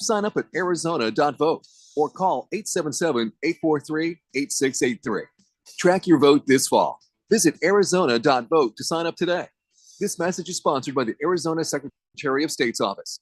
Sign up at arizona.vote or call 877-843-8683. Track your vote this fall. Visit arizona.vote to sign up today. This message is sponsored by the Arizona Secretary of State's office.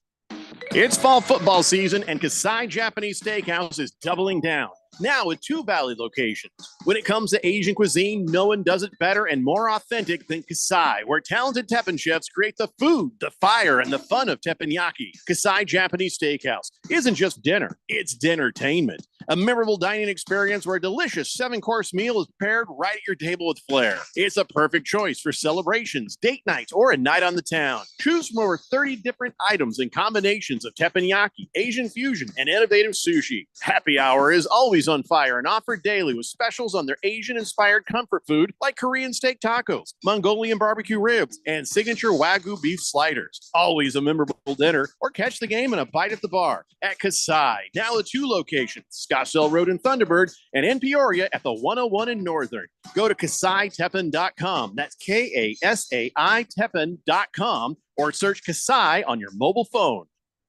It's fall football season, and Kasai Japanese Steakhouse is doubling down, now with 2 Valley locations. When it comes to Asian cuisine, no one does it better and more authentic than Kasai, where talented Teppan chefs create the food, the fire, and the fun of teppanyaki. Kasai Japanese Steakhouse isn't just dinner, it's dinnertainment. A memorable dining experience where a delicious 7-course meal is prepared right at your table with flair. It's a perfect choice for celebrations, date nights, or a night on the town. Choose from over 30 different items and combinations of teppanyaki, Asian fusion, and innovative sushi. Happy hour is always on fire and offered daily with specials on their Asian-inspired comfort food like Korean steak tacos, Mongolian barbecue ribs, and signature Wagyu beef sliders. Always a memorable dinner, or catch the game and a bite at the bar at Kasai. Now at 2 locations, Scottsdale Road in Thunderbird and in Peoria at the 101 in Northern. Go to KasaiTeppan.com. That's Kasai Teppan.com, or search Kasai on your mobile phone.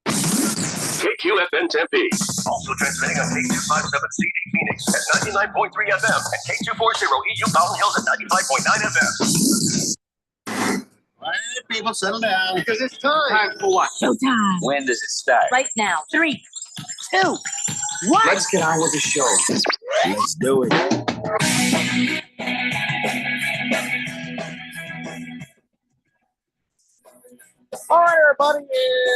KQFN Tempe. Also transmitting on K257CD Phoenix at 99.3 FM and K240 EU Mountain Hills at 95.9 FM. All right, people, settle down. Because it's time. Time for what? Showtime. When does it start? Right now. 3, 2, 1. Let's get on with the show. Let's do it. All right, everybody,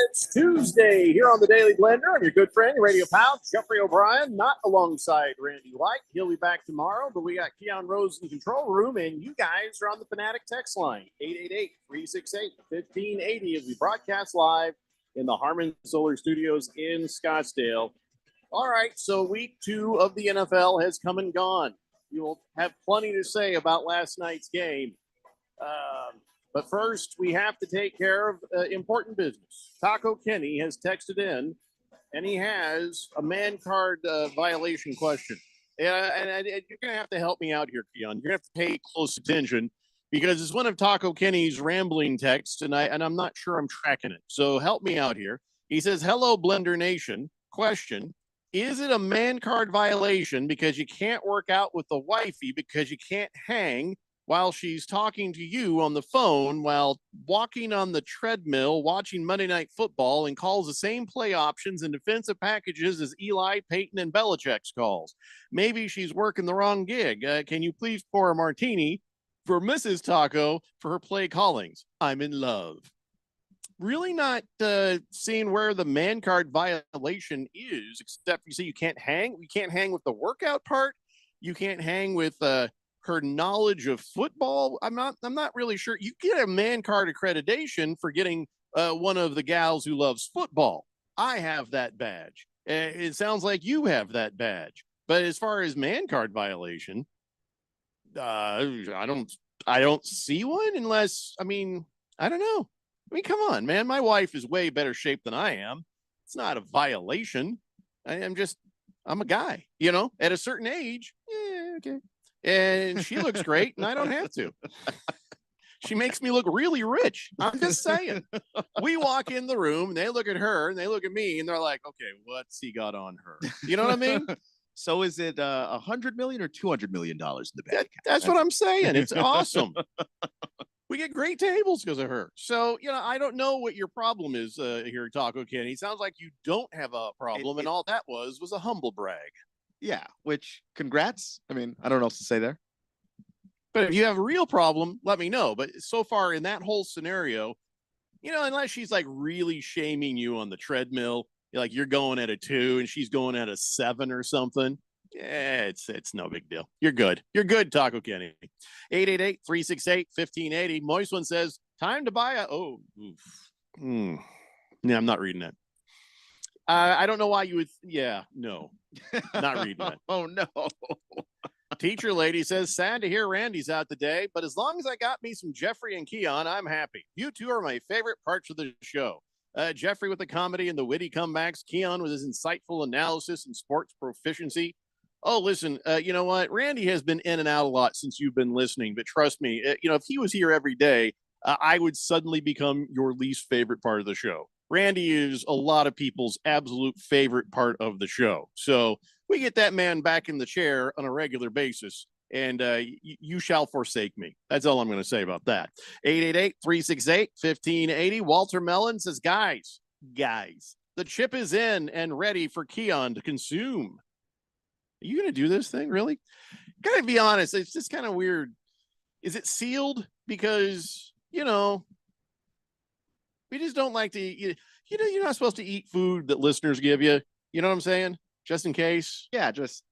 it's Tuesday here on the Daily Blender. I'm your good friend, your radio pal, Jeffrey O'Brien, not alongside Randy White. He'll be back tomorrow, but we got Keon Rose in the control room, and you guys are on the Fanatic text line, 888-368-1580, as we broadcast live in the Harmon Solar Studios in Scottsdale. All right, so week 2 of the NFL has come and gone. You will have plenty to say about last night's game. But first, we have to take care of important business. Taco Kenny has texted in, and he has a man card violation question. And you're going to have to help me out here, Keon. You're going to have to pay close attention because it's one of Taco Kenny's rambling texts, and I'm not sure I'm tracking it. So help me out here. He says, "Hello, Blender Nation. Question, is it a man card violation because you can't work out with the wifey because you can't hang while she's talking to you on the phone while walking on the treadmill, watching Monday Night Football, and calls the same play options and defensive packages as Eli, Peyton, and Belichick's calls? Maybe she's working the wrong gig. Can you please pour a martini for Mrs. Taco for her play callings? I'm in love." Really not seeing where the man card violation is, except you say you can't hang. You can't hang with the workout part. You can't hang with her knowledge of football. I'm not really sure. You get a man card accreditation for getting one of the gals who loves football. I have that badge. It sounds like you have that badge. But as far as man card violation, I don't see one unless, I don't know. Come on, man. My wife is way better shape than I am. It's not a violation. I'm a guy, at a certain age. Yeah, okay. And she looks great, and I don't have to. She makes me look really rich. I'm just saying. We walk in the room, and they look at her, and they look at me, and they're like, okay, what's he got on her? You know what I mean? So is it $100 million or $200 million in the bank? That's what I'm saying. It's awesome. We get great tables because of her. So, I don't know what your problem is here, Taco Kenny. Sounds like you don't have a problem, and all that was a humble brag. Yeah, which, congrats. I don't know what else to say there. But if you have a real problem, let me know. But so far in that whole scenario, unless she's like really shaming you on the treadmill, like you're going at a 2 and she's going at a 7 or something. Yeah, it's no big deal. You're good. You're good, Taco Kenny. 888-368-1580. Moist one says, time to buy no, I'm not reading that. I don't know why you would. Yeah, no, not reading that. Oh, no. Teacher lady says, sad to hear Randy's out today, but as long as I got me some Jeffrey and Keon, I'm happy. You two are my favorite parts of the show. Jeffrey with the comedy and the witty comebacks. Keon with his insightful analysis and sports proficiency. Oh, listen, you know what? Randy has been in and out a lot since you've been listening, but trust me, if he was here every day, I would suddenly become your least favorite part of the show. Randy is a lot of people's absolute favorite part of the show. So we get that man back in the chair on a regular basis, and you shall forsake me. That's all I'm going to say about that. 888-368-1580. Walter Mellon says, guys, the chip is in and ready for Keon to consume. Are you going to do this thing, really? Gotta be honest, it's just kind of weird. Is it sealed? Because, we just don't like to, you're not supposed to eat food that listeners give you. You know what I'm saying? Just in case. Yeah, just,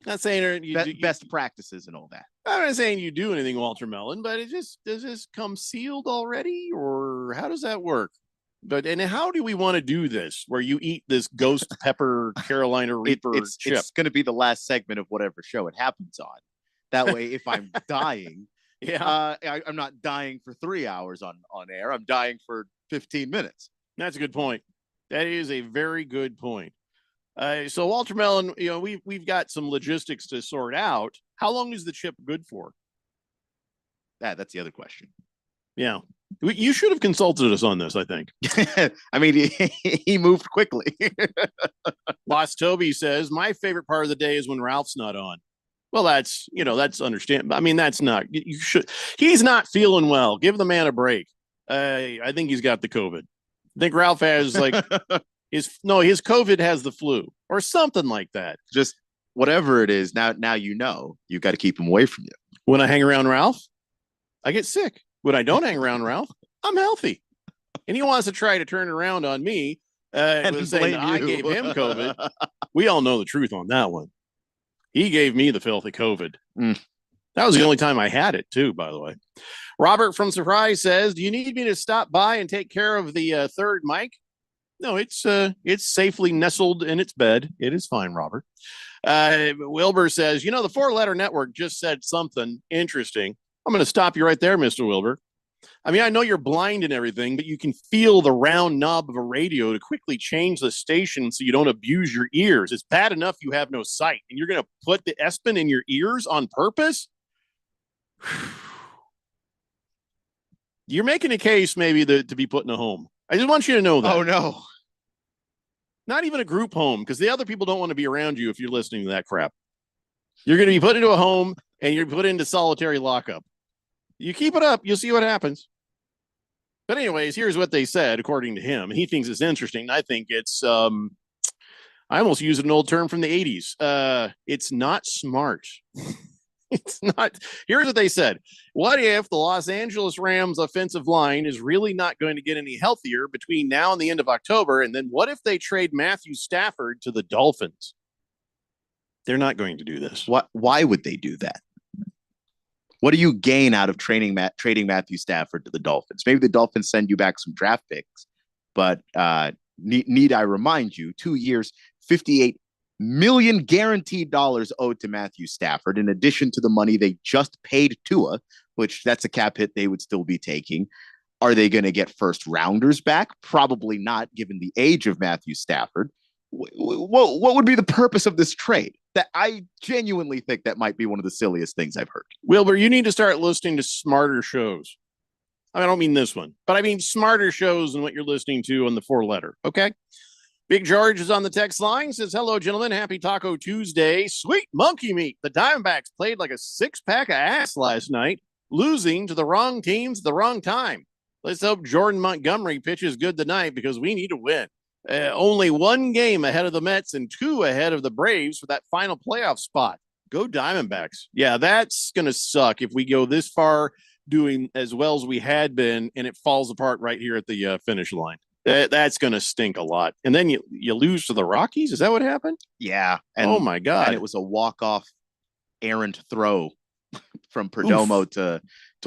Not saying best practices and all that. I'm not saying you do anything, Walter Mellon, but does this come sealed already, or how does that work? And how do we want to do this, where you eat this ghost pepper Carolina Reaper chip? It's going to be the last segment of whatever show it happens on. That way, if I'm dying, I'm not dying for 3 hours on air. I'm dying for 15 minutes. That's a good point. That is a very good point. So Walter Mellon, we've got some logistics to sort out. How long is the chip good for? That's the other question. Yeah. You should have consulted us on this, I think. I mean, he moved quickly. Lost Toby says, my favorite part of the day is when Ralph's not on. Well, that's understandable. I mean, he's not feeling well. Give the man a break. I think he's got the COVID. I think Ralph has his COVID has the flu or something like that. Just whatever it is. Now you got to keep him away from you. When I hang around Ralph, I get sick. When I don't hang around Ralph, I'm healthy. And he wants to try to turn it around on me and saying I gave him COVID. We all know the truth on that one. He gave me the filthy COVID. That was the only time I had it, too, by the way. Robert from Surprise says, do you need me to stop by and take care of the third mic? No, it's safely nestled in its bed. It is fine, Robert. Wilbur says, the 4-letter network just said something interesting. I'm going to stop you right there, Mr. Wilbur. I mean, I know you're blind and everything, but you can feel the round knob of a radio to quickly change the station so you don't abuse your ears. It's bad enough you have no sight, and you're going to put the ESPN in your ears on purpose? You're making a case maybe to be put in a home. I just want you to know that. Oh, no. Not even a group home, because the other people don't want to be around you if you're listening to that crap. You're going to be put into a home, and you're put into solitary lockup. You keep it up, you'll see what happens. But anyways, here's what they said, according to him. He thinks it's interesting. I think it's, I almost used an old term from the 80s. It's not smart. It's not. Here's what they said. What if the Los Angeles Rams offensive line is really not going to get any healthier between now and the end of October? And then what if they trade Matthew Stafford to the Dolphins? They're not going to do this. Why would they do that? What do you gain out of trading Matthew Stafford to the Dolphins? Maybe the Dolphins send you back some draft picks, but need I remind you, 2 years, $58 million guaranteed dollars owed to Matthew Stafford, in addition to the money they just paid Tua, which that's a cap hit they would still be taking. Are they going to get first rounders back? Probably not, given the age of Matthew Stafford. What would be the purpose of this trade? That I genuinely think that might be one of the silliest things I've heard. Wilbur, you need to start listening to smarter shows. I don't mean this one, but I mean smarter shows than what you're listening to on the 4-letter. Okay. Big George is on the text line, says, hello, gentlemen. Happy Taco Tuesday. Sweet monkey meat. The Diamondbacks played like a 6-pack of ass last night, losing to the wrong teams at the wrong time. Let's hope Jordan Montgomery pitches good tonight because we need to win. Only 1 game ahead of the Mets and 2 ahead of the Braves for that final playoff spot. Go Diamondbacks. Yeah, that's going to suck if we go this far doing as well as we had been and it falls apart right here at the finish line. That's going to stink a lot. And then you lose to the Rockies? Is that what happened? Yeah. Oh, my God. And it was a walk-off errant throw from Perdomo to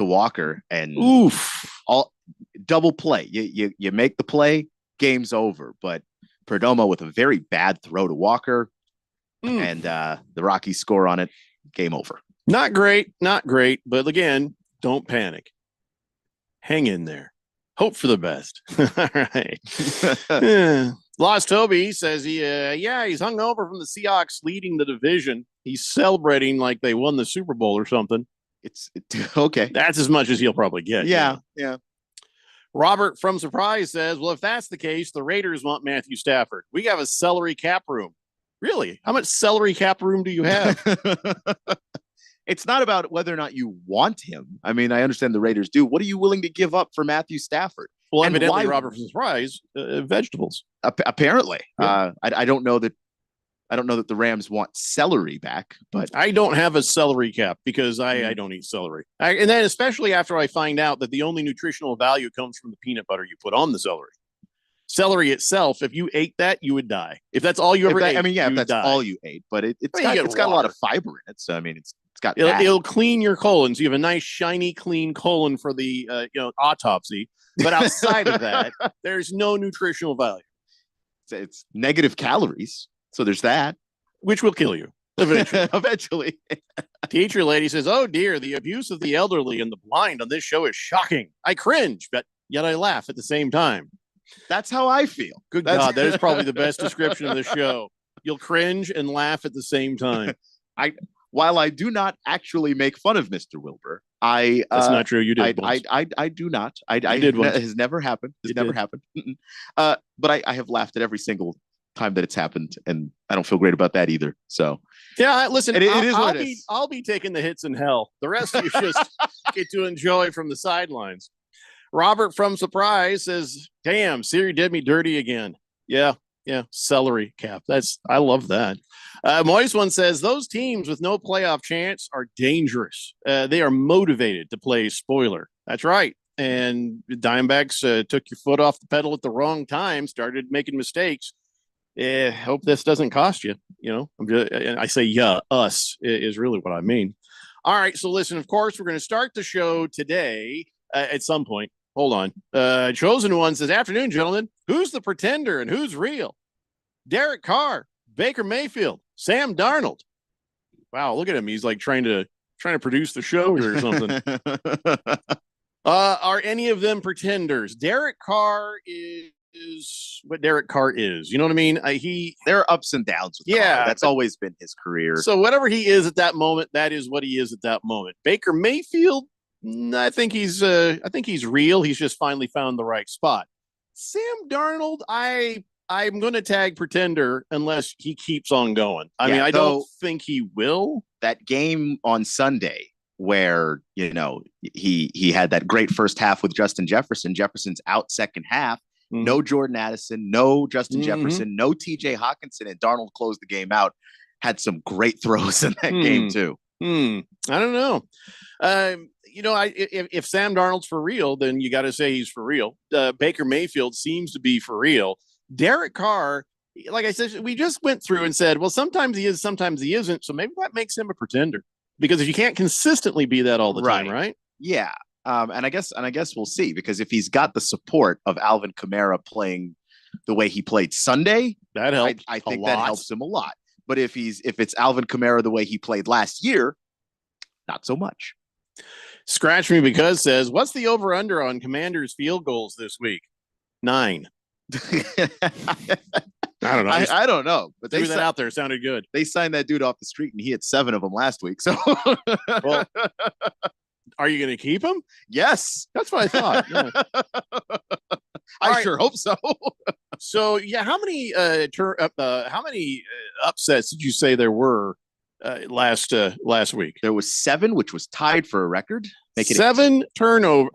Walker. And all double play. You make the play, game's over. But Perdomo with a very bad throw to Walker, and the Rockies score on it, game over. Not great. But again, don't panic. Hang in there. Hope for the best. All right. Lost Toby says he's hungover from the Seahawks leading the division. He's celebrating like they won the Super Bowl or something. It's okay. That's as much as he'll probably get. Yeah. Robert from Surprise says, well, if that's the case, the Raiders want Matthew Stafford. We have a celery cap room. Really? How much celery cap room do you have? It's not about whether or not you want him. I mean, I understand the Raiders do. What are you willing to give up for Matthew Stafford? Well, And evidently, why- Robert from Surprise, vegetables. Apparently, Yeah. I don't know that. I don't know that the Rams want celery back, but I don't have a celery cap because I don't eat celery. And then especially after I find out that the only nutritional value comes from the peanut butter you put on the celery. Celery itself, if you ate that, you would die. If that's all you ever ate, I mean, yeah, you if would that's die. all you ate, but it's I mean, you get got a lot water. of fiber in it. So I mean, it's got It'll clean your colon, so you have a nice, shiny, clean colon for the autopsy. But outside of that, there's no nutritional value, it's negative calories. So there's that. which will kill you eventually. Eventually. Teacher lady says, "Oh dear, the abuse of the elderly and the blind on this show is shocking. I cringe, but yet I laugh at the same time." That's how I feel. Good That's- God, that is probably the best description of the show. You'll cringe and laugh at the same time. While I do not actually make fun of Mr. Wilbur, That's not true. You did. I do not. I did once. It has never happened. It's You never did. happened. But I have laughed at every single time that it's happened, and I don't feel great about that either. So Yeah, listen, It is what it be, is. I'll be taking the hits in hell. The rest of you just get to enjoy from the sidelines. Robert from Surprise says, "Damn, Siri did me dirty again." Yeah, celery cap. I love that. Moist one says, "Those teams with no playoff chance are dangerous. They are motivated to play spoiler." That's right. And the Diamondbacks took your foot off the pedal at the wrong time, started making mistakes. Hope this doesn't cost you. I say us is really what I mean. All right, so listen. Of course, we're going to start the show today at some point. Hold on. Chosen One says, "Afternoon, gentlemen. Who's the pretender and who's real? Derek Carr, Baker Mayfield, Sam Darnold." Wow, look at him. He's like trying to produce the show here or something. Are any of them pretenders? Derek Carr is what Derek Carr is. You know what I mean? There are ups and downs with Yeah, Carr. That's but- always been his career. So whatever he is at that moment, that is what he is at that moment. Baker Mayfield, I think he's real. He's just finally found the right spot. Sam Darnold, I'm going to tag pretender unless he keeps on going. I mean, I don't think he will. That game on Sunday where, he had that great first half with Justin Jefferson. Jefferson's out second half. Mhm. No Jordan Addison, no Justin Mhm. Jefferson, no TJ Hawkinson, and Darnold closed the game out. Had some great throws in that game too. I don't know. If Sam Darnold's for real, then you got to say he's for real. Baker Mayfield seems to be for real. Derek Carr, like I said, we just went through and said, well, sometimes he is, sometimes he isn't. So maybe that makes him a pretender, because if you can't consistently be that all the time, right? Yeah. And I guess we'll see, because if he's got the support of Alvin Kamara playing the way he played Sunday, That helps. I think that helps him a lot. But if it's Alvin Kamara the way he played last year, not so much. Scratch Me Because says, what's the over under on Commanders field goals this week? 9. I don't know. I don't know, but Threw that out there. Sounded good. they signed that dude off the street and he hit 7 of them last week. So Well, are you going to keep him? yes, That's what I thought. Yeah. I right. sure hope so. So yeah, how many upsets did you say there were last week? There was 7, which was tied for a record. Make it 7 turnover.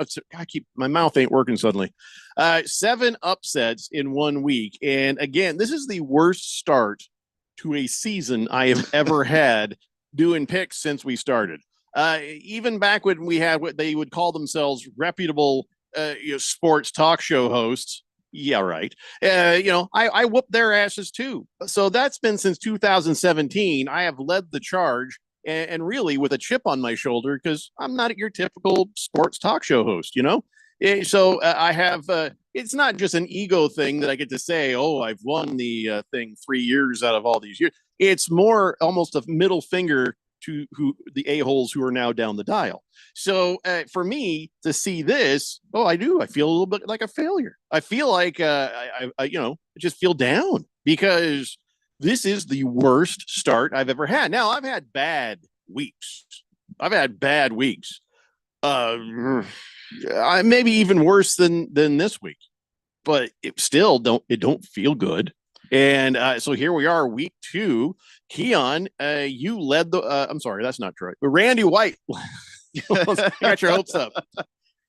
My mouth ain't working suddenly. 7 upsets in 1 week, and again, this is the worst start to a season I have ever had doing picks since we started. Even back when we had what they would call themselves reputable sports talk show hosts. Yeah, right. I whooped their asses too. So that's been since 2017. I have led the charge, and really with a chip on my shoulder, because I'm not your typical sports talk show host, So I have, it's not just an ego thing that I get to say, oh, I've won the thing 3 years out of all these years. It's more almost a middle finger to the a-holes who are now down the dial. So for me to see this, I feel a little bit like a failure. I feel like I just feel down, because this is the worst start I've ever had. Now, I've had bad weeks. maybe even worse than this week, but it still don't feel good. And so here we are, week 2. Keon, you led the. I'm sorry, that's not true. But Randy White, I got your hopes up. I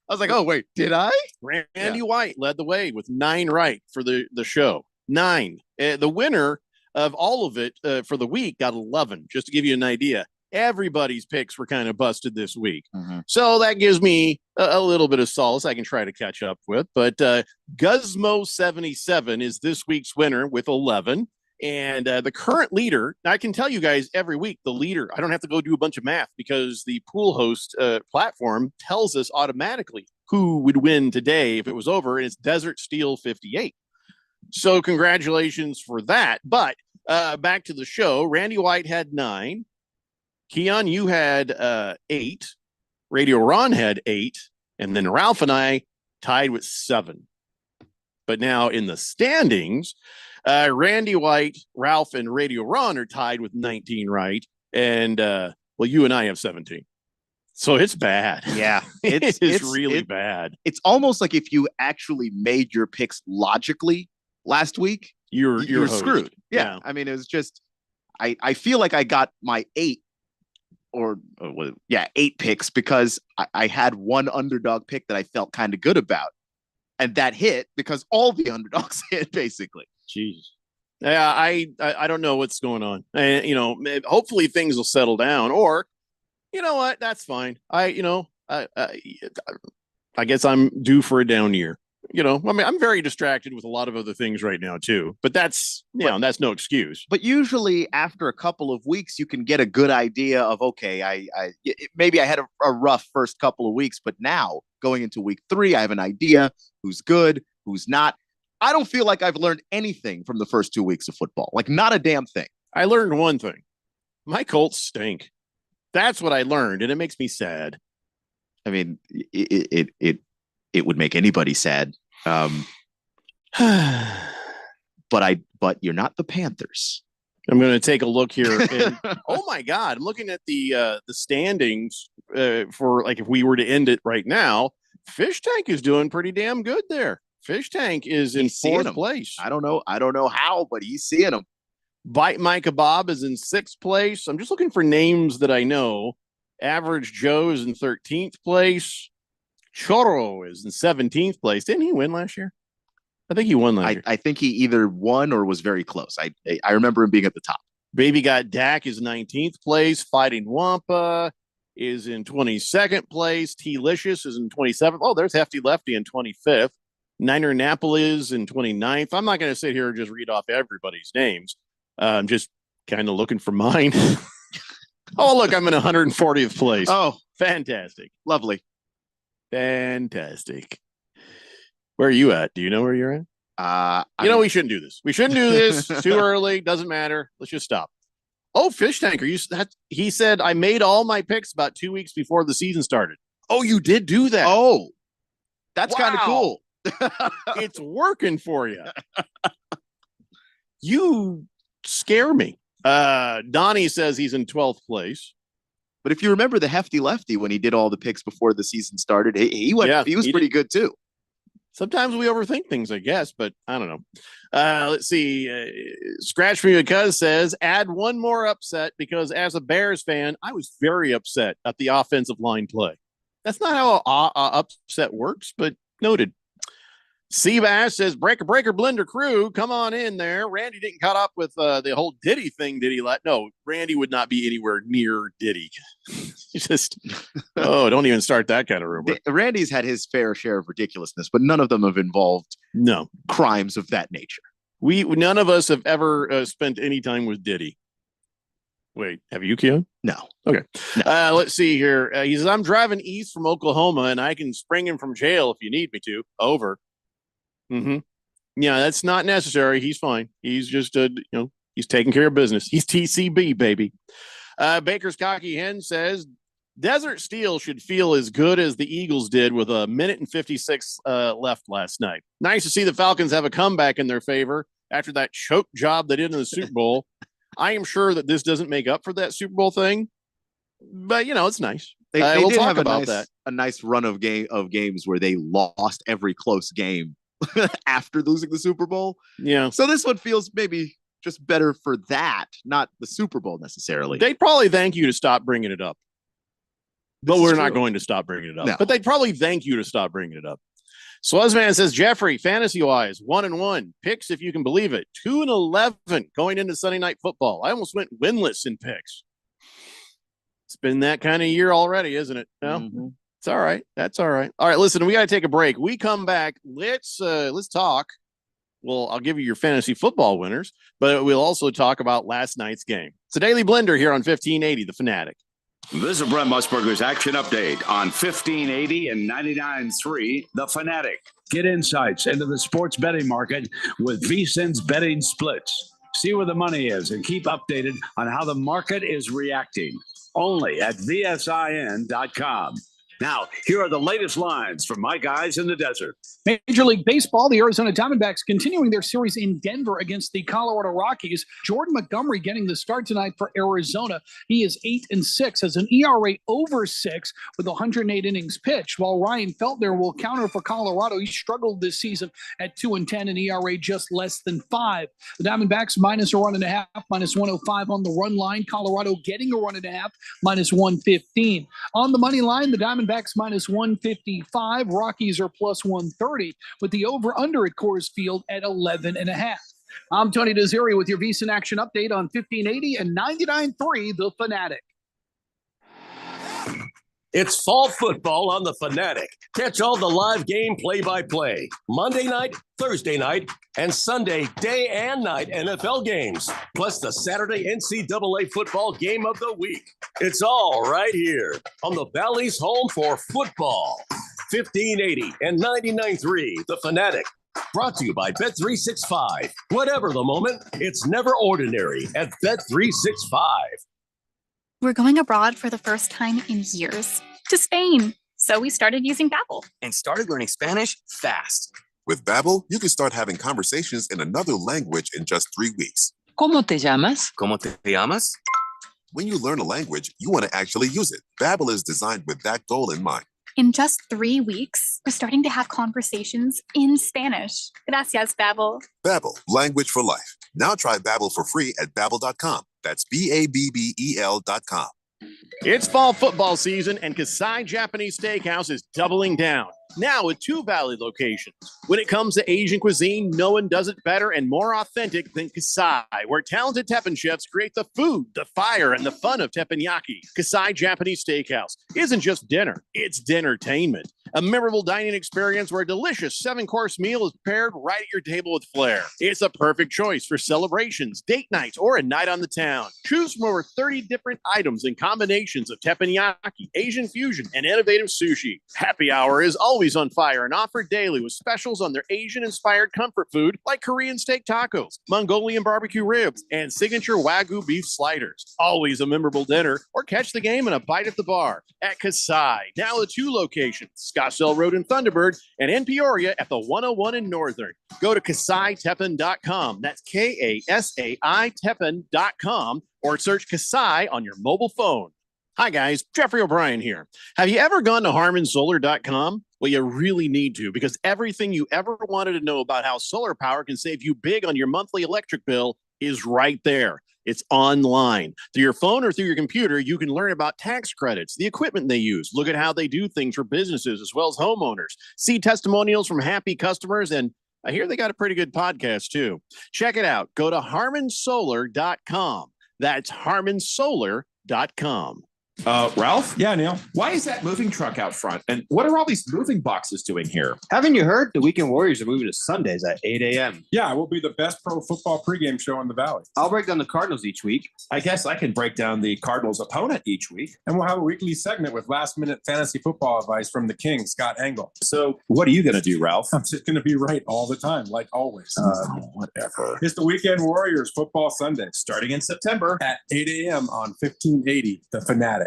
was like, oh wait, did I? Randy White led the way with 9 right for the show. 9. The winner of all of it for the week got 11. Just to give you an idea, everybody's picks were kind of busted this week. Mm-hmm. So that gives me a little bit of solace I can try to catch up with. But Guzmo77 is this week's winner with 11. And the current leader, I can tell you guys every week, the leader, I don't have to go do a bunch of math because the pool host platform tells us automatically who would win today if it was over, and it's Desert Steel 58. So congratulations for that. But back to the show, Randy White had 9. Keon, you had 8. Radio Ron had 8. And then Ralph and I tied with 7. But now in the standings, Randy White, Ralph, and Radio Ron are tied with 19 right. And, well, you and I have 17. So it's bad. Yeah. It's really bad. It's almost like if you actually made your picks logically last week, you're screwed. Yeah. I mean, it was just, I feel like I got my 8 picks because I had one underdog pick that I felt kind of good about. And that hit because all the underdogs hit, basically. Jeez. Yeah, I don't know what's going on. Hopefully things will settle down. Or, you know what? That's fine. I guess I'm due for a down year. I'm very distracted with a lot of other things right now too. But that's no excuse. But usually after a couple of weeks, you can get a good idea of, okay, maybe I had a rough first couple of weeks, but now going into week 3, I have an idea who's good, who's not. I don't feel like I've learned anything from the first 2 weeks of football. Like, not a damn thing. I learned one thing. My Colts stink. That's what I learned, and it makes me sad. I mean, it would make anybody sad. But you're not the Panthers. I'm going to take a look here. And, oh my God, I'm looking at the standings for, like, if we were to end it right now. Fish Tank is doing pretty damn good there. Fish Tank is in 4th place. I don't know how, but he's seeing them. Bite Micah Bob is in 6th place. I'm just looking for names that I know. Average Joe is in 13th place. Choro is in 17th place. Didn't he win last year? I think he won last year. I think he either won or was very close. I remember him being at the top. Baby Got Dak is 19th place. Fighting Wampa is in 22nd place. T-Licious is in 27th. Oh, there's Hefty Lefty in 25th. Niner Napolis in 29th. I'm not going to sit here and just read off everybody's names. I'm just kind of looking for mine. Oh, look, I'm in 140th place. Oh, fantastic. Lovely. Fantastic. Where are you at? Do you know where you're at? We shouldn't do this. We shouldn't do this. Too early. Doesn't matter. Let's just stop. Oh, Fish Tank. He said, I made all my picks about 2 weeks before the season started. Oh, you did do that. Oh, that's kind of cool. It's working for you. You scare me. Donnie says he's in 12th place. But if you remember the Hefty Lefty when he did all the picks before the season started, he was pretty good too. Sometimes we overthink things, I guess, but I don't know. Let's see. Scratch Me Because says, add one more upset because as a Bears fan, I was very upset at the offensive line play. That's not how upset works, but noted. Seabass says, Breaker Blender crew, come on in there. Randy didn't cut up with the whole Diddy thing, did he? No, Randy would not be anywhere near Diddy. Don't even start that kind of rumor. Randy's had his fair share of ridiculousness, but none of them have involved crimes of that nature. None of us have ever spent any time with Diddy. Wait, have you, Keon? No. Okay. No. Let's see here. He says, I'm driving east from Oklahoma, and I can spring him from jail if you need me to. Over. Mm-hmm. Yeah, that's not necessary. He's fine. He's just, he's taking care of business. He's TCB, baby. Baker's Cocky Hen says, Desert Steel should feel as good as the Eagles did with 1:56 left last night. Nice to see the Falcons have a comeback in their favor after that choke job they did in the Super Bowl. I am sure that this doesn't make up for that Super Bowl thing, but, it's nice. They we'll did talk have about that. a nice run of games where they lost every close game after losing the Super Bowl. Yeah. So this one feels maybe just better for that, not the Super Bowl necessarily. They'd probably thank you to stop bringing it up. But This is we're not true. going to stop bringing it up. No. But they'd probably thank you to stop bringing it up. Swazman says, Jeffrey, fantasy-wise, 1-1. Picks, if you can believe it. 2-11 going into Sunday Night Football. I almost went winless in picks. It's been that kind of year already, isn't it? No? Mm-hmm. It's all right. That's all right. All right, listen, we got to take a break. We come back. Let's talk. Well, I'll give you your fantasy football winners, but we'll also talk about last night's game. It's a Daily Blender here on 1580, The Fanatic. This is Brent Musburger's action update on 1580 and 99.3 The Fanatic. Get insights into the sports betting market with VSiN's betting splits. See where the money is and keep updated on how the market is reacting. Only at VSIN.com. Now, here are the latest lines from my guys in the desert. Major League Baseball, the Arizona Diamondbacks continuing their series in Denver against the Colorado Rockies. Jordan Montgomery getting the start tonight for Arizona. He is 8-6, has an ERA over 6 with 108 innings pitched, while Ryan Feltner will counter for Colorado. He struggled this season at 2-10, an ERA just less than 5. The Diamondbacks minus a run and a half, minus 105 on the run line. Colorado getting a run and a half, minus 115. On the money line, the Diamondbacks minus 155. Rockies are plus 130 with the over-under at Coors Field at 11.5. I'm Tony Desiri with your VSiN action update on 1580 and 99.3 The Fanatic. It's fall football on The Fanatic. Catch all the live game play-by-play. Monday night, Thursday night, and Sunday day and night NFL games. Plus the Saturday NCAA football game of the week. It's all right here on the Valley's home for football. 1580 and 99.3 The Fanatic. Brought to you by Bet365. Whatever the moment, it's never ordinary at Bet365. We're going abroad for the first time in years, to Spain. So we started using Babbel. And started learning Spanish fast. With Babbel, you can start having conversations in another language in just 3 weeks. ¿Cómo te llamas? ¿Cómo te llamas? When you learn a language, you want to actually use it. Babbel is designed with that goal in mind. In just 3 weeks, we're starting to have conversations in Spanish. Gracias, Babbel. Babbel, language for life. Now try Babbel for free at Babbel.com. That's BABBEL.com. It's fall football season, and Kasai Japanese Steakhouse is doubling down. Now with 2 Valley locations. When it comes to Asian cuisine, no one does it better and more authentic than Kasai, where talented Teppan chefs create the food, the fire, and the fun of teppanyaki. Kasai Japanese Steakhouse isn't just dinner, it's dinnertainment. A memorable dining experience where a delicious 7-course meal is prepared right at your table with flair. It's a perfect choice for celebrations, date nights, or a night on the town. Choose from over 30 different items and combinations of teppanyaki, Asian fusion, and innovative sushi. Happy hour is always on fire and offered daily with specials on their Asian-inspired comfort food like Korean steak tacos, Mongolian barbecue ribs, and signature Wagyu beef sliders. Always a memorable dinner, or catch the game in a bite at the bar at Kasai. Now with 2 locations, Scottsdale Road in Thunderbird and in Peoria at the 101 in Northern. Go to KasaiTeppan.com. That's Kasai Teppan.com, or search Kasai on your mobile phone. Hi guys, Jeffrey O'Brien here. Have you ever gone to HarmonSolar.com? Well, you really need to, because everything you ever wanted to know about how solar power can save you big on your monthly electric bill is right there. It's online. Through your phone or through your computer, you can learn about tax credits, the equipment they use, look at how they do things for businesses as well as homeowners, see testimonials from happy customers, and I hear they got a pretty good podcast too. Check it out. Go to HarmonSolar.com. That's HarmonSolar.com. Ralph? Yeah, Neil. Why is that moving truck out front? And what are all these moving boxes doing here? Haven't you heard? The Weekend Warriors are moving to Sundays at 8 a.m. Yeah, we'll be the best pro football pregame show in the Valley. I'll break down the Cardinals each week. I guess I can break down the Cardinals' opponent each week. And we'll have a weekly segment with last-minute fantasy football advice from the king, Scott Engel. So what are you going to do, Ralph? I'm just going to be right all the time, like always. Whatever. It's the Weekend Warriors Football Sunday. Starting in September. At 8 a.m. on 1580, The Fanatic.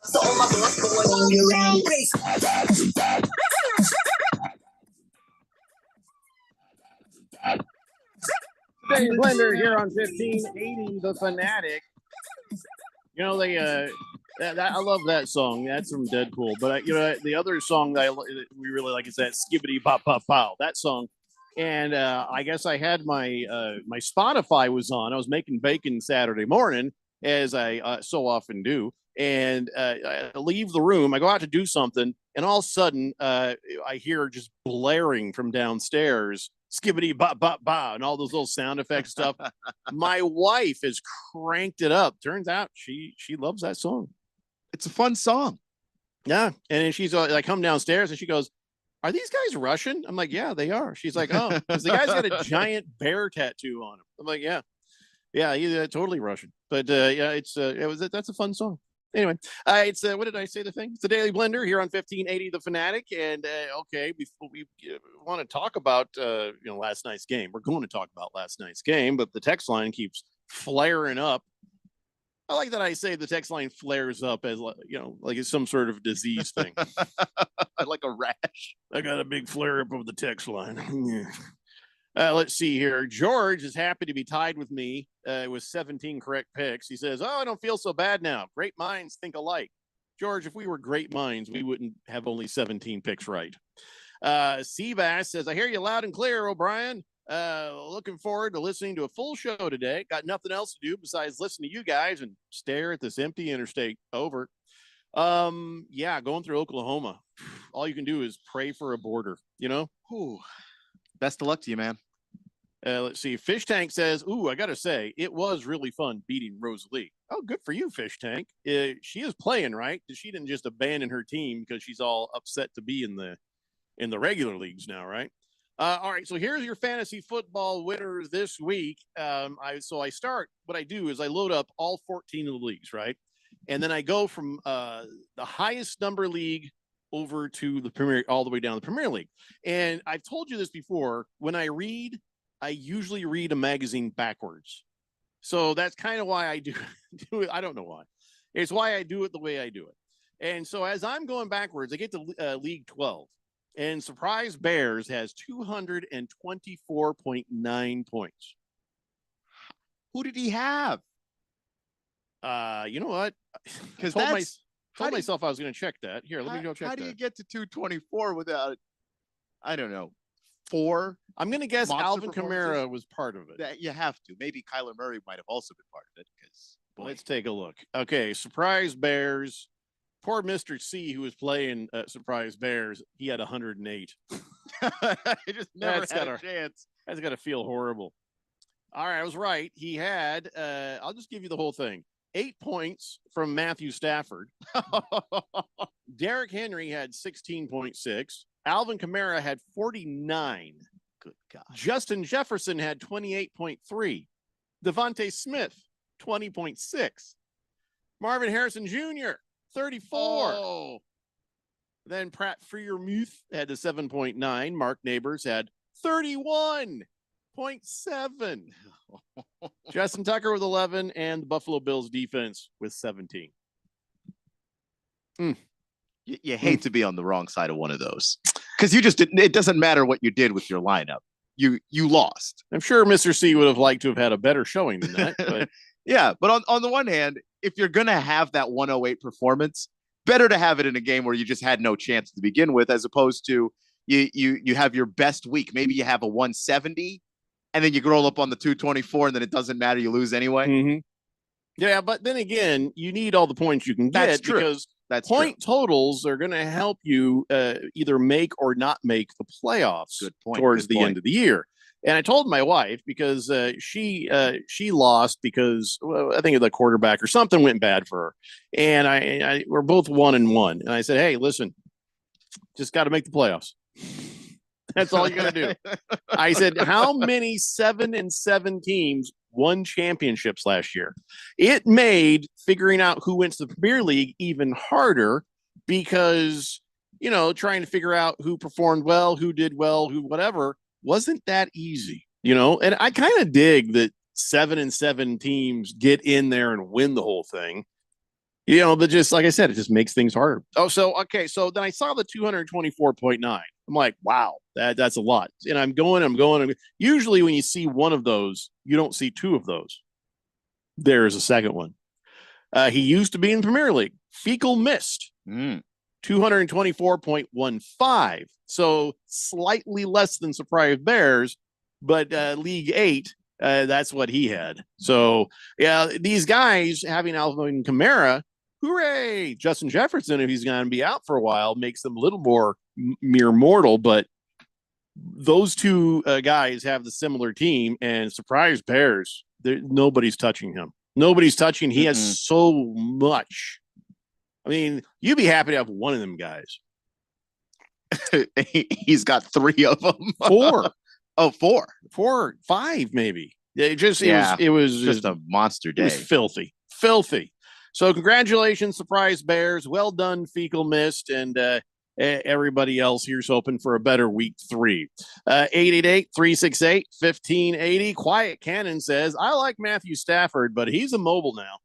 So all my blood going around race. Daily Blender here on 1580 The Fanatic. You know, I love that song. That's from Deadpool. But the other song that we really like is that Skibbity Bop Bop Pow. That song. And I guess I had my my Spotify was on. I was making bacon Saturday morning, as I so often do. And I leave the room. I go out to do something, and all of a sudden, I hear just blaring from downstairs, skibbity bop bop bop, and all those little sound effect stuff. My wife has cranked it up. Turns out she loves that song. It's a fun song. Yeah, and then she's I come downstairs, and she goes, "Are these guys Russian?" I'm like, "Yeah, they are." She's like, "Oh, because the guy's got a giant bear tattoo on him." I'm like, "Yeah, he's totally Russian." But yeah, that's a fun song. Anyway, it's what did I say? The thing? It's the Daily Blender here on 1580 The Fanatic, and okay, before we want to talk about last night's game. We're going to talk about last night's game, but the text line keeps flaring up. I like that I say the text line flares up as like it's some sort of disease thing, like a rash. I got a big flare up of the text line. Let's see here. George is happy to be tied with me with 17 correct picks. He says, "Oh, I don't feel so bad now. Great minds think alike." George, if we were great minds, we wouldn't have only 17 picks right. Seabass says, "I hear you loud and clear, O'Brien. Looking forward to listening to a full show today. Got nothing else to do besides listen to you guys and stare at this empty interstate." Over. Yeah, going through Oklahoma. All you can do is pray for a border, Ooh. Best of luck to you, man. Let's see. Fish Tank says, "Ooh, I got to say, it was really fun beating Rosalie." Oh, good for you, Fish Tank. She is playing, right? She didn't just abandon her team because she's all upset to be in the regular leagues now, right? All right. So here's your fantasy football winners this week. I start. What I do is I load up all 14 of the leagues, right? And then I go from the highest number league over to the Premier, all the way down the Premier League. And I've told you this before. When I read, I usually read a magazine backwards. So that's kind of why I do it. I don't know why. It's why I do it the way I do it. And so as I'm going backwards, I get to League 12. And Surprise Bears has 224.9 points. Who did he have? You know what? Because told myself I was going to check that. Here, let me go check that. How do you get to 224 without, I don't know, 4? I'm going to guess Alvin Kamara was part of it. You have to. Maybe Kyler Murray might have also been part of it. Let's take a look. Okay, Surprise Bears. Poor Mr. C, who was playing Surprise Bears, he had 108. He just never had a chance. That's got to feel horrible. All right, I was right. He had, I'll just give you the whole thing. 8 points from Matthew Stafford. Derrick Henry had 16.6. Alvin Kamara had 49. Good God. Justin Jefferson had 28.3. Devontae Smith, 20.6. Marvin Harrison Jr., 34. Oh. Then Pratt Freiermuth had a 7.9. Mark Neighbors had 31.7. Justin Tucker with 11, and the Buffalo Bills defense with 17. You hate to be on the wrong side of one of those, because you just didn't. It doesn't matter what you did with your lineup. You lost. I'm sure Mr. C would have liked to have had a better showing than that. But yeah, but on the one hand, if you're gonna have that 108 performance, better to have it in a game where you just had no chance to begin with, as opposed to you have your best week. Maybe you have a 170. And then you roll up on the 224, and then it doesn't matter. You lose anyway. Mm-hmm. Yeah, but then again, you need all the points you can get. That's true. Because That's point totals are going to help you either make or not make the playoffs towards the end of the year. And I told my wife, because she lost because I think the quarterback or something went bad for her, and I we're both 1-1. And I said, "Hey, listen, just got to make the playoffs." That's all you got to do. I said, how many 7-7 teams won championships last year? It made figuring out who went to the Premier League even harder because, trying to figure out who performed well, who did well, who whatever wasn't that easy, and I kind of dig that 7-7 teams get in there and win the whole thing. But just like I said, it just makes things harder. Oh, so okay. So then I saw the 224.9. I'm like, wow, that's a lot. And I'm going. Usually when you see one of those, you don't see two of those. There's a second one. He used to be in the Premier League. Fecal Mist, 224.15. So slightly less than Surprise Bears, but League 8, that's what he had. So, yeah, these guys having Alvin Kamara, hooray! Justin Jefferson, if he's going to be out for a while, makes them a little more mere mortal, but those two guys have the similar team, and Surprise Bears, nobody's touching him. Nobody's touching. He has so much. I mean, you'd be happy to have one of them guys. He's got 3 of them. 4. Oh, 4. 4, 5, maybe. It was just a monster day. It was filthy. So congratulations, Surprise Bears. Well done, Fecal Mist, and everybody else. Here's hoping for a better week 3. 888-368-1580. Quiet Cannon says, I like Matthew Stafford, but he's immobile now.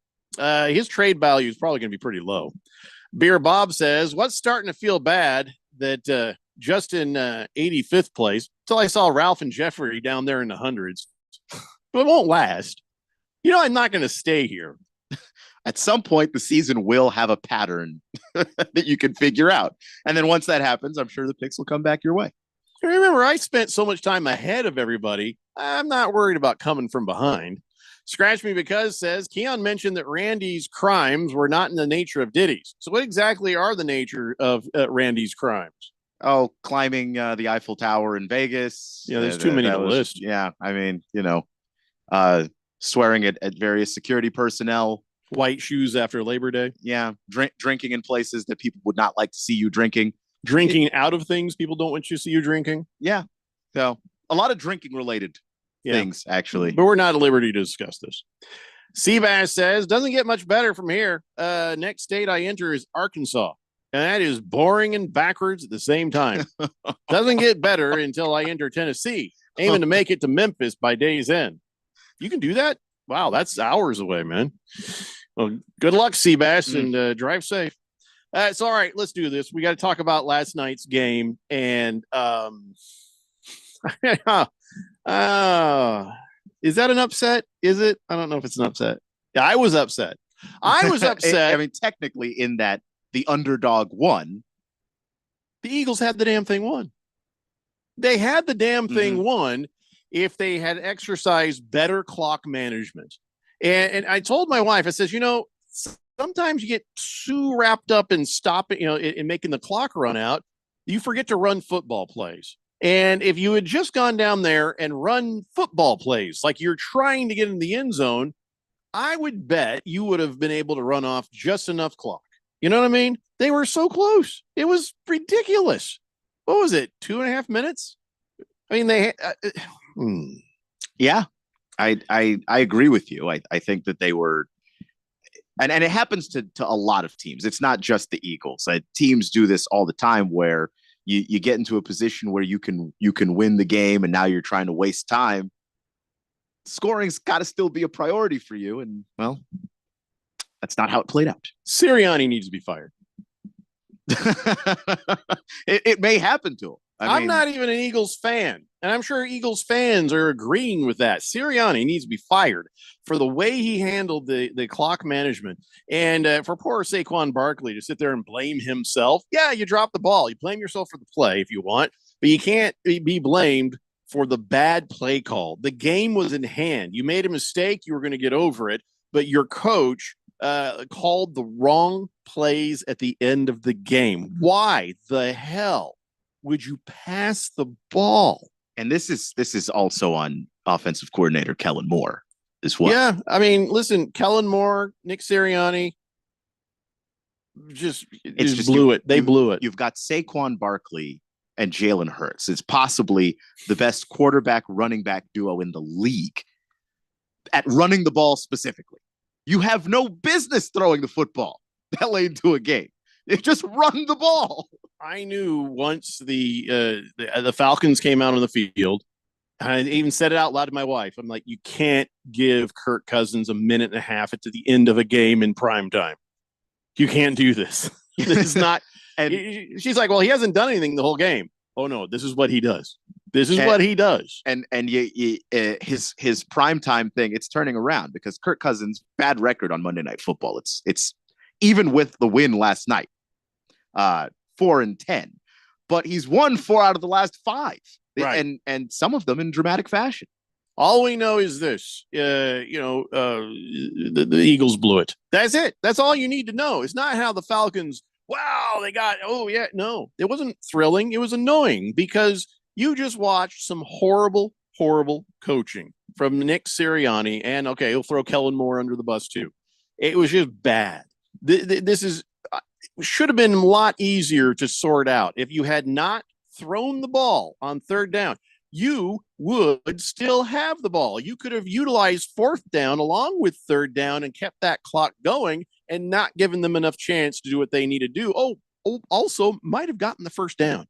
His trade value is probably going to be pretty low. Beer Bob says, what's starting to feel bad that just in 85th place until I saw Ralph and Jeffrey down there in the hundreds. But it won't last. I'm not going to stay here. At some point, the season will have a pattern that you can figure out. And then once that happens, I'm sure the picks will come back your way. Remember, I spent so much time ahead of everybody. I'm not worried about coming from behind. Scratch Me Because says, Keon mentioned that Randy's crimes were not in the nature of Diddy's. So what exactly are the nature of Randy's crimes? Oh, climbing the Eiffel Tower in Vegas. Yeah, there's too many to list. Yeah, I mean, swearing at various security personnel. White shoes after Labor Day. Yeah, drinking in places that people would not like to see you drinking. Drinking out of things people don't want you to see you drinking. Yeah, so a lot of drinking related things, actually. But we're not at liberty to discuss this. Seabass says, doesn't get much better from here. Next state I enter is Arkansas. And that is boring and backwards at the same time. Doesn't get better until I enter Tennessee, aiming to make it to Memphis by day's end. You can do that? Wow, that's hours away, man. Well, good luck, Seabass, and drive safe. So, all right, let's do this. We got to talk about last night's game. And is that an upset? Is it? I don't know if it's an upset. Yeah, I was upset. I was upset. I mean, technically, in that the underdog won. The Eagles had the damn thing won. They had the damn thing won if they had exercised better clock management. And I told my wife, I says, sometimes you get too wrapped up in stopping, in making the clock run out. You forget to run football plays. And if you had just gone down there and run football plays like you're trying to get in the end zone, I would bet you would have been able to run off just enough clock. You know what I mean? They were so close. It was ridiculous. What was it? 2.5 minutes? I mean, Yeah, I agree with you. I think that they were, and it happens to a lot of teams. It's not just the Eagles. Teams do this all the time where you get into a position where you can win the game, and now you're trying to waste time. Scoring's got to still be a priority for you, and well, that's not how it played out. Sirianni needs to be fired. It may happen to him. I'm not even an Eagles fan, and I'm sure Eagles fans are agreeing with that. Sirianni needs to be fired for the way he handled the clock management. And for poor Saquon Barkley to sit there and blame himself. Yeah, you dropped the ball. You blame yourself for the play if you want, but you can't be blamed for the bad play call. The game was in hand. You made a mistake. You were going to get over it, but your coach called the wrong plays at the end of the game. Why the hell would you pass the ball? And this is also on offensive coordinator Kellen Moore as well. Yeah, I mean, listen, Kellen Moore, Nick Sirianni, just blew it. They blew it. You've got Saquon Barkley and Jalen Hurts. It's possibly the best quarterback running back duo in the league at running the ball specifically. You have no business throwing the football that late into a game. You just run the ball. I knew once the Falcons came out on the field, I even said it out loud to my wife. I'm like, you can't give Kirk Cousins a minute and a half at the end of a game in prime time. You can't do this. This is not. And she's like, well, he hasn't done anything the whole game. Oh no, this is what he does. This is what he does. And his primetime thing, it's turning around because Kirk Cousins, bad record on Monday Night Football. It's even with the win last night, 4-10, but he's won 4 out of the last 5, right. and some of them in dramatic fashion. All we know is this, the Eagles blew it. That's it. That's all you need to know. It's not how the Falcons, wow, they got, oh yeah, no, it wasn't thrilling. It was annoying because you just watched some horrible, horrible coaching from Nick Sirianni. And okay, he'll throw Kellen Moore under the bus too. It was just bad. This is should have been a lot easier to sort out. If you had not thrown the ball on 3rd down, you would still have the ball. You could have utilized 4th down along with 3rd down and kept that clock going and not given them enough chance to do what they need to do. Oh, also might have gotten the 1st down.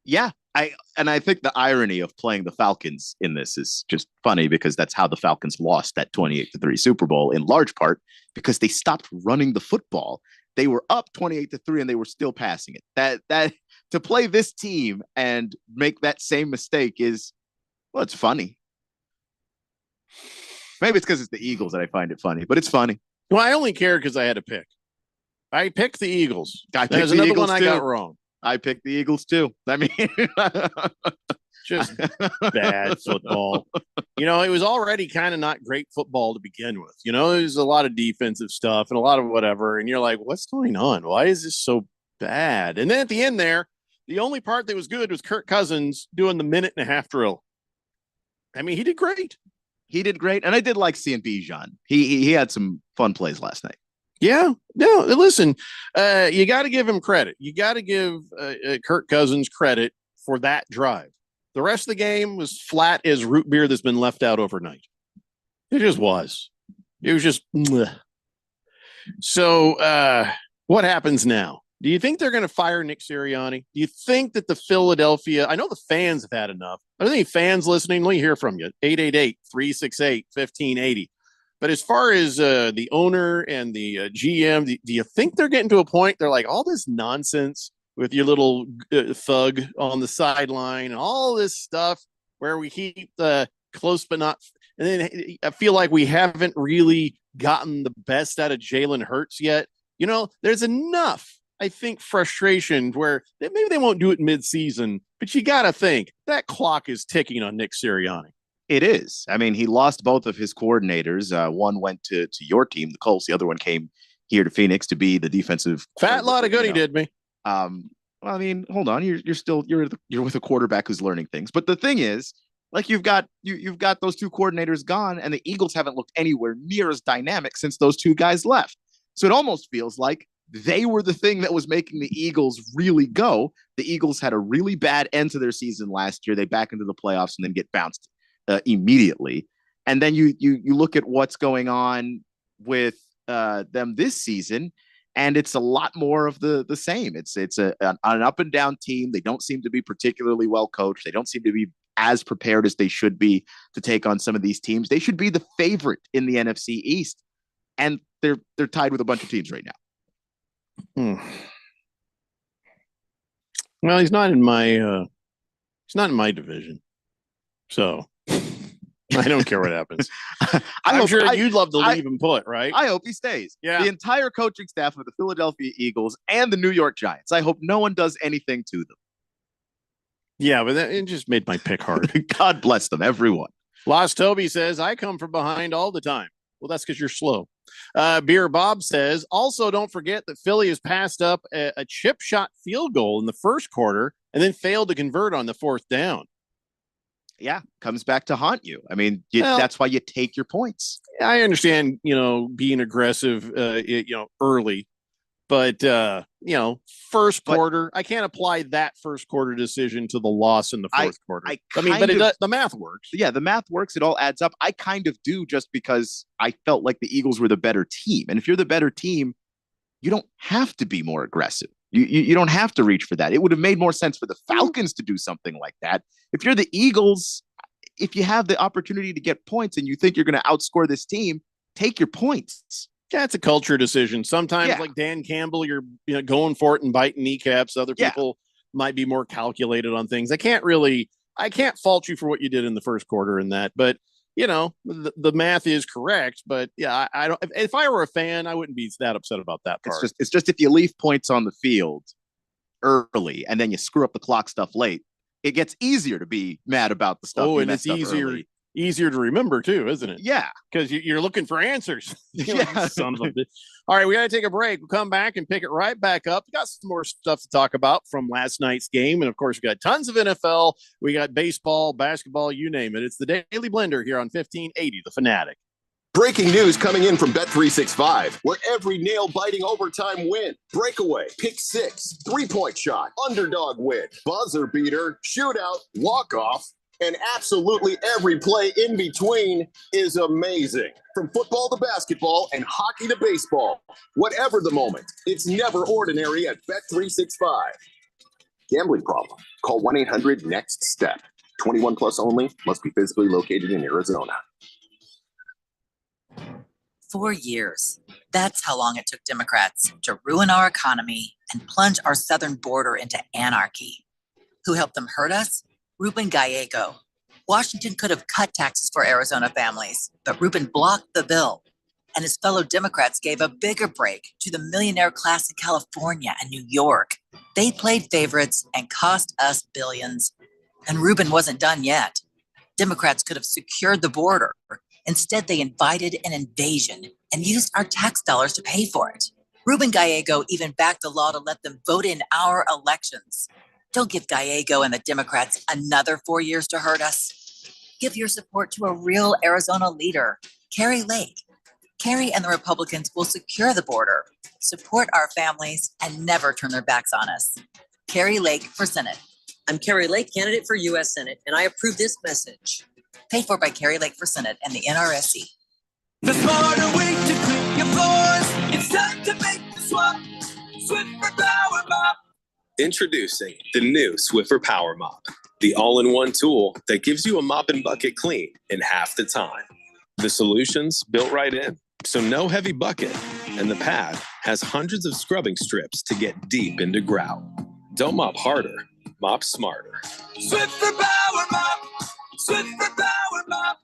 Yeah. I think the irony of playing the Falcons in this is just funny because that's how the Falcons lost that 28-3 Super Bowl, in large part because they stopped running the football. They were up 28-3 and they were still passing it. That to play this team and make that same mistake is, well, it's funny. Maybe it's because it's the Eagles that I find it funny, but it's funny. Well, I only care because I had to pick. I picked the Eagles. There's another one I got wrong. I picked the Eagles too. I mean, just bad football. It was already kind of not great football to begin with. There's a lot of defensive stuff and a lot of whatever. And you're like, what's going on? Why is this so bad? And then at the end there, the only part that was good was Kirk Cousins doing the 1.5-minute drill. I mean, he did great. He did great. And I did like seeing Bijan. He had some fun plays last night. Yeah, no, listen, you got to give him credit. You got to give Kirk Cousins credit for that drive. The rest of the game was flat as root beer that's been left out overnight. It just was. It was just. Bleh. So what happens now? Do you think they're going to fire Nick Sirianni? Do you think that the Philadelphia, I know the fans have had enough. Are there any fans listening? Let me hear from you. 888-368-1580. But as far as the owner and the GM, do you think they're getting to a point they're like, all this nonsense with your little thug on the sideline, all this stuff where we keep the close but not. And then I feel like we haven't really gotten the best out of Jalen Hurts yet. There's enough, I think, frustration where maybe they won't do it mid-season, but you got to think that clock is ticking on Nick Sirianni. It is. I mean, he lost both of his coordinators. One went to your team, the Colts. The other one came here to Phoenix to be the defensive. Fat lot of good he did me. Well, I mean, hold on. You're with a quarterback who's learning things. But the thing is, like you've got those 2 coordinators gone, and the Eagles haven't looked anywhere near as dynamic since those 2 guys left. So it almost feels like they were the thing that was making the Eagles really go. The Eagles had a really bad end to their season last year. They back into the playoffs and then get bounced immediately. And then you look at what's going on with them this season, and it's a lot more of the same. It's an up and down team. They don't seem to be particularly well coached. They don't seem to be as prepared as they should be to take on some of these teams. They should be the favorite in the NFC East, and they're tied with a bunch of teams right now. Well, he's not in my division, so I don't care what happens. I'm sure you'd love to leave him put, right? I hope he stays. Yeah. The entire coaching staff of the Philadelphia Eagles and the New York Giants. I hope no one does anything to them. Yeah, but it just made my pick hard. God bless them, everyone. Lost Toby says, I come from behind all the time. Well, that's because you're slow. Beer Bob says, also don't forget that Philly has passed up a chip shot field goal in the first quarter and then failed to convert on the 4th down. Yeah, comes back to haunt you. I mean, that's why you take your points. I understand, being aggressive, early, but first quarter, I can't apply that first quarter decision to the loss in the fourth quarter. The math works. Yeah, the math works. It all adds up. I kind of do just because I felt like the Eagles were the better team. And if you're the better team, you don't have to be more aggressive. You don't have to reach for that. It would have made more sense for the Falcons to do something like that. If you're the Eagles, if you have the opportunity to get points and you think you're going to outscore this team, take your points. Yeah, it's a culture decision. Sometimes, Yeah. like Dan Campbell, you're going for it and biting kneecaps. Other Yeah. people might be more calculated on things. I can't fault you for what you did in the first quarter in that, but the math is correct. But yeah, I don't. If I were a fan, I wouldn't be that upset about that part. It's just if you leave points on the field early and then you screw up the clock stuff late, it gets easier to be mad about the stuff. Oh, you and it's messed up easier. early. Easier to remember too, isn't it? Yeah, because you're looking for answers. Yeah. Son of a bitch. All right, we got to take a break. We'll come back and pick it right back up. We got some more stuff to talk about from last night's game, and of course, we got tons of NFL. We got baseball, basketball, you name it. It's the Daily Blender here on 1580 The Fanatic. Breaking news coming in from Bet365, where every nail-biting overtime win, breakaway, pick six, three-point shot, underdog win, buzzer beater, shootout, walk-off, and absolutely every play in between is amazing. From football to basketball and hockey to baseball, whatever the moment, it's never ordinary at Bet365. Gambling problem? Call 1-800-NEXT-STEP. 21 plus only. Must be physically located in Arizona. 4 years. That's how long it took Democrats to ruin our economy and plunge our southern border into anarchy. Who helped them hurt us? Ruben Gallego. Washington could have cut taxes for Arizona families, but Ruben blocked the bill. And his fellow Democrats gave a bigger break to the millionaire class in California and New York. They played favorites and cost us billions. And Ruben wasn't done yet. Democrats could have secured the border. Instead, they invited an invasion and used our tax dollars to pay for it. Ruben Gallego even backed a law to let them vote in our elections. Don't give Gallego and the Democrats another 4 years to hurt us. Give your support to a real Arizona leader, Kari Lake. Kari and the Republicans will secure the border, support our families, and never turn their backs on us. Kari Lake for Senate. I'm Kari Lake, candidate for U.S. Senate, and I approve this message. Paid for by Kari Lake for Senate and the NRSC. The smarter way to clean your floors. It's time to make the swap. Swiffer Power Mop. Introducing the new Swiffer Power Mop, the all-in-one tool that gives you a mop and bucket clean in half the time. The solution's built right in, so no heavy bucket, and the pad has hundreds of scrubbing strips to get deep into grout. Don't mop harder, mop smarter. Swiffer Power Mop. Swiffer Power Mop.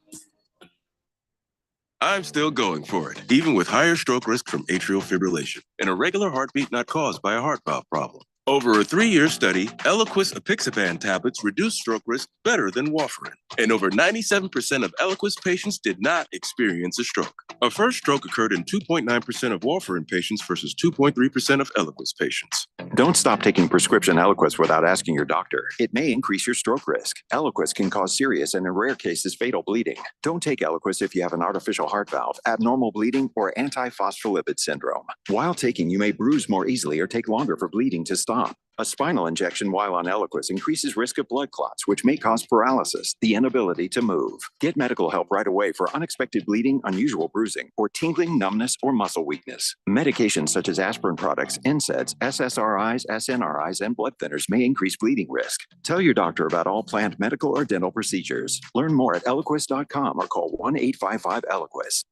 I'm still going for it, even with higher stroke risk from atrial fibrillation and a regular heartbeat not caused by a heart valve problem. Over a 3-year study, Eliquis apixaban tablets reduced stroke risk better than warfarin, and over 97% of Eliquis patients did not experience a stroke. A first stroke occurred in 2.9% of warfarin patients versus 2.3% of Eliquis patients. Don't stop taking prescription Eliquis without asking your doctor. It may increase your stroke risk. Eliquis can cause serious and, in rare cases, fatal bleeding. Don't take Eliquis if you have an artificial heart valve, abnormal bleeding, or antiphospholipid syndrome. While taking, you may bruise more easily or take longer for bleeding to stop. A spinal injection while on Eliquis increases risk of blood clots, which may cause paralysis, the inability to move. Get medical help right away for unexpected bleeding, unusual bruising, or tingling, numbness, or muscle weakness. Medications such as aspirin products, NSAIDs, SSRIs, SNRIs, and blood thinners may increase bleeding risk. Tell your doctor about all planned medical or dental procedures. Learn more at Eliquis.com or call 1-855-ELIQUIS.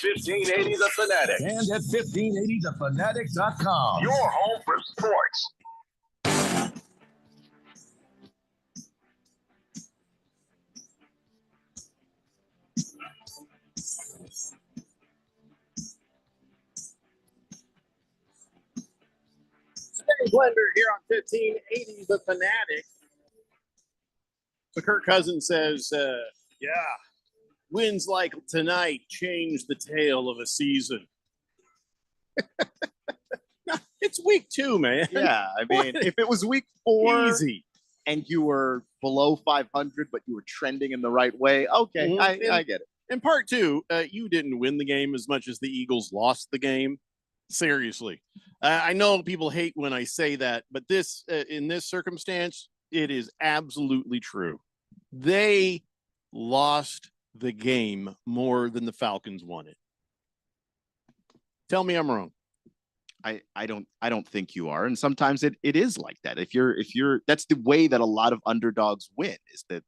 1580 The Fanatic. And at 1580thefanatic.com. Your home for sports. Daily Blender here on 1580 The Fanatic. So Kirk Cousins says, yeah, wins like tonight change the tale of a season. It's week 2, man. Yeah, I mean, if it was week 4 Easy. and you were below 500, but you were trending in the right way, okay, I get it. In part 2, you didn't win the game as much as the Eagles lost the game. Seriously. I know people hate when I say that, but this, in this circumstance, it is absolutely true. They lost the game more than the Falcons won it. Tell me I'm wrong. I don't think you are. And sometimes it is like that. If you're that's the way that a lot of underdogs win, is that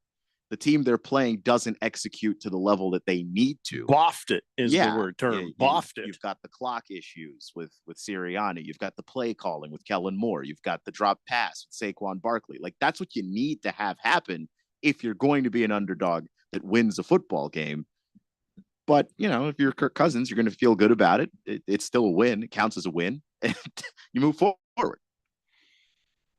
the team they're playing doesn't execute to the level that they need to. Boffed it is the word term. Yeah, Boffed it. You've got the clock issues with Sirianni. You've got the play calling with Kellen Moore. You've got the drop pass with Saquon Barkley. Like, that's what you need to have happen if you're going to be an underdog that wins a football game. But, if you're Kirk Cousins, you're going to feel good about it. It's still a win. It counts as a win. And you move forward.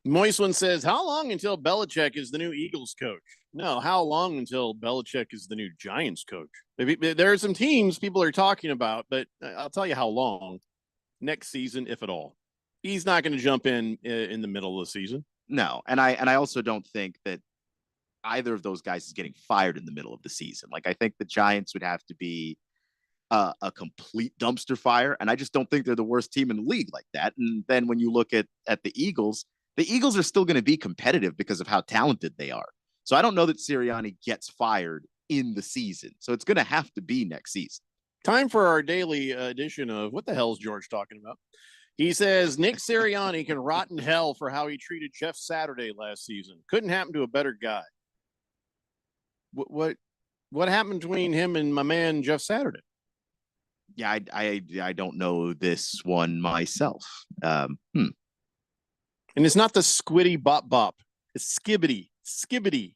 Moist one says, how long until Belichick is the new Eagles coach? No, how long until Belichick is the new Giants coach? Maybe there are some teams people are talking about, but I'll tell you how long. Next season, if at all. He's not going to jump in the middle of the season. No, and I also don't think that either of those guys is getting fired in the middle of the season. Like, I think the Giants would have to be a complete dumpster fire, and I just don't think they're the worst team in the league like that. And then when you look at the Eagles are still going to be competitive because of how talented they are. So I don't know that Sirianni gets fired in the season. So it's going to have to be next season. Time for our daily edition of What the Hell's George Talking About? He says Nick Sirianni can rot in hell for how he treated Jeff Saturday last season. Couldn't happen to a better guy. What happened between him and my man Jeff Saturday? Yeah, I don't know this one myself. And it's not the squiddy bop bop. It's skibbity. Skibbity.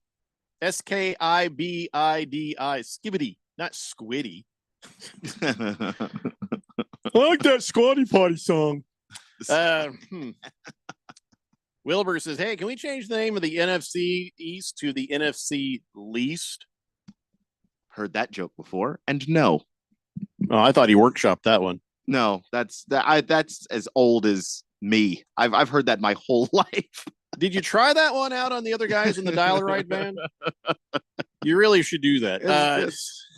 Skibidi. Skibbity, not squiddy. I like that Squatty Potty song. Wilbur says, hey, can we change the name of the NFC East to the NFC Least? Heard that joke before, and no. Oh, I thought he workshopped that one. No, that's as old as me. I've heard that my whole life. Did you try that one out on the other guys in the Dial-A-Ride band? You really should do that.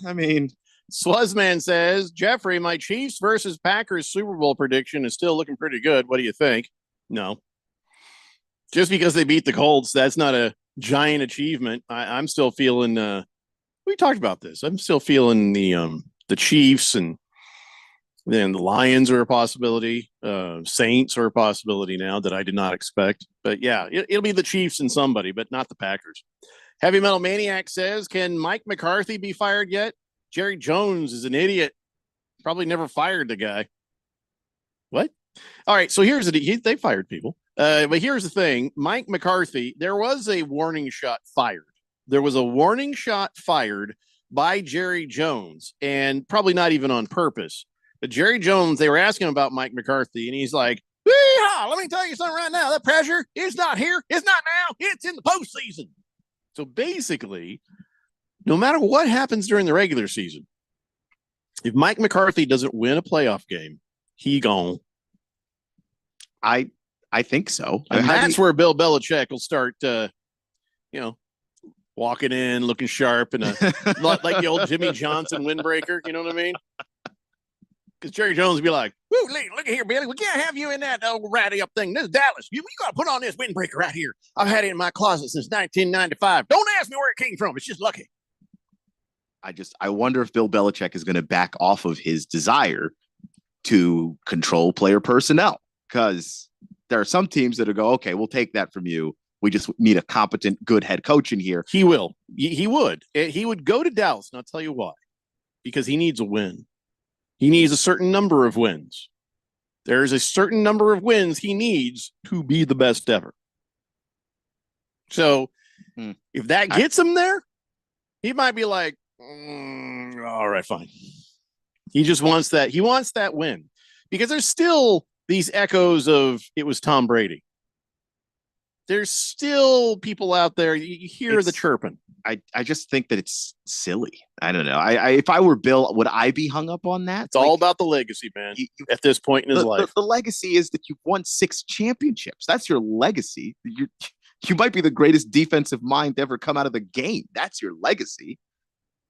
I mean, Swazman says, Jeffrey, my Chiefs versus Packers Super Bowl prediction is still looking pretty good. What do you think? No. Just because they beat the Colts, that's not a giant achievement. I'm still feeling we talked about this. I'm still feeling the Chiefs, and then the Lions are a possibility. Saints are a possibility now that I did not expect. But yeah, it'll be the Chiefs and somebody, but not the Packers. Heavy Metal Maniac says, can Mike McCarthy be fired yet? Jerry Jones is an idiot. Probably never fired the guy. What? All right, so here's they fired people. But here's the thing. Mike McCarthy, there was a warning shot fired. There was a warning shot fired by Jerry Jones, and probably not even on purpose. But Jerry Jones, they were asking about Mike McCarthy, and he's like, let me tell you something right now. That pressure is not here. It's not now. It's in the postseason. So basically, no matter what happens during the regular season, if Mike McCarthy doesn't win a playoff game, he gone. I think so. And that's where Bill Belichick will start, walking in, looking sharp, and like the old Jimmy Johnson windbreaker. You know what I mean? Because Jerry Jones would be like, look at here, Billy. We can't have you in that old ratty up thing. This is Dallas. You got to put on this windbreaker right here. I've had it in my closet since 1995. Don't ask me where it came from. It's just lucky. I wonder if Bill Belichick is going to back off of his desire to control player personnel, because there are some teams that will go, okay, we'll take that from you. We just need a competent, good head coach in here. He will. He would. He would go to Dallas, and I'll tell you why. Because he needs a win. He needs a certain number of wins. There's a certain number of wins he needs to be the best ever. So if that gets him there, he might be like, all right, fine. He just wants that. He wants that win, because there's still these echoes of it was Tom Brady. There's still people out there. You hear the chirping. I just think that it's silly. I don't know. If I were Bill, would I be hung up on that? It's all about the legacy, man. At this point in his life, the legacy is that you've won 6 championships. That's your legacy. You might be the greatest defensive mind to ever come out of the game. That's your legacy.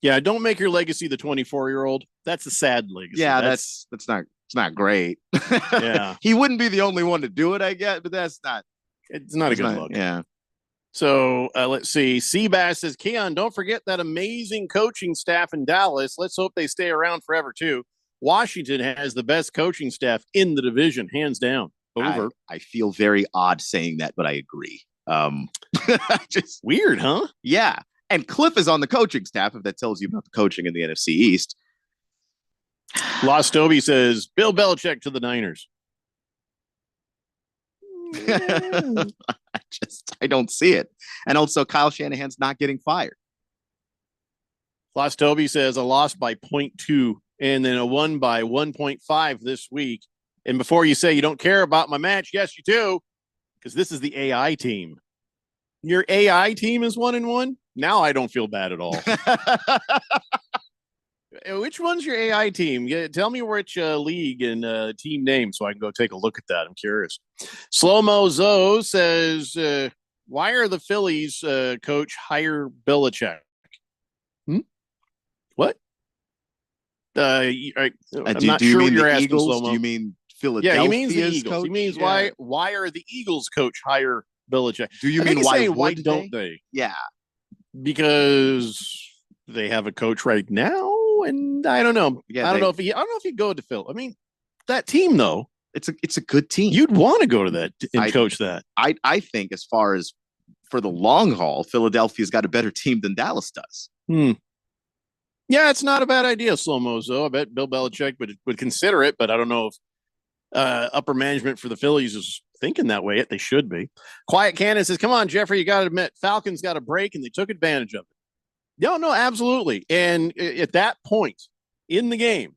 Yeah, don't make your legacy the 24-year-old. That's a sad legacy. Yeah, that's not. It's not great. Yeah, he wouldn't be the only one to do it, I guess, but that's not. It's not a good look. Yeah. So let's see. Seabass says, Keon, don't forget that amazing coaching staff in Dallas. Let's hope they stay around forever, too. Washington has the best coaching staff in the division, hands down. Over. I feel very odd saying that, but I agree. Just weird, huh? Yeah. And Cliff is on the coaching staff, if that tells you about the coaching in the NFC East. Lost Toby says Bill Belichick to the Niners. I don't see it. And also Kyle Shanahan's not getting fired. Lost Toby says a loss by 0.2 and then a won by 1.5 this week. And before you say you don't care about my match, yes, you do, because this is the AI team. Your AI team is 1-1. Now I don't feel bad at all. Which one's your AI team? Tell me which league and team name so I can go take a look at that. I'm curious. Slow-Mo Zoe says, why are the Phillies coach hire Belichick? What? I'm not sure what you're asking, Eagles? Slow-Mo. Do you mean Philadelphia? Yeah, he means the Eagles. Coach? He means Yeah. why are the Eagles coach hire Belichick? Do you I think mean he's why saying, why would don't they? Yeah. Because they have a coach right now, and I don't know. Yeah, I don't know if he'd go to Phil. I mean, that team though, it's a good team. You'd want to go to that and coach that. I think as far as for the long haul, Philadelphia's got a better team than Dallas does. Yeah, it's not a bad idea, Slow-Mo. So I bet Bill Belichick would consider it, but I don't know if upper management for the Phillies is thinking that way. Yet they should be. Quiet Cannon says, "Come on, Jeffrey, you got to admit Falcons got a break and they took advantage of it." No, absolutely. And at that point in the game,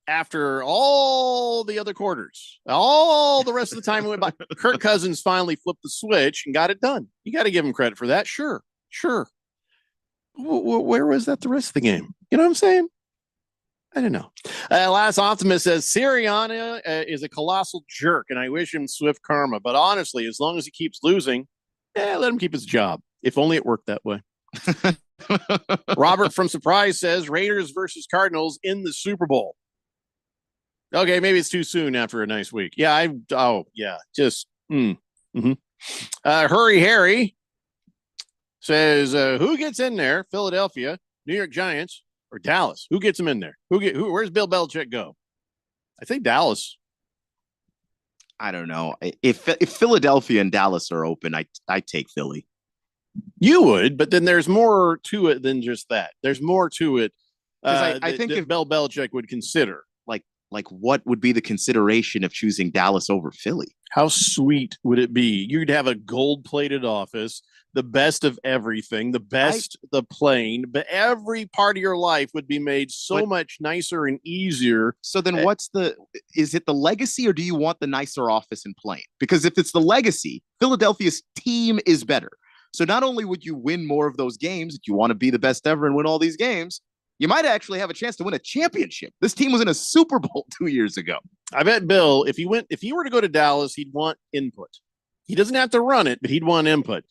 after all the other quarters, all the rest of the time went by, Kirk Cousins finally flipped the switch and got it done. You got to give him credit for that. Sure. Where was that the rest of the game? You know what I'm saying? I don't know. Last Optimist says Sirianni is a colossal jerk, and I wish him swift karma. But honestly, as long as he keeps losing, let him keep his job. If only it worked that way. Robert from Surprise says Raiders versus Cardinals in the Super Bowl. Okay, maybe it's too soon after a nice week. Yeah, Hurry Harry says, who gets in there? Philadelphia, New York Giants, or Dallas? Who gets them in there? Where's Bill Belichick go? I think Dallas. I don't know. If Philadelphia and Dallas are open, I take Philly. You would, but then there's more to it than just that. There's more to it. I think if Bill Belichick would consider, like what would be the consideration of choosing Dallas over Philly? How sweet would it be? You'd have a gold-plated office, the best of everything, the plane, but every part of your life would be made so much nicer and easier. So then is it the legacy or do you want the nicer office and plane? Because if it's the legacy, Philadelphia's team is better. So not only would you win more of those games, if you want to be the best ever and win all these games, you might actually have a chance to win a championship. This team was in a Super Bowl 2 years ago. I bet Bill, if he were to go to Dallas, he'd want input. He doesn't have to run it, but he'd want input.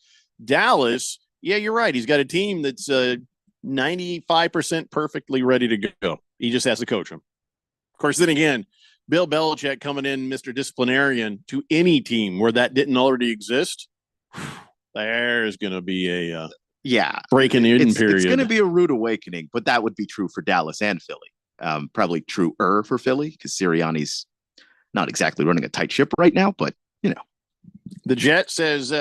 Dallas, yeah, you're right. He's got a team that's 95% perfectly ready to go. He just has to coach them. Of course, then again, Bill Belichick coming in, Mr. Disciplinarian, to any team where that didn't already exist, there's going to be a breaking in period. It's going to be a rude awakening, but that would be true for Dallas and Philly. Probably truer for Philly because Sirianni's not exactly running a tight ship right now, but you know. The Jet says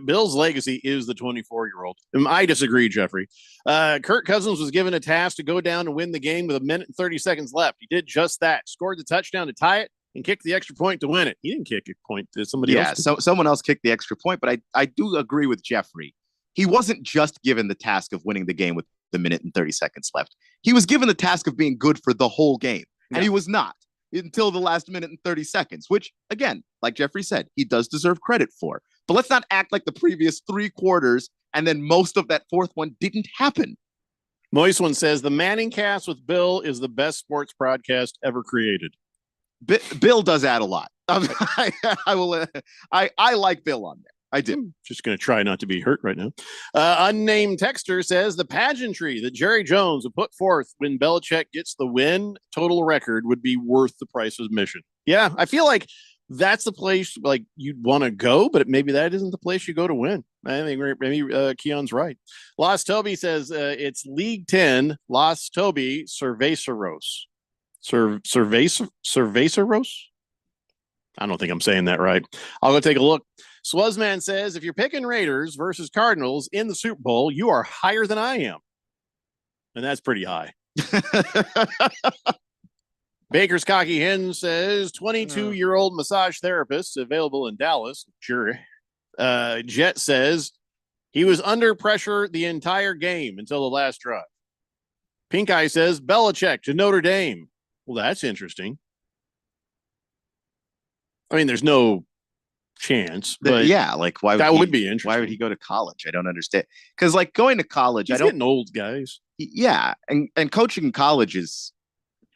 Bill's legacy is the 24-year-old. I disagree, Jeffrey. Kirk Cousins was given a task to go down and win the game with 1 minute and 30 seconds left. He did just that. Scored the touchdown to tie it and kicked the extra point to win it. He didn't kick a point. Did somebody else? Yeah, so someone else kicked the extra point, but I do agree with Jeffrey. He wasn't just given the task of winning the game with 1 minute and 30 seconds left. He was given the task of being good for the whole game, and he was not until the last minute and 30 seconds, which, again, like Jeffrey said, he does deserve credit for. But let's not act like the previous 3 quarters and then most of that fourth one didn't happen. Moist One says the Manning cast with Bill is the best sports broadcast ever created. Bill does add a lot. I like Bill on there. I do. Just going to try not to be hurt right now. Unnamed texter says the pageantry that Jerry Jones would put forth when Belichick gets the win total record would be worth the price of admission. Yeah, I feel like that's the place like you'd want to go, but maybe that isn't the place you go to win. I think maybe Keon's right. Lost Toby says it's League 10, Lost Toby, Cerveceros. Cerveceros? I don't think I'm saying that right. I'll go take a look. Swazman says, if you're picking Raiders versus Cardinals in the Super Bowl, you are higher than I am. And that's pretty high. Baker's Cocky Hen says, 22-year-old massage therapist available in Dallas. Sure. Jet says, he was under pressure the entire game until the last drive. Pink Eye says, Belichick to Notre Dame. Well, that's interesting. I mean, there's no chance, but yeah, like why that would be interesting. Why would he go to college? I don't understand. Because like going to college, He's getting old, guys. Yeah, and coaching in college is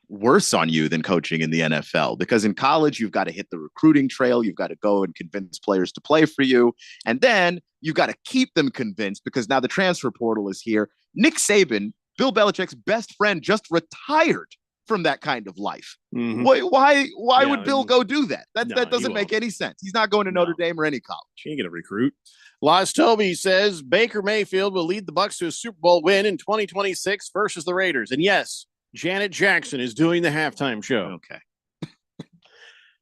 worse on you than coaching in the NFL, because in college you've got to hit the recruiting trail, you've got to go and convince players to play for you, and then you've got to keep them convinced because now the transfer portal is here. Nick Saban, Bill Belichick's best friend, just retired from that kind of life. Mm-hmm. Why would Bill go do that? That doesn't make any sense. He's not going to Notre Dame or any college. He ain't gonna recruit. Lost Toby says Baker Mayfield will lead the Bucs to a Super Bowl win in 2026 versus the Raiders. And yes, Janet Jackson is doing the halftime show. Okay.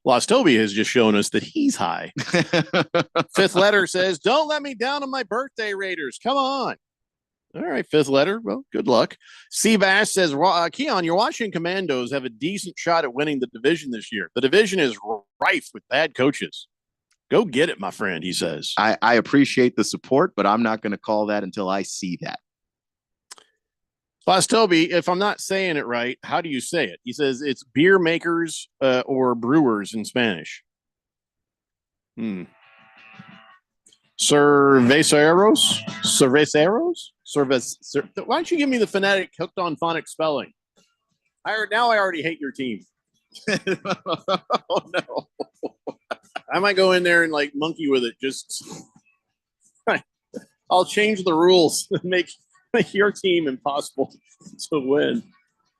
Lost Toby has just shown us that he's high. Fifth Letter says, don't let me down on my birthday, Raiders. Come on. All right, Fifth Letter. Well, good luck. Seabass says, Keon, your Washington Commandos have a decent shot at winning the division this year. The division is rife with bad coaches. Go get it, my friend, he says. I appreciate the support, but I'm not going to call that until I see that. Lost Toby, if I'm not saying it right, how do you say it? He says it's beer makers or brewers in Spanish. Cerveceros? Why don't you give me the Fanatic hooked on phonics spelling? I already hate your team. Oh, no. I might go in there and like monkey with it. I'll change the rules and make your team impossible to win.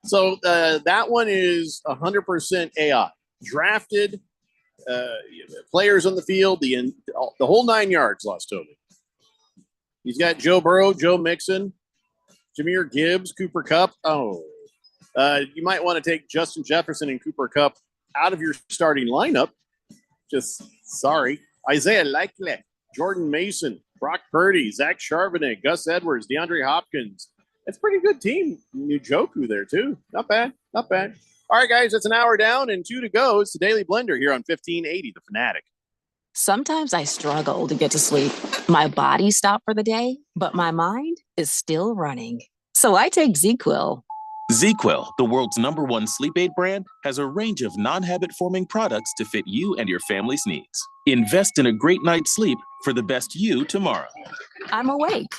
So that one is 100% AI. Drafted players on the field, the whole 9 yards. Lost Toby. He's got Joe Burrow, Joe Mixon, Jahmyr Gibbs, Cooper Kupp. You might want to take Justin Jefferson and Cooper Kupp out of your starting lineup. Sorry. Isaiah Likely, Jordan Mason, Brock Purdy, Zach Charbonnet, Gus Edwards, DeAndre Hopkins. That's a pretty good team. Njoku there, too. Not bad. Not bad. All right, guys, it's an hour down and 2 to go. It's the Daily Blender here on 1580, The Fanatic. Sometimes I struggle to get to sleep. My body stopped for the day, but my mind is still running. So I take ZzzQuil. ZzzQuil, the world's #1 sleep aid brand, has a range of non-habit-forming products to fit you and your family's needs. Invest in a great night's sleep for the best you tomorrow. I'm awake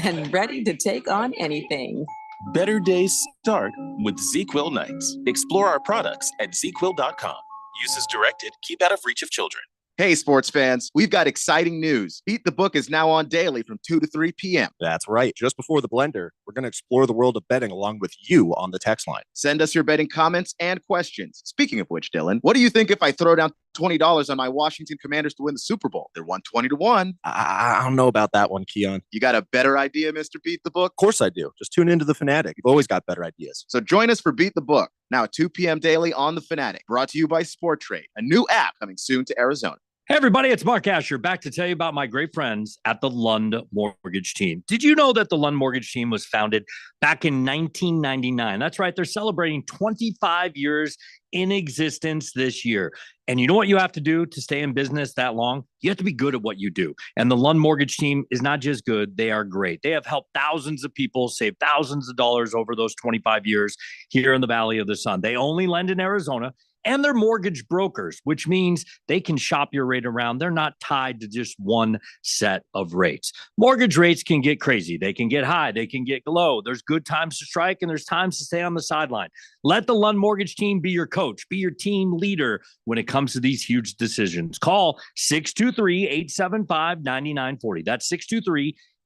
and ready to take on anything. Better days start with ZzzQuil nights. Explore our products at ZzzQuil.com. Use as directed. Keep out of reach of children. Hey, sports fans, we've got exciting news. Beat the Book is now on daily from 2 to 3 p.m. That's right. Just before the blender, we're going to explore the world of betting along with you on the text line. Send us your betting comments and questions. Speaking of which, Dylan, what do you think if I throw down $20 on my Washington Commanders to win the Super Bowl? They're 120 to 1. I don't know about that one, Keon. You got a better idea, Mr. Beat the Book? Of course I do. Just tune into The Fanatic. You've always got better ideas. So join us for Beat the Book, now at 2 p.m. daily on The Fanatic. Brought to you by Sport Trade, a new app coming soon to Arizona. Hey, everybody, it's Mark Asher back to tell you about my great friends at the Lund Mortgage Team. Did you know that the Lund Mortgage Team was founded back in 1999? That's right. They're celebrating 25 years in existence this year. And you know what you have to do to stay in business that long? You have to be good at what you do. And the Lund Mortgage Team is not just good, they are great. They have helped thousands of people save thousands of dollars over those 25 years here in the Valley of the Sun. They only lend in Arizona. And they're mortgage brokers, which means they can shop your rate around. They're not tied to just one set of rates. Mortgage rates can get crazy. They can get high. They can get low. There's good times to strike and there's times to stay on the sideline. Let the Lund Mortgage Team be your coach, be your team leader when it comes to these huge decisions. Call 623-875-9940. That's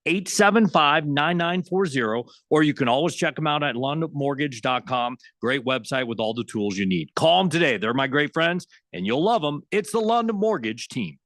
623-875-9940, or you can always check them out at lundmortgage.com. Great website with all the tools you need. Call them today. They're my great friends, and you'll love them. It's the Lund Mortgage Team.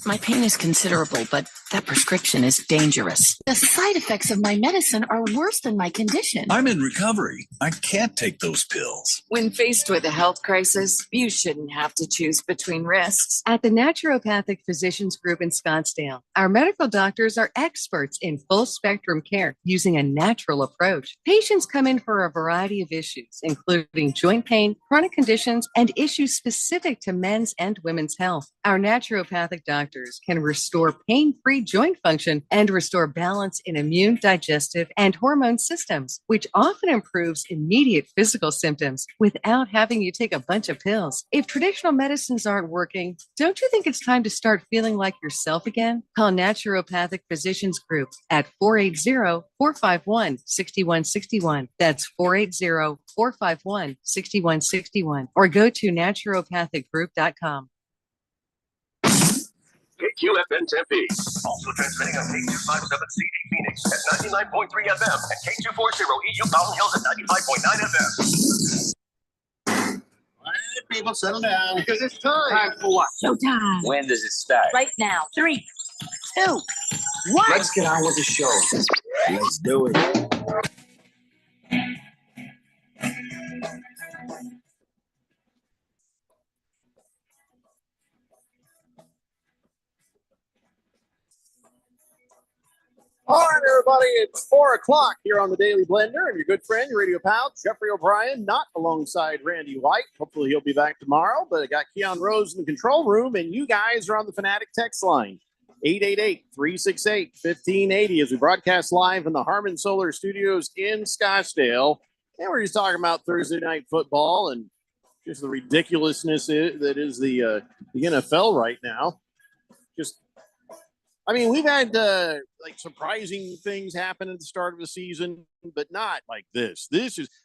My pain is considerable, but that prescription is dangerous. The side effects of my medicine are worse than my condition. I'm in recovery. I can't take those pills. When faced with a health crisis, you shouldn't have to choose between risks. At the Naturopathic Physicians Group in Scottsdale, our medical doctors are experts in full spectrum care using a natural approach. Patients come in for a variety of issues, including joint pain, chronic conditions, and issues specific to men's and women's health. Our naturopathic doctors can restore pain-free joint function and restore balance in immune, digestive, and hormone systems, which often improves immediate physical symptoms without having you take a bunch of pills. If traditional medicines aren't working, don't you think it's time to start feeling like yourself again? Call Naturopathic Physicians Group at 480-451-6161. That's 480-451-6161. Or go to naturopathicgroup.com. KQFN Tempe. Also transmitting on K257CD Phoenix at 99.3 FM and K240 EU Mountain Hills at 95.9 FM. All right, people, settle down because it's time. Time for what? Showtime. When does it start? Right now. 3, 2, 1. Let's get on with the show. Let's do it. All right, everybody, it's 4 o'clock here on the Daily Blender, and your good friend, your radio pal, Jeffrey O'Brien, not alongside Randy White. Hopefully he'll be back tomorrow, but I got Keon Rose in the control room, and you guys are on the Fanatic text line, 888-368-1580, as we broadcast live in the Harmon Solar Studios in Scottsdale. And we're just talking about Thursday night football and just the ridiculousness that is the NFL right now. We've had surprising things happen at the start of the season, but not like this.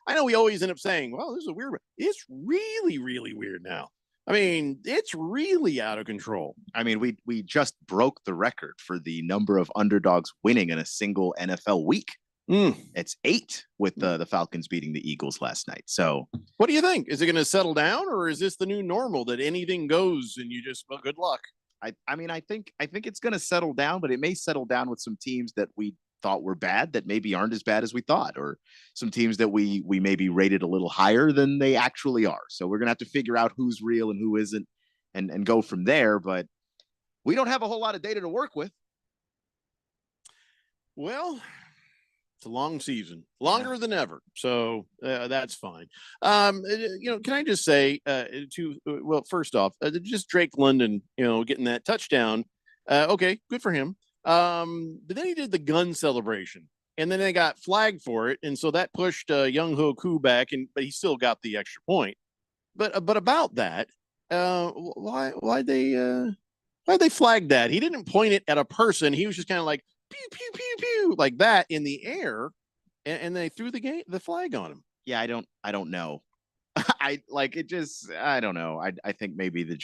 I know we always end up saying, well, this is a weird one. It's really, really weird now. It's really out of control. We just broke the record for the number of underdogs winning in a single NFL week. It's 8 with the Falcons beating the Eagles last night. So what do you think? Is it going to settle down, or is this the new normal that anything goes and you just, well, good luck? I think it's going to settle down, but it may settle down with some teams that we thought were bad that maybe aren't as bad as we thought, or some teams that we maybe rated a little higher than they actually are. So we're going to have to figure out who's real and who isn't and go from there. But we don't have a whole lot of data to work with. Well, it's a long season, longer than ever. So that's fine. Can I just say first off, just Drake London, getting that touchdown. Okay, good for him. But then he did the gun celebration, and then they got flagged for it. And so that pushed Young Ho Koo back, but he still got the extra point. But about that, why'd they flag that? He didn't point it at a person. He was just kind of like, pew, pew, pew, pew, like that in the air, and they threw the flag on him. Yeah, I don't know. I don't know. I think maybe the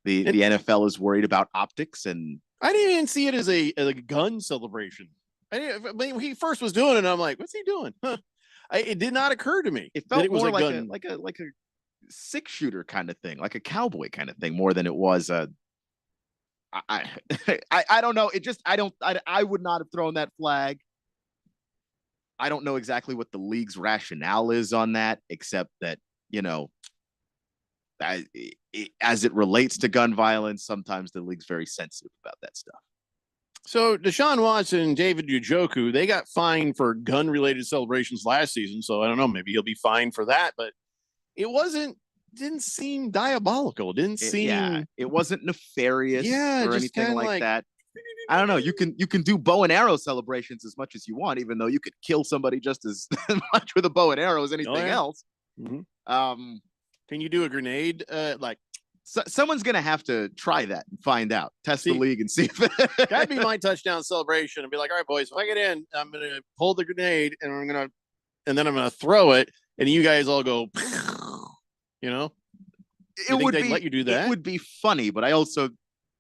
NFL is worried about optics, and I didn't even see it as a gun celebration. He first was doing it, and I'm like, what's he doing? Huh. It did not occur to me. It felt was more a like gun. like a 6-shooter kind of thing, like a cowboy kind of thing, more than it was a. I don't know. I would not have thrown that flag. I don't know exactly what the league's rationale is on that, except that, as it relates to gun violence, sometimes the league's very sensitive about that stuff. So Deshaun Watson and David Njoku, they got fined for gun-related celebrations last season. So I don't know, maybe he'll be fined for that, but didn't seem diabolical. It wasn't nefarious or anything like like that. I don't know. You can do bow and arrow celebrations as much as you want, even though you could kill somebody just as much with a bow and arrow as anything else. Mm-hmm. Can you do a grenade? Someone's gonna have to try that and find out. Test the league and see if that'd be my touchdown celebration and be like, all right, boys, if I get in, I'm gonna pull the grenade and then I'm gonna throw it, and you guys all go. It would let you do that. It would be funny, but the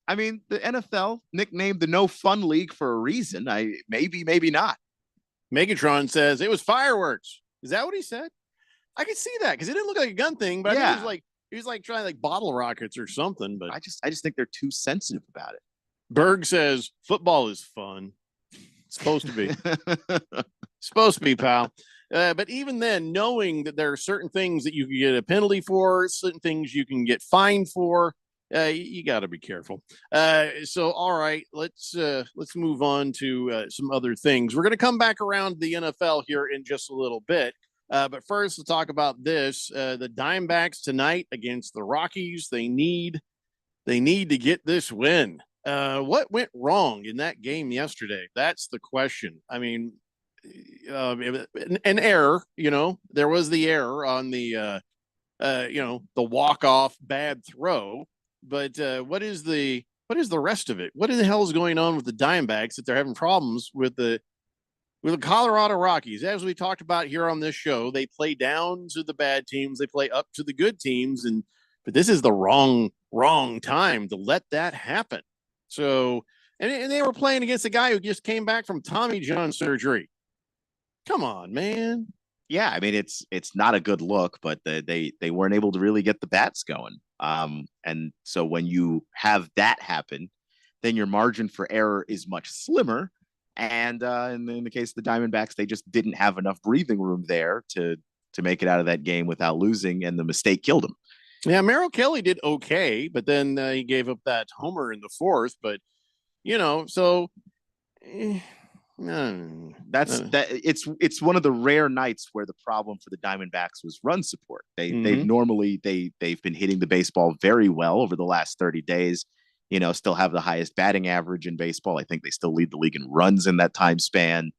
NFL nicknamed the No Fun League for a reason. Maybe not. Megatron says it was fireworks. Is that what he said? I could see that because it didn't look like a gun thing, but I think it was like He was like trying like bottle rockets or something. But I just think they're too sensitive about it. Berg says football is fun. It's supposed to be. Supposed to be, pal. But even then, knowing that there are certain things that you can get a penalty for, certain things you can get fined for, you got to be careful. So, all right, let's move on to some other things. We're going to come back around the NFL here in just a little bit. But first, let's talk about this. The Diamondbacks tonight against the Rockies. They need to get this win. What went wrong in that game yesterday? That's the question. I mean, an error, there was the error on the, the walk-off bad throw, but what is the rest of it? What the hell is going on with the Diamondbacks that they're having problems with the Colorado Rockies? As we talked about here on this show, they play down to the bad teams, they play up to the good teams, but this is the wrong time to let that happen. So, and they were playing against a guy who just came back from Tommy John surgery. Come on, man. Yeah, I mean it's not a good look, but they weren't able to really get the bats going. And so when you have that happen, then your margin for error is much slimmer. And in the case of the Diamondbacks, they just didn't have enough breathing room there to make it out of that game without losing, and the mistake killed them. Yeah, Merrill Kelly did okay, but then he gave up that homer in the fourth. But so. It's one of the rare nights where the problem for the Diamondbacks was run support. They've been hitting the baseball very well over the last 30 days. Still have the highest batting average in baseball. I think they still lead the league in runs in that time span.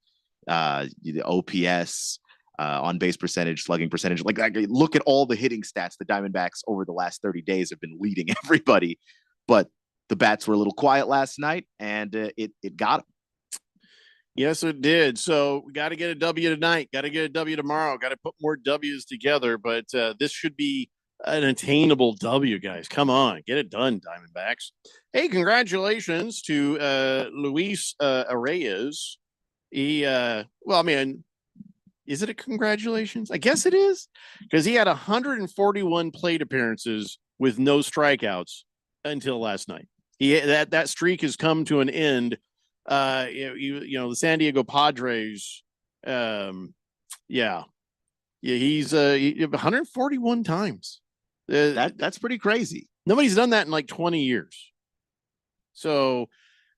The OPS, on base percentage, slugging percentage. Like look at all the hitting stats. The Diamondbacks over the last 30 days have been leading everybody, but the bats were a little quiet last night, and it got them. Yes, it did. So we got to get a W tonight. Got to get a W tomorrow. Got to put more W's together. But this should be an attainable W, guys. Come on, get it done, Diamondbacks. Hey, congratulations to Luis Arraez. He, is it a congratulations? I guess it is, because he had 141 plate appearances with no strikeouts until last night. That streak has come to an end. The San Diego Padres, he's 141 times. That's pretty crazy. Nobody's done that in like 20 years. So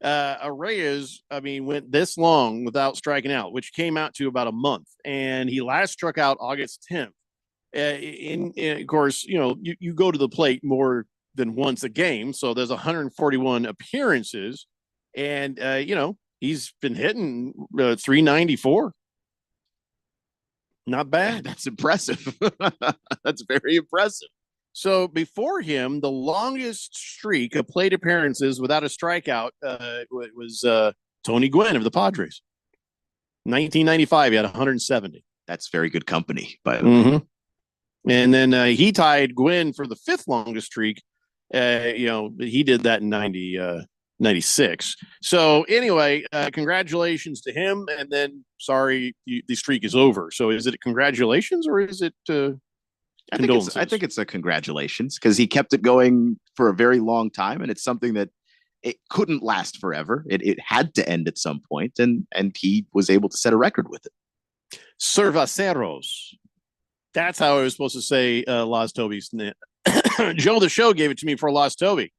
Arraez, went this long without striking out, which came out to about a month, and he last struck out August 10th. Of course, you go to the plate more than once a game, so there's 141 appearances. And, he's been hitting 394. Not bad. That's impressive. That's very impressive. So before him, the longest streak of plate appearances without a strikeout was Tony Gwynn of the Padres. 1995, he had 170. That's very good company, by the way. And then he tied Gwynn for the fifth longest streak. He did that in 96. So anyway, congratulations to him. And then, sorry, the streak is over. So is it congratulations or is it I think it's a congratulations, because he kept it going for a very long time, and it's something that it couldn't last forever. It had to end at some point, and he was able to set a record with it. Cerveceros. That's how I was supposed to say Las Toby's name. Joe the Show gave it to me for Las Toby.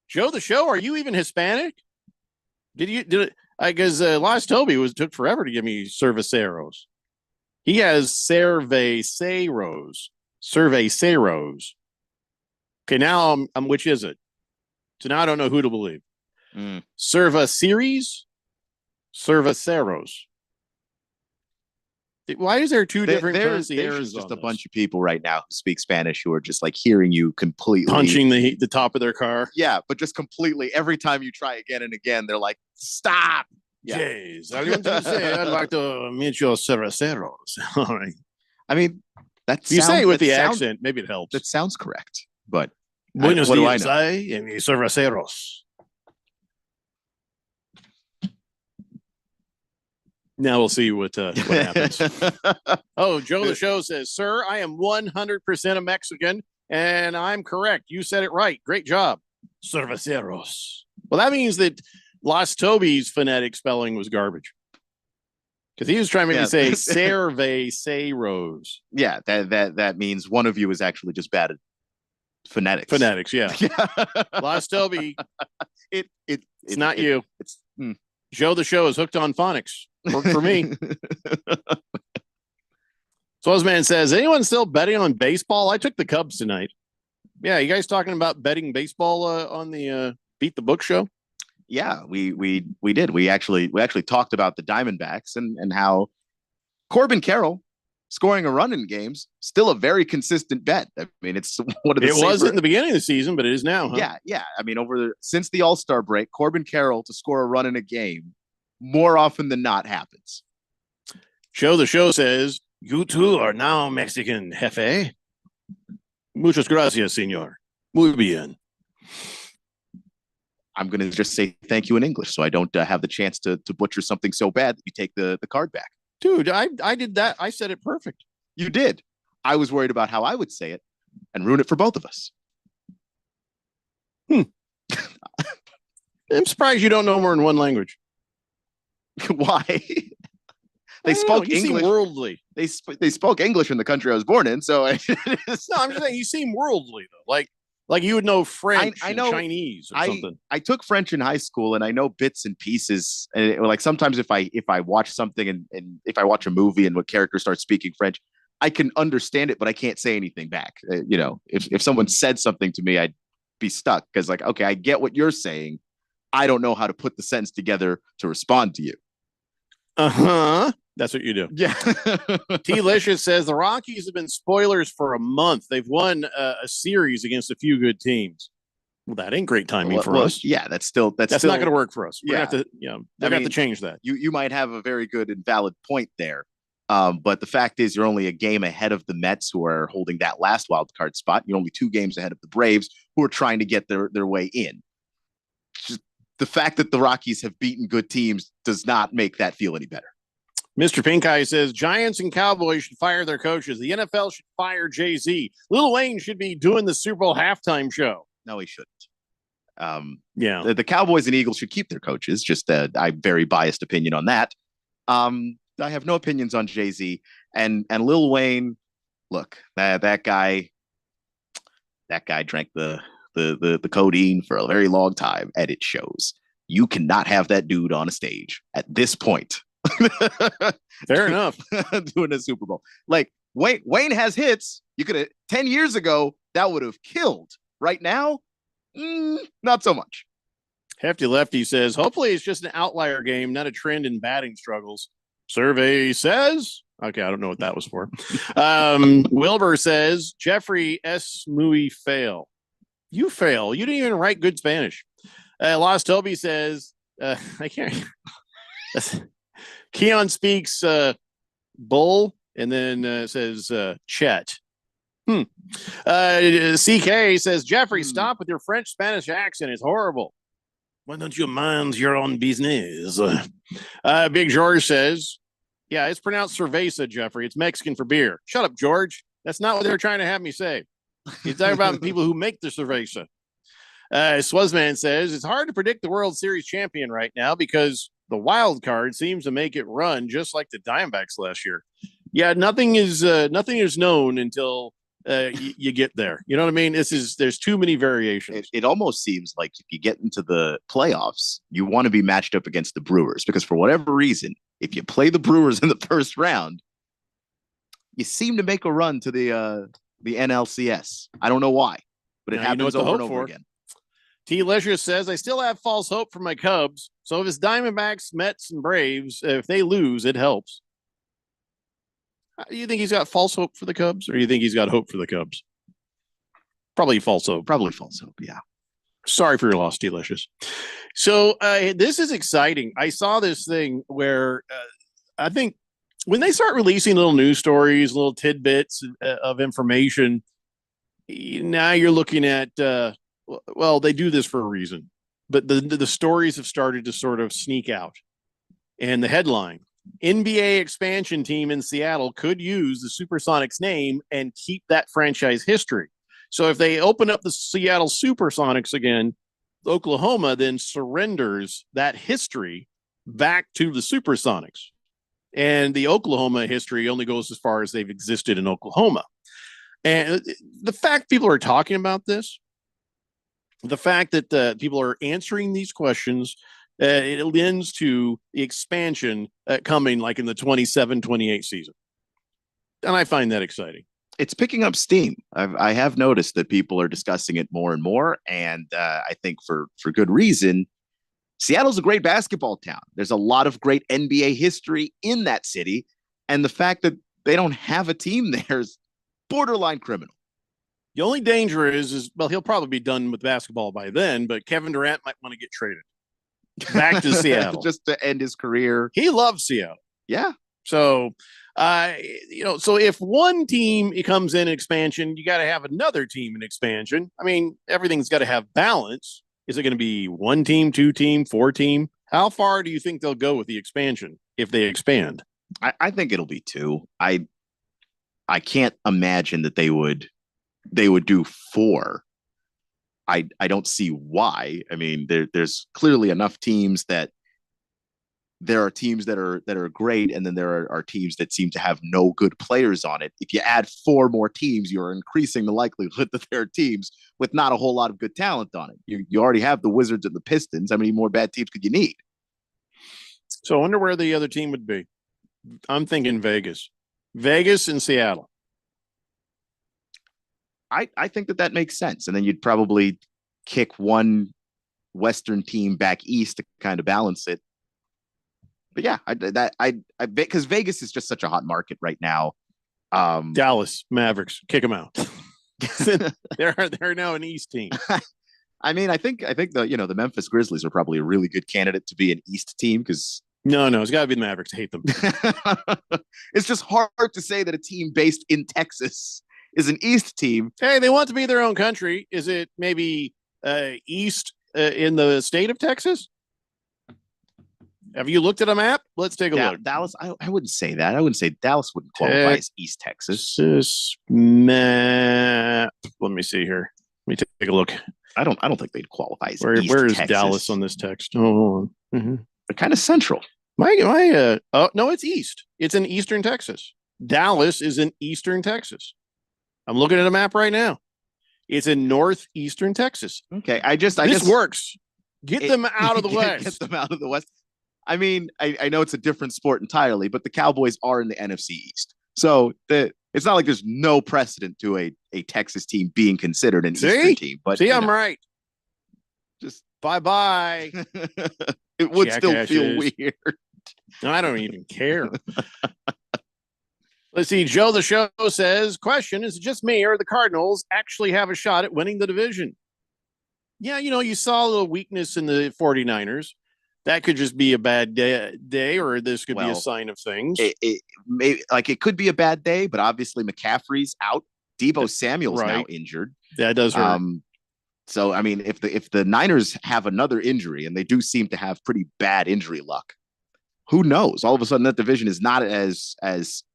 Joe the Show, are you even Hispanic? Because Las Toby took forever to give me Cerveceros. He has Cerveceros. Cerveceros. Okay, now I'm which is it? So now I don't know who to believe. Cerveceres, Cerveceros. Why is there two different pronunciations? There's just a bunch of people right now who speak Spanish who are just like hearing you completely punching the top of their car. Yeah, but just completely every time you try again and again, they're like, "Stop!" Yeah. Yes, I want to say I'd like to meet your Cerveceros. All right. I mean, that's you say it with the accent, maybe it helps. That sounds correct, but Buenos dias, Cerveceros. Now we'll see what happens. Oh, Joe the Show says, "Sir, I am 100% a Mexican, And I'm correct. You said it right. Great job. Cerveceros. Well, that means that Lost Toby's phonetic spelling was garbage. Because he was trying to make me say cerveceros. Yeah, that means one of you is actually just bad at phonetics. Phonetics, yeah. Lost Toby. It's not you. It's Joe the Show is hooked on phonics. Worked for me. Swozman says, anyone still betting on baseball? I took the Cubs tonight. Yeah, you guys talking about betting baseball on the Beat the Book show? Yeah, we did. We actually talked about the Diamondbacks and how Corbin Carroll scoring a run in games still a very consistent bet. I mean, it's one of the wasn't in the beginning of the season, but it is now. Huh? Yeah. I mean, since the All-Star break, Corbin Carroll to score a run in a game more often than not happens. Joe the Show says, you too are now Mexican, jefe. Muchas gracias, senor. Muy bien. I'm going to just say thank you in English so I don't have the chance to butcher something so bad that you take the card back. Dude, I did that. I said it perfect. You did. I was worried about how I would say it and ruin it for both of us. I'm surprised you don't know more than one language. Why? They spoke English. Worldly. They spoke English in the country I was born in. So no, I'm just saying you seem worldly though. Like you would know French, I know Chinese, or something. I took French in high school, and I know bits and pieces. And like sometimes if I watch something and if I watch a movie and what character starts speaking French, I can understand it, but I can't say anything back. If someone said something to me, I'd be stuck because like, okay, I get what you're saying. I don't know how to put the sentence together to respond to you. That's what you do. Yeah. T-Licious says the Rockies have been spoilers for a month. They've won a series against a few good teams. Well, that ain't great timing for us. Yeah, that's still not going to work for us. We're Yeah. going to have to change that. You might have a very good and valid point there. But the fact is you're only a game ahead of the Mets, who are holding that last wild card spot. You're only 2 games ahead of the Braves, who are trying to get their way in. Just the fact that the Rockies have beaten good teams does not make that feel any better. Mr. Pink Eye says Giants and Cowboys should fire their coaches. The NFL should fire Jay-Z. Lil Wayne should be doing the Super Bowl halftime show. No, he shouldn't. Yeah. The Cowboys and Eagles should keep their coaches. Just I very biased opinion on that. I have no opinions on Jay-Z and Lil Wayne. Look, that guy drank the codeine for a very long time, and it shows. You cannot have that dude on a stage at this point. Fair enough. Doing a Super Bowl. Like Wayne has hits. You could have 10 years ago that would have killed. Right now, not so much. Hefty Lefty says, hopefully it's just an outlier game, not a trend in batting struggles. Survey says, okay, I don't know what that was for. Wilbur says, Jeffrey S. Mui fail. You fail. You didn't even write good Spanish. Lost Toby says, I can't. Keon speaks bull and then says Chet. CK says, Jeffrey, stop with your French Spanish accent. It's horrible. Why don't you mind your own business? Big George says, yeah, it's pronounced cerveza, Jeffrey. It's Mexican for beer. Shut up, George. That's not what they're trying to have me say. He's talking about people who make the cerveza. Swazman says, it's hard to predict the World Series champion right now because the wild card seems to make it run just like the Diamondbacks last year. Yeah, nothing is known until you get there. You know what I mean? There's too many variations. It almost seems like if you get into the playoffs, you want to be matched up against the Brewers because for whatever reason, if you play the Brewers in the first round, you seem to make a run to the NLCS. I don't know why, but it happens over and over again. T. Licious says, I still have false hope for my Cubs. So if it's Diamondbacks, Mets, and Braves, if they lose, it helps. Do you think he's got false hope for the Cubs, or do you think he's got hope for the Cubs? Probably false hope. Probably false hope, yeah. Sorry for your loss, T. Licious. So this is exciting. I saw this thing where I think when they start releasing little news stories, little tidbits of information, now you're looking at well, they do this for a reason, but the stories have started to sort of sneak out. And the headline, NBA expansion team in Seattle could use the Supersonics name and keep that franchise history. So if they open up the Seattle Supersonics again, Oklahoma then surrenders that history back to the Supersonics. And the Oklahoma history only goes as far as they've existed in Oklahoma. And the fact people are talking about this, the fact that people are answering these questions, it lends to the expansion coming like in the 27-28 season. And I find that exciting. It's picking up steam. I have noticed that people are discussing it more and more. And I think for good reason. Seattle's a great basketball town. There's a lot of great NBA history in that city. And the fact that they don't have a team there is borderline criminal. The only danger is well, he'll probably be done with basketball by then, but Kevin Durant might want to get traded back to Seattle. Just to end his career. He loves Seattle. Yeah. So, so if one team comes in expansion, you got to have another team in expansion. I mean, everything's got to have balance. Is it going to be one team, two team, four team? How far do you think they'll go with the expansion if they expand? I think it'll be two. I can't imagine that they would do four. I don't see why. I mean, there's clearly enough teams that there are teams that are great, and then there are teams that seem to have no good players on it. If you add four more teams, you're increasing the likelihood that there are teams with not a whole lot of good talent on it. You already have the Wizards and the Pistons. How many more bad teams could you need? So I wonder where the other team would be. I'm thinking Vegas and Seattle. I think that makes sense. And then you'd probably kick one Western team back east to kind of balance it. But yeah, because Vegas is just such a hot market right now. Dallas Mavericks, kick them out. they're now an East team. I mean, I think the Memphis Grizzlies are probably a really good candidate to be an East team because no, it's got to be the Mavericks. I hate them. It's just hard to say that a team based in Texas is an East team. Hey, they want to be their own country. Is it maybe East in the state of Texas? Have you looked at a map? Let's take a look. Dallas, I wouldn't say that. I wouldn't say Dallas wouldn't qualify as East Texas. Map. Let me see here. Let me take a look. I don't think they'd qualify as East where is Texas. Dallas on this text? Oh, they're kind of central. Oh no, it's East. It's in Eastern Texas. Dallas is in Eastern Texas. I'm looking at a map right now. It's in northeastern Texas. Okay, this works. Get them out of the West. Get them out of the West. I mean, I know it's a different sport entirely, but the Cowboys are in the NFC East. So it's not like there's no precedent to a Texas team being considered an Eastern team. But I'm right. Just bye-bye. It would still feel weird. No, I don't even care. Let's see. Joe the Show says, question, is it just me or the Cardinals actually have a shot at winning the division? Yeah, you saw a little weakness in the 49ers. That could just be a bad day, or this could be a sign of things. It could be a bad day, but obviously McCaffrey's out. Deebo Samuel's now injured. That does hurt. So, I mean, if the Niners have another injury, and they do seem to have pretty bad injury luck, who knows? All of a sudden, that division is not as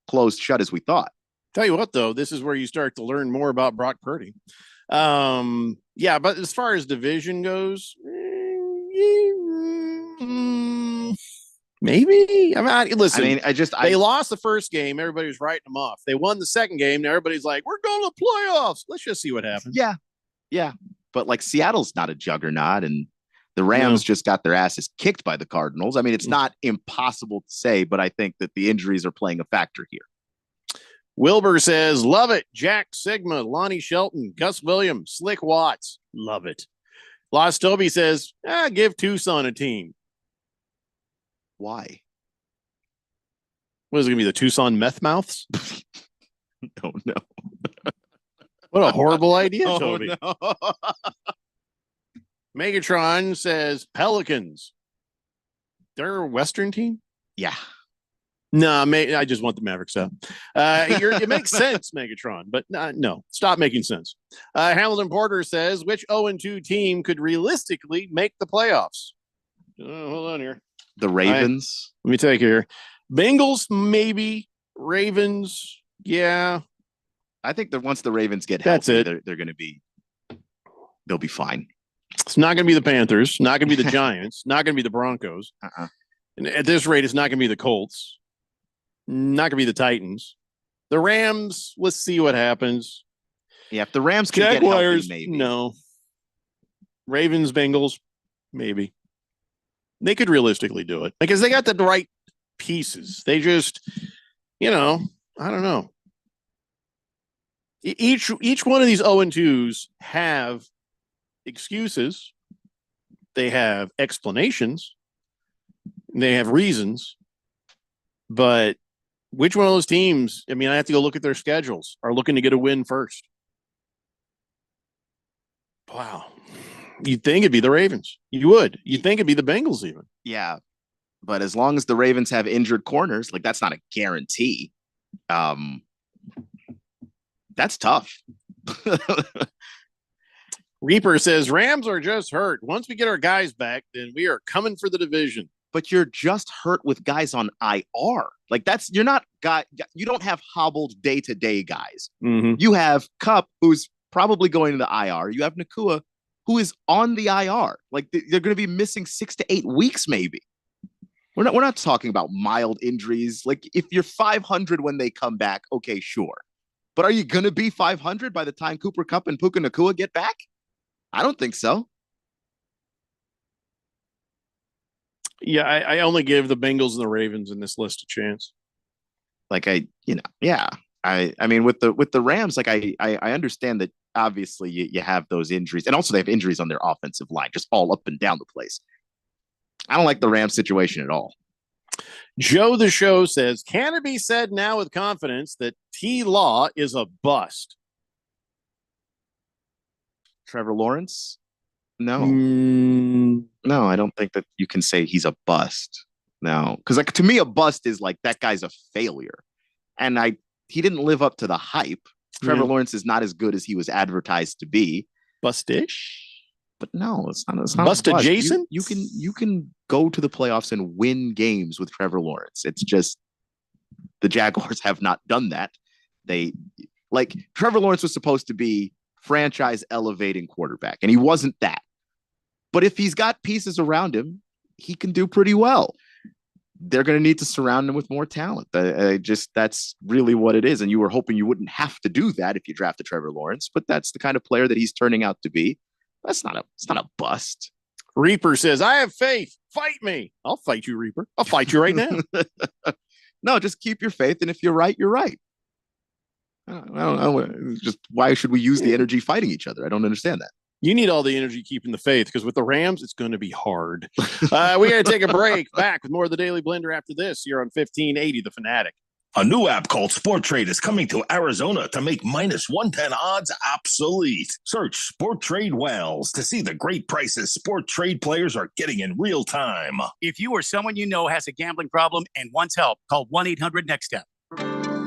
closed shut as we thought. Tell you what, though, this is where you start to learn more about Brock Purdy. Yeah, but as far as division goes, maybe. I mean, listen. They lost the first game. Everybody was writing them off. They won the second game. Now everybody's like, "We're going to playoffs. Let's just see what happens." Yeah. But like Seattle's not a juggernaut, and the Rams just got their asses kicked by the Cardinals. I mean, it's not impossible to say, but I think that the injuries are playing a factor here. Wilbur says, love it. Jack Sigma, Lonnie Shelton, Gus Williams, Slick Watts. Love it. Lost Toby says, give Tucson a team. Why? What is it going to be, the Tucson Meth Mouths? Oh, no. What a horrible idea, Toby. No. Megatron says Pelicans. They're a Western team? Yeah. No, I just want the Mavericks out. It makes sense, Megatron, but no, stop making sense. Hamilton Porter says, which 0-2 team could realistically make the playoffs? Hold on here. The Ravens. Let me take it here. Bengals, maybe. Ravens, yeah. I think that once the Ravens get That's healthy, it. they'll be fine. It's not going to be the Panthers, not going to be the Giants, not going to be the Broncos. And at this rate, it's not going to be the Colts, not going to be the Titans. The Rams, let's see what happens. Yeah, if the Rams can Jaguars, get healthy, maybe. No. Ravens, Bengals, maybe. They could realistically do it because they got the right pieces. They just, I don't know. Each one of these 0-2s have excuses. They have explanations. They have reasons. But which one of those teams, I have to go look at their schedules, are looking to get a win first? Wow. You'd think it'd be the Ravens. You would. You'd think it'd be the Bengals even. Yeah. But as long as the Ravens have injured corners, that's not a guarantee. That's tough. Reaper says Rams are just hurt. Once we get our guys back, then we are coming for the division. But you're just hurt with guys on IR. You don't have hobbled day-to-day guys. Mm-hmm. You have Kupp, who's probably going to the IR. You have Nakua, who is on the IR. They're going to be missing 6 to 8 weeks, maybe. We're not talking about mild injuries. If you're 500 when they come back, okay, sure. But are you going to be 500 by the time Cooper Kupp and Puka Nakua get back? I don't think so. Yeah, I only give the Bengals and the Ravens in this list a chance. With the Rams, I understand that obviously you have those injuries, and also they have injuries on their offensive line, just all up and down the place. I don't like the Rams situation at all. Joe the Show says, can it be said now with confidence that T. Law is a bust? Trevor Lawrence? No. No, I don't think that you can say he's a bust. No. Because to me, a bust is that guy's a failure. And he didn't live up to the hype. Trevor Lawrence is not as good as he was advertised to be. Bustish? But no, it's not Bust adjacent. You can go to the playoffs and win games with Trevor Lawrence. It's just the Jaguars have not done that. Trevor Lawrence was supposed to be franchise elevating quarterback, and he wasn't that. But if he's got pieces around him, he can do pretty well. They're going to need to surround him with more talent. That's really what it is. And you were hoping you wouldn't have to do that if you drafted Trevor Lawrence, but that's the kind of player that he's turning out to be. It's not a bust. Reaper says, I have faith. Fight me. I'll fight you, Reaper. I'll fight you right now. No, just keep your faith. And if you're right, you're right. I don't know. Just why should we use the energy fighting each other? I don't understand that. You need all the energy keeping the faith, because with the Rams, it's going to be hard. We got to take a break. Back with more of the Daily Blender after this here on 1580 The Fanatic. A new app called Sport Trade is coming to Arizona to make minus 110 odds obsolete. Search Sport Trade Wells to see the great prices Sport Trade players are getting in real time. If you or someone you know has a gambling problem and wants help, call 1-800-NEXT-STEP.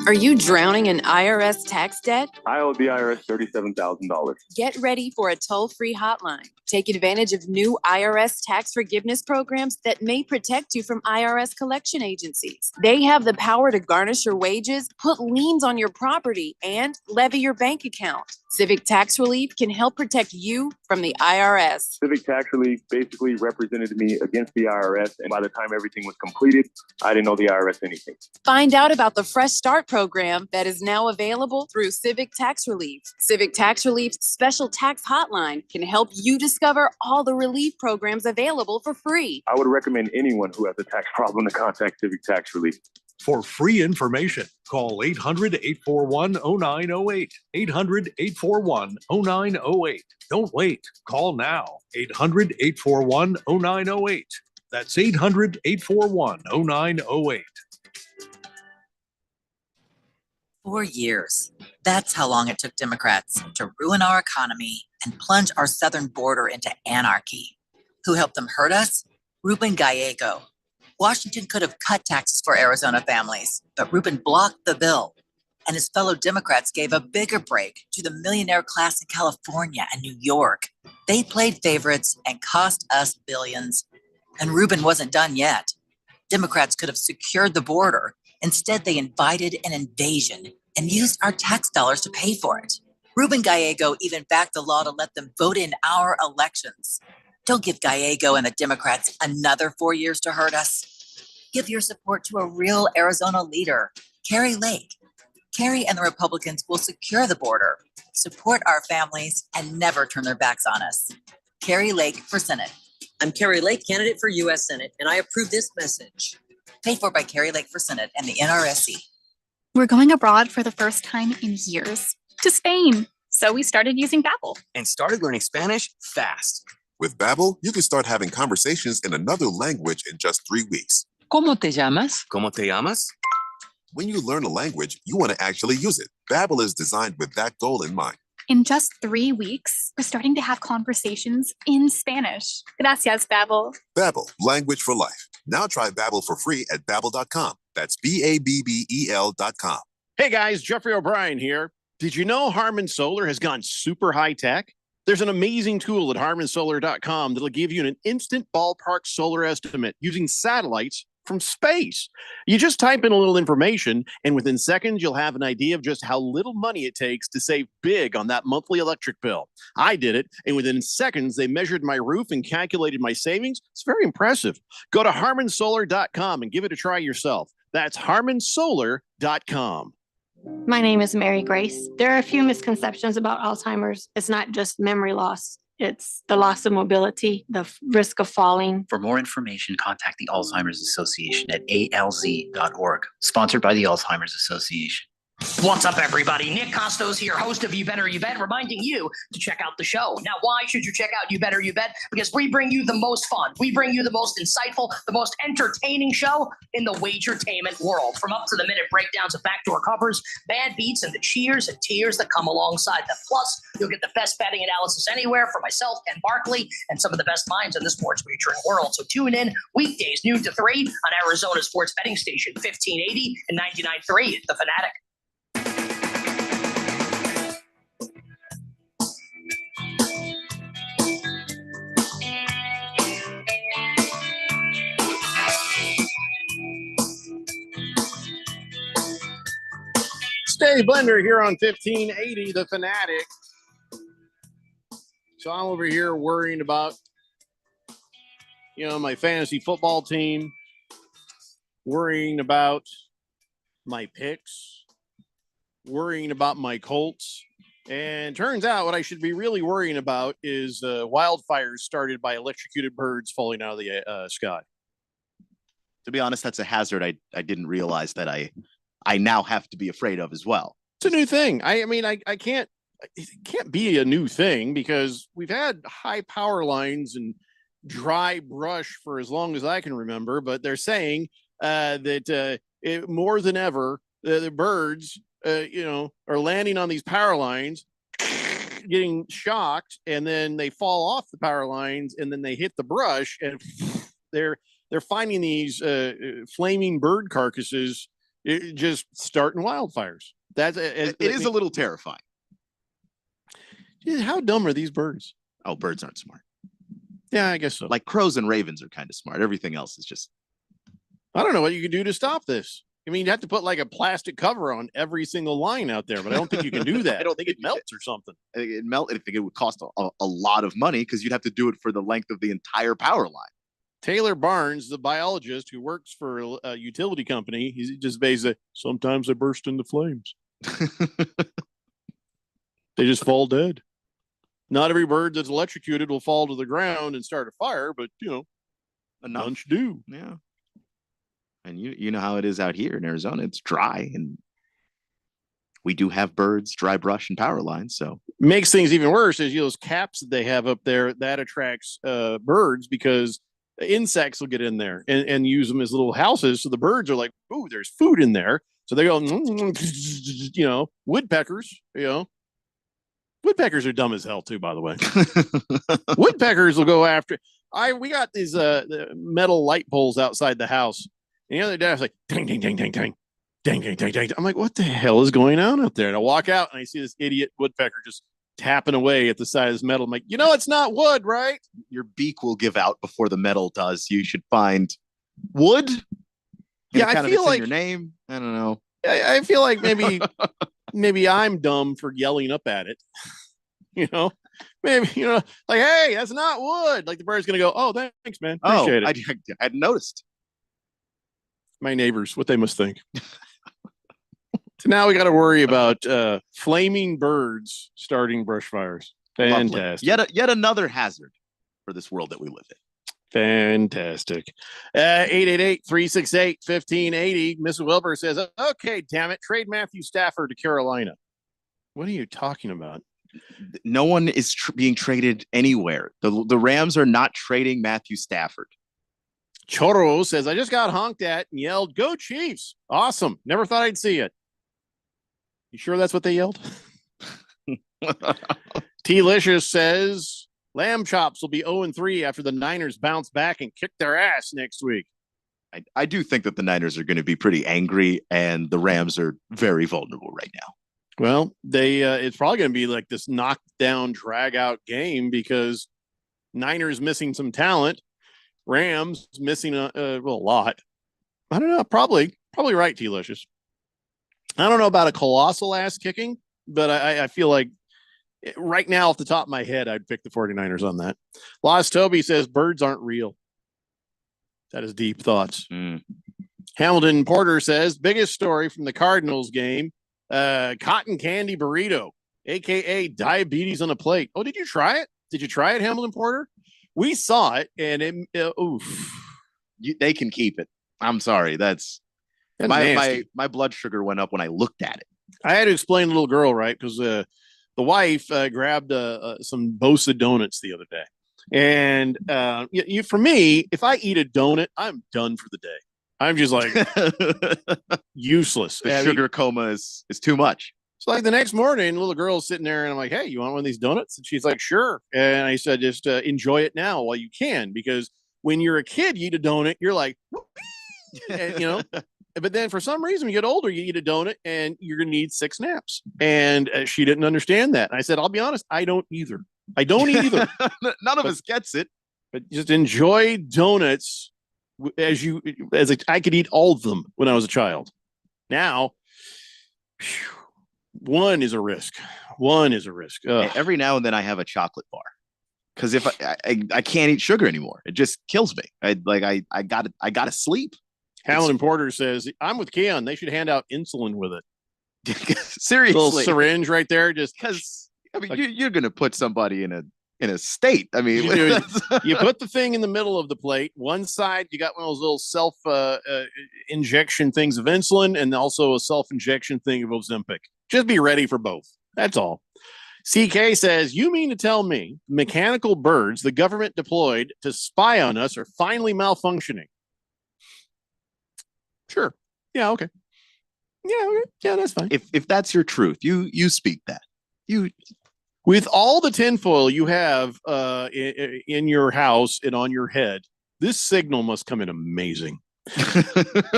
Are you drowning in IRS tax debt? I owe the IRS $37,000. Get ready for a toll-free hotline. Take advantage of new IRS tax forgiveness programs that may protect you from IRS collection agencies. They have the power to garnish your wages, put liens on your property, and levy your bank account. Civic Tax Relief can help protect you from the IRS. Civic Tax Relief basically represented me against the IRS, and by the time everything was completed, I didn't owe the IRS anything. Find out about the Fresh Start program that is now available through Civic Tax Relief. Civic Tax Relief's special tax hotline can help you discover all the relief programs available for free. I would recommend anyone who has a tax problem to contact Civic Tax Relief. For free information, call 800-841-0908. 800-841-0908. Don't wait. Call now. 800-841-0908. That's 800-841-0908. 4 years. That's how long it took Democrats to ruin our economy and plunge our southern border into anarchy. Who helped them hurt us? Ruben Gallego. Washington could have cut taxes for Arizona families, but Ruben blocked the bill. And his fellow Democrats gave a bigger break to the millionaire class in California and New York. They played favorites and cost us billions. And Ruben wasn't done yet. Democrats could have secured the border. Instead, they invited an invasion and used our tax dollars to pay for it. Ruben Gallego even backed the law to let them vote in our elections. Don't give Gallego and the Democrats another 4 years to hurt us. Give your support to a real Arizona leader, Carrie Lake. Carrie and the Republicans will secure the border, support our families, and never turn their backs on us. Carrie Lake for Senate. I'm Carrie Lake, candidate for U.S. Senate, and I approve this message. Paid for by Carrie Lake for Senate and the NRSC. We're going abroad for the first time in years, to Spain. So we started using Babbel. And started learning Spanish fast. With Babbel, you can start having conversations in another language in just 3 weeks. ¿Cómo te llamas? ¿Cómo te llamas? When you learn a language, you want to actually use it. Babbel is designed with that goal in mind. In just 3 weeks, we're starting to have conversations in Spanish. Gracias, Babbel. Babbel, language for life. Now try Babbel for free at Babbel.com. That's Babbel.com. Hey guys, Jeffrey O'Brien here. Did you know Harman Solar has gone super high tech? There's an amazing tool at harmansolar.com that'll give you an instant ballpark solar estimate using satellites from space. You just type in a little information, and within seconds, you'll have an idea of just how little money it takes to save big on that monthly electric bill. I did it, and within seconds, they measured my roof and calculated my savings. It's very impressive. Go to harmansolar.com and give it a try yourself. That's harmansolar.com. My name is Mary Grace. There are a few misconceptions about Alzheimer's. It's not just memory loss. It's the loss of mobility, the risk of falling. For more information, contact the Alzheimer's Association at alz.org, sponsored by the Alzheimer's Association. What's up, everybody? Nick Costos here, host of You Better You Bet, reminding you to check out the show. Now, why should you check out You Better You Bet? Because we bring you the most fun. We bring you the most insightful, the most entertaining show in the wagertainment world. From up-to-the-minute breakdowns of backdoor covers, bad beats, and the cheers and tears that come alongside them. Plus, you'll get the best betting analysis anywhere from myself, Ken Barkley, and some of the best minds in the sports wagering world. So tune in weekdays, noon to 3 on Arizona Sports Betting Station, 1580 and 99.3, The Fanatic. Stay Blender here on 1580, The Fanatic. So I'm over here worrying about, my fantasy football team, worrying about my picks, worrying about my Colts. And turns out what I should be really worrying about is wildfires started by electrocuted birds falling out of the sky. To be honest, that's a hazard I didn't realize that I now have to be afraid of as well. It's a new thing. I mean, I can't, it can't be a new thing because we've had high power lines and dry brush for as long as I can remember, but they're saying that more than ever, the birds, are landing on these power lines, getting shocked, and then they fall off the power lines, and then they hit the brush, and they're finding these flaming bird carcasses just starting wildfires. It is a little terrifying. How dumb are these birds? Oh, birds aren't smart. Yeah, I guess so. Like crows and ravens are kind of smart. Everything else is just. I don't know what you can do to stop this. I mean, you have to put like a plastic cover on every single line out there, but I don't think you can do that. I don't think it melts or something. I think it would cost a lot of money because you'd have to do it for the length of the entire power line. Taylor Barnes, the biologist who works for a utility company, he's just basically, sometimes they burst into flames. They just fall dead. Not every bird that's electrocuted will fall to the ground and start a fire, but a bunch do. Yeah. And you know how it is out here in Arizona. It's dry, and we do have birds, dry brush, and power lines. So makes things even worse is those caps that they have up there that attracts birds because insects will get in there and use them as little houses. So the birds are like, "Ooh, there's food in there." So they go, woodpeckers. Woodpeckers are dumb as hell too, by the way. Woodpeckers will go after. We got these the metal light poles outside the house. And the other day I was like, ding, ding, ding, ding, ding, ding, ding, ding, ding. I'm like, what the hell is going on up there? And I walk out and I see this idiot woodpecker just tapping away at the side of this metal. I'm like, it's not wood, right? Your beak will give out before the metal does. You should find wood. Yeah, I feel like your name. I don't know. I feel like maybe I'm dumb for yelling up at it. Maybe like, hey, that's not wood. Like the bird's gonna go, oh, thanks, man, appreciate it. I hadn't noticed. My neighbors, what they must think. So now we got to worry about flaming birds starting brush fires. Fantastic. Yet another hazard for this world that we live in. Fantastic. 888-368-1580. Mrs. Wilbur says, okay, damn it, trade Matthew Stafford to Carolina. What are you talking about? No one is being traded anywhere. The Rams are not trading Matthew Stafford. Choro says, I just got honked at and yelled, go Chiefs. Awesome. Never thought I'd see it. You sure that's what they yelled? T-Licious says, Lamb Chops will be 0-3 after the Niners bounce back and kick their ass next week. I do think that the Niners are going to be pretty angry, and the Rams are very vulnerable right now. Well, it's probably going to be like this knockdown, drag-out game because Niners missing some talent, Rams missing a lot. I don't know. Probably right, T-Licious. I don't know about a colossal ass kicking, but I feel like right now off the top of my head, I'd pick the 49ers on that. Lost Toby says birds aren't real. That is deep thoughts. Hamilton Porter says biggest story from the Cardinals game, cotton candy burrito, AKA diabetes on a plate. Oh, did you try it? Did you try it, Hamilton Porter? We saw it and they can keep it. I'm sorry. That's my blood sugar went up when I looked at it. I had to explain to the little girl, right? Because the wife grabbed some Bosa donuts the other day. And for me, if I eat a donut, I'm done for the day. I'm just like useless. The sugar coma is too much. So like the next morning, the little girl's sitting there and I'm like, hey, you want one of these donuts? And she's like, sure. And I said, just enjoy it now while you can. Because when you're a kid, you eat a donut, you're like, and, but then for some reason, when you get older, you eat a donut and you're going to need 6 naps. And she didn't understand that. And I said, I'll be honest, I don't either. None of us gets it. But just enjoy donuts I could eat all of them when I was a child. Now, one is a risk. Ugh. Every now and then I have a chocolate bar because if I can't eat sugar anymore, it just kills me. I gotta sleep. Hamilton Porter says, I'm with Keon. They should hand out insulin with it. Seriously. Little syringe right there. Just because you're going to put somebody in a state. I mean, you put the thing in the middle of the plate. One side, you got one of those little self injection things of insulin and also a self injection thing of Ozempic. Just be ready for both. That's all. CK says, you mean to tell me mechanical birds the government deployed to spy on us are finally malfunctioning? Sure. Yeah. Okay. Yeah, that's fine. If that's your truth, you speak that. With all the tinfoil you have in your house and on your head, this signal must come in amazing.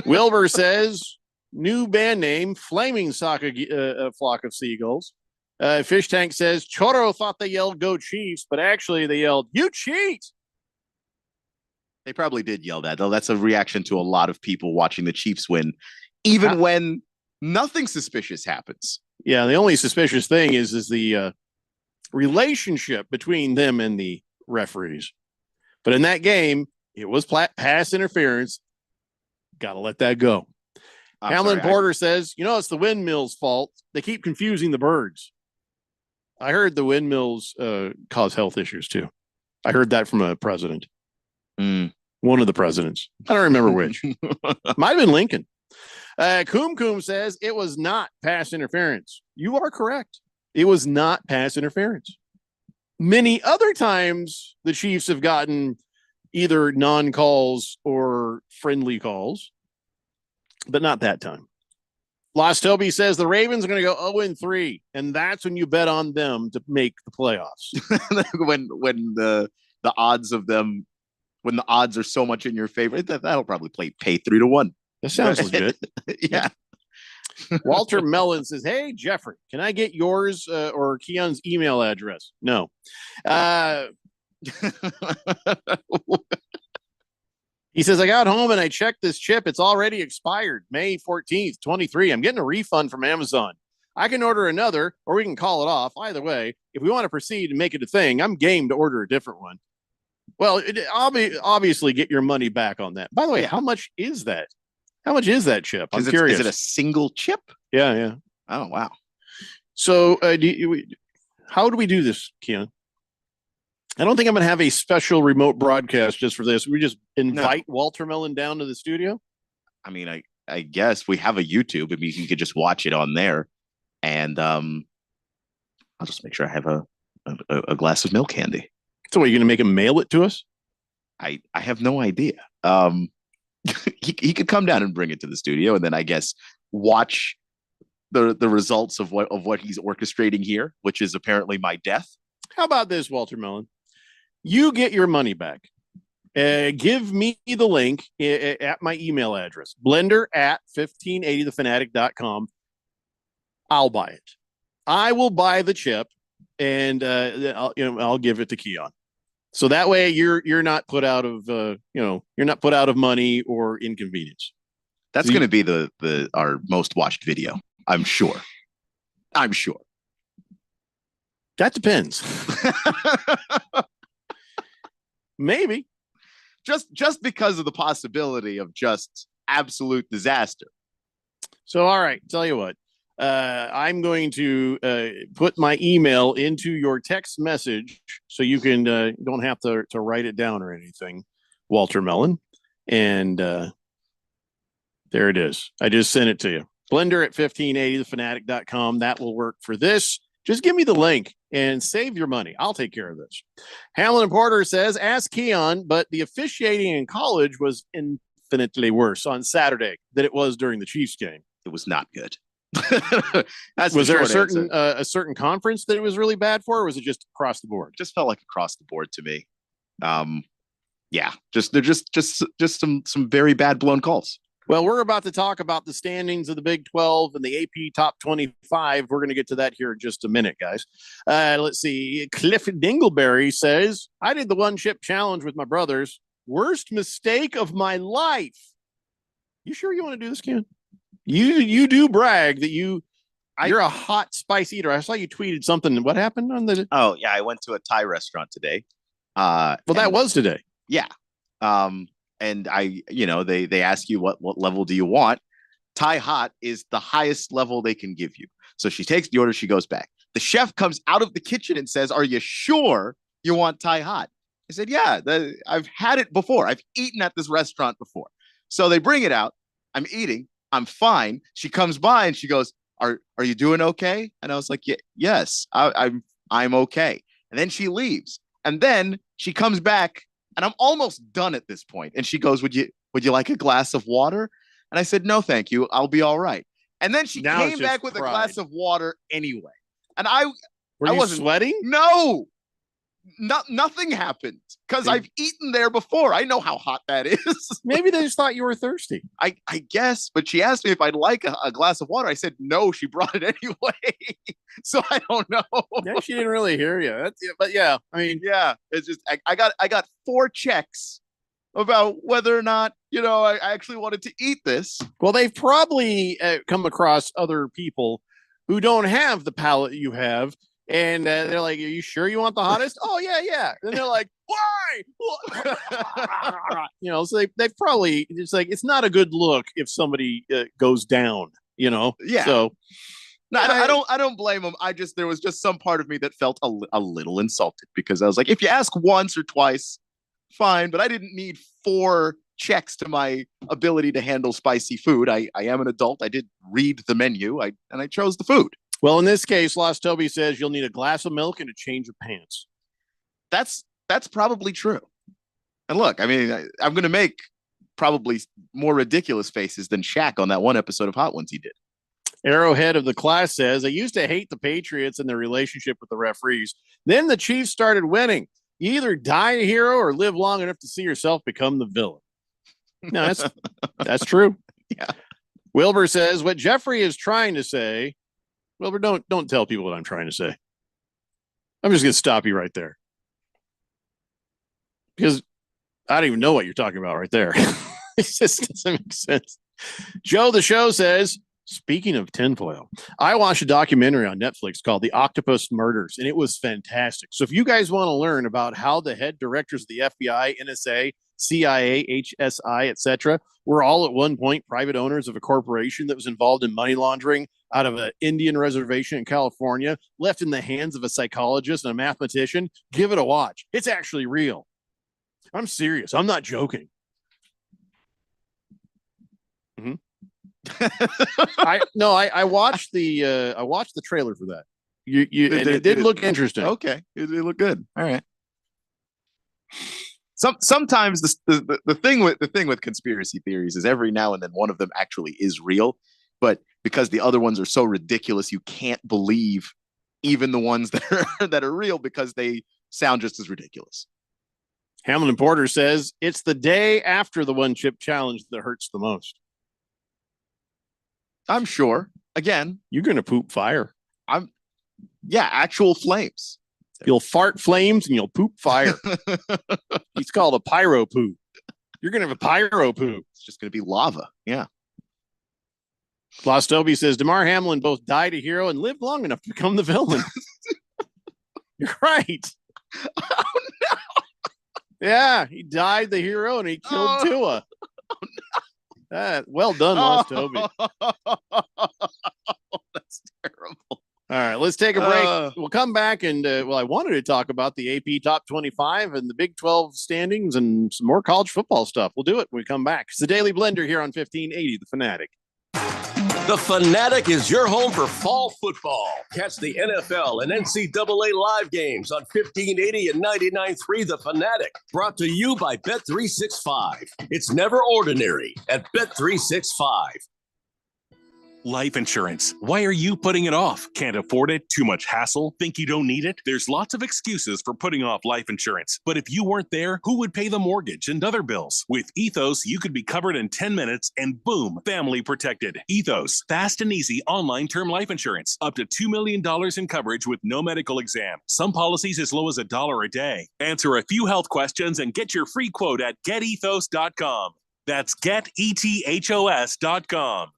Wilbur says, new band name, Flaming Flock of Seagulls. Fish Tank says, Choro thought they yelled go Chiefs, but actually they yelled, you cheat. They probably did yell that, though. That's a reaction to a lot of people watching the Chiefs win, even when nothing suspicious happens. Yeah, the only suspicious thing is the relationship between them and the referees. But in that game, it was pass interference. Got to let that go. Hamlin Porter says, it's the windmills' fault. They keep confusing the birds. I heard the windmills cause health issues, too. I heard that from a president. One of the presidents. I don't remember which. Might have been Lincoln. Coom says it was not pass interference. You are correct. It was not pass interference. Many other times the Chiefs have gotten either non-calls or friendly calls, but not that time. Lost Toby says the Ravens are going to go 0-3, and that's when you bet on them to make the playoffs. when the odds of them, when the odds are so much in your favor, that'll probably pay 3-1. That sounds legit. Yeah. Walter Mellon says, hey, Jeffrey, can I get yours or Keon's email address? No. He says, I got home and I checked this chip. It's already expired, May 14th, 23. I'm getting a refund from Amazon. I can order another, or we can call it off. Either way, if we want to proceed and make it a thing, I'm game to order a different one. Well, I'll be obviously get your money back on that. By the way, how much is that? How much is that chip? I'm curious. Is it a single chip? Yeah, yeah. Oh, wow. So how do we do this, Keon? I don't think I'm going to have a special remote broadcast just for this. We just invite Walter Mellon down to the studio. I mean, I guess we have a YouTube. I mean, you could just watch it on there. And I'll just make sure I have a glass of milk handy. So, are you going to make him mail it to us? I have no idea. He could come down and bring it to the studio, and then I guess watch the results of what he's orchestrating here, which is apparently my death. How about this, Walter Mellon? You get your money back. Give me the link at my email address, blender@1580thefanatic.com. I'll buy it. I will buy the chip, and I'll give it to Keon. So that way you're not put out of you're not put out of money or inconvenience. That's going to be our most watched video, I'm sure. I'm sure. That depends. Maybe. Just because of the possibility of just absolute disaster. So, all right, tell you what. I'm going to put my email into your text message so you can don't have to write it down or anything, Walter Mellon. And there it is. I just sent it to you. Blender@1580thefanatic.com. That will work for this. Just give me the link and save your money. I'll take care of this. Hamlin Porter says, ask Keon, but the officiating in college was infinitely worse on Saturday than it was during the Chiefs game. It was not good. Was there a certain conference that it was really bad for, or was it just across the board? Just felt like across the board to me. Yeah, they're just some very bad blown calls. Well, we're about to talk about the standings of the Big 12 and the AP Top 25. We're going to get to that here in just a minute, guys. Let's see. Cliff Dingleberry says, I did the one chip challenge with my brothers. Worst mistake of my life. You sure you want to do this, Ken? You do brag that you're a hot spice eater. I saw you tweeted something. What happened on the? Oh yeah, I went to a Thai restaurant today. That was today. Yeah. And they ask you what level do you want? Thai hot is the highest level they can give you. So she takes the order. She goes back. The chef comes out of the kitchen and says, "Are you sure you want Thai hot?" I said, "Yeah, I've had it before. I've eaten at this restaurant before." So they bring it out. I'm eating. I'm fine. She comes by and she goes, "Are you doing okay?" And I was like, "Yes, I'm okay." And then she leaves. And then she comes back, and I'm almost done at this point. And she goes, "Would you like a glass of water?" And I said, "No, thank you. I'll be all right." And then she came back with a glass of water anyway. And I wasn't sweating. No. Nothing happened because I've eaten there before. I know how hot that is. Maybe they just thought you were thirsty. I guess, but she asked me if I'd like a glass of water. I said no. She brought it anyway, so I don't know. Yeah, she didn't really hear you. But yeah, I mean, yeah, it's just I got 4 checks about whether or not I actually wanted to eat this. Well, they've probably come across other people who don't have the palate you have. And they're like, "Are you sure you want the hottest?" "Oh, yeah." And they're like, "Why?" So they've probably, it's like, it's not a good look if somebody goes down, Yeah. So no, I don't blame them. There was just some part of me that felt a little insulted because I was like, if you ask once or twice, fine. But I didn't need 4 checks to my ability to handle spicy food. I am an adult. I did read the menu. and I chose the food. Well, in this case, Lost Toby says you'll need a glass of milk and a change of pants. That's probably true. And look, I mean, I'm going to make probably more ridiculous faces than Shaq on that one episode of Hot Ones he did. Arrowhead of the class says, I used to hate the Patriots and their relationship with the referees. Then the Chiefs started winning. You either die a hero or live long enough to see yourself become the villain. No, that's true. Yeah. Wilbur says, what Jeffrey is trying to say, Wilbur, don't tell people what I'm trying to say. I'm just going to stop you right there. Because I don't even know what you're talking about right there. It just doesn't make sense. Joe the Show says, speaking of tinfoil, I watched a documentary on Netflix called The Octopus Murders, and it was fantastic. So if you guys want to learn about how the head directors of the FBI, NSA, CIA, HSI, etc., were all at one point private owners of a corporation that was involved in money laundering out of an Indian reservation in California, left in the hands of a psychologist and a mathematician, give it a watch. It's actually real. I'm serious. I'm not joking. Mm-hmm. I watched the trailer for that. It did look interesting. Okay, it looked good. All right. Sometimes the thing with conspiracy theories is every now and then one of them actually is real, but because the other ones are so ridiculous, you can't believe even the ones that are real because they sound just as ridiculous. Hamilton Porter says it's the day after the one chip challenge that hurts the most. I'm sure. Again, you're going to poop fire. Actual flames. You'll fart flames and you'll poop fire. It's called a pyro poop. You're going to have a pyro poop. It's just going to be lava. Yeah. Klostobi says DeMar Hamlin both died a hero and lived long enough to become the villain. You're right. Oh, no. Yeah, he died the hero and he killed Tua. Oh, no. Well done, Klostobi. That's terrible. All right, let's take a break. We'll come back and, I wanted to talk about the AP Top 25 and the Big 12 standings and some more college football stuff. We'll do it when we come back. It's the Daily Blender here on 1580, The Fanatic. The Fanatic is your home for fall football. Catch the NFL and NCAA live games on 1580 and 99.3 The Fanatic. Brought to you by Bet365. It's never ordinary at Bet365. Life insurance. Why are you putting it off? Can't afford it? Too much hassle? Think you don't need it? There's lots of excuses for putting off life insurance. But if you weren't there, who would pay the mortgage and other bills? With Ethos, you could be covered in 10 minutes and boom, family protected. Ethos, fast and easy online term life insurance. Up to $2 million in coverage with no medical exam. Some policies as low as $1 a day. Answer a few health questions and get your free quote at getethos.com. That's getethos.com.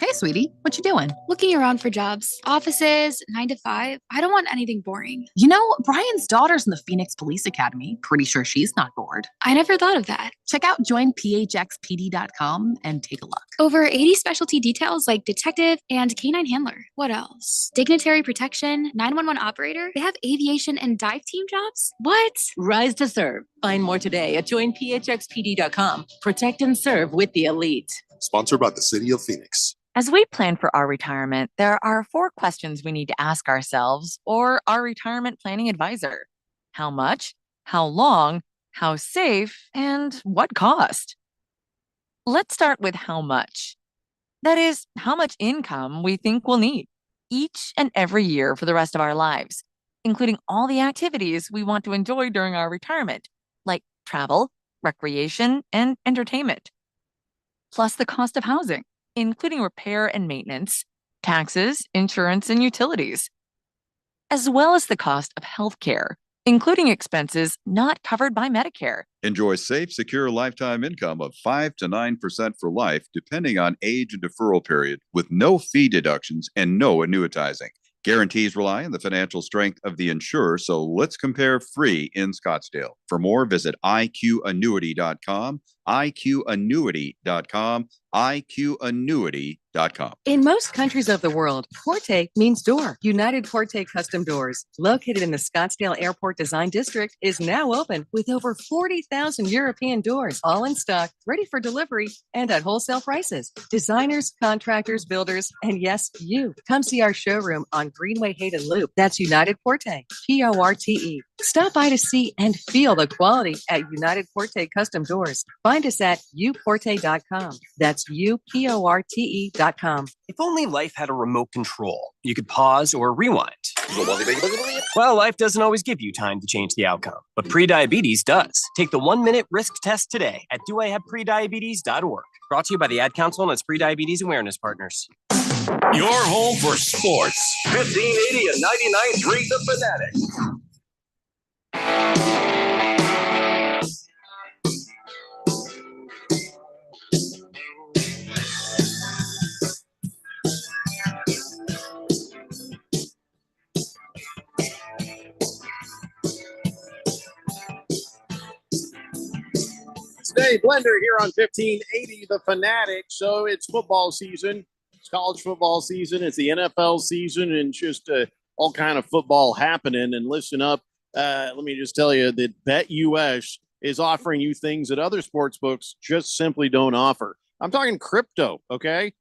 Hey, sweetie, what you doing? Looking around for jobs. Offices, 9 to 5. I don't want anything boring. You know, Brian's daughter's in the Phoenix Police Academy. Pretty sure she's not bored. I never thought of that. Check out joinphxpd.com and take a look. Over 80 specialty details like detective and canine handler. What else? Dignitary protection, 911 operator. They have aviation and dive team jobs? What? Rise to serve. Find more today at joinphxpd.com. Protect and serve with the elite. Sponsored by the City of Phoenix. As we plan for our retirement, there are 4 questions we need to ask ourselves or our retirement planning advisor. How much? How long? How safe? And what cost? Let's start with how much. That is, how much income we think we'll need each and every year for the rest of our lives, including all the activities we want to enjoy during our retirement, like travel, recreation, and entertainment. Plus the cost of housing, including repair and maintenance, taxes, insurance, and utilities, as well as the cost of healthcare, including expenses not covered by Medicare. Enjoy safe, secure lifetime income of 5 to 9% for life, depending on age and deferral period, with no fee deductions and no annuitizing. Guarantees rely on the financial strength of the insurer, so let's compare free in Scottsdale. For more, visit iqannuity.com, iqannuity.com, iqannuity.com. In most countries of the world, Porte means door. United Porte Custom Doors, located in the Scottsdale Airport Design District, is now open with over 40,000 European doors, all in stock, ready for delivery, and at wholesale prices. Designers, contractors, builders, and yes, you. Come see our showroom on Greenway Hayden Loop. That's United Porte, Porte. Stop by to see and feel the quality at United Porte Custom Doors. Find us at uporte.com. That's uporte.com. If only life had a remote control, you could pause or rewind. Well, life doesn't always give you time to change the outcome, but prediabetes does. Take the 1-minute risk test today at doihaveprediabetes.org. Brought to you by the Ad Council and its prediabetes awareness partners. Your home for sports. 1580 and 99.3 The Fanatic. Double-A Blender here on 1580 The Fanatic. So it's football season. It's college football season. It's the NFL season, and just all kind of football happening. And listen up. Let me just tell you that BetUS is offering you things that other sports books just simply don't offer. I'm talking crypto, okay?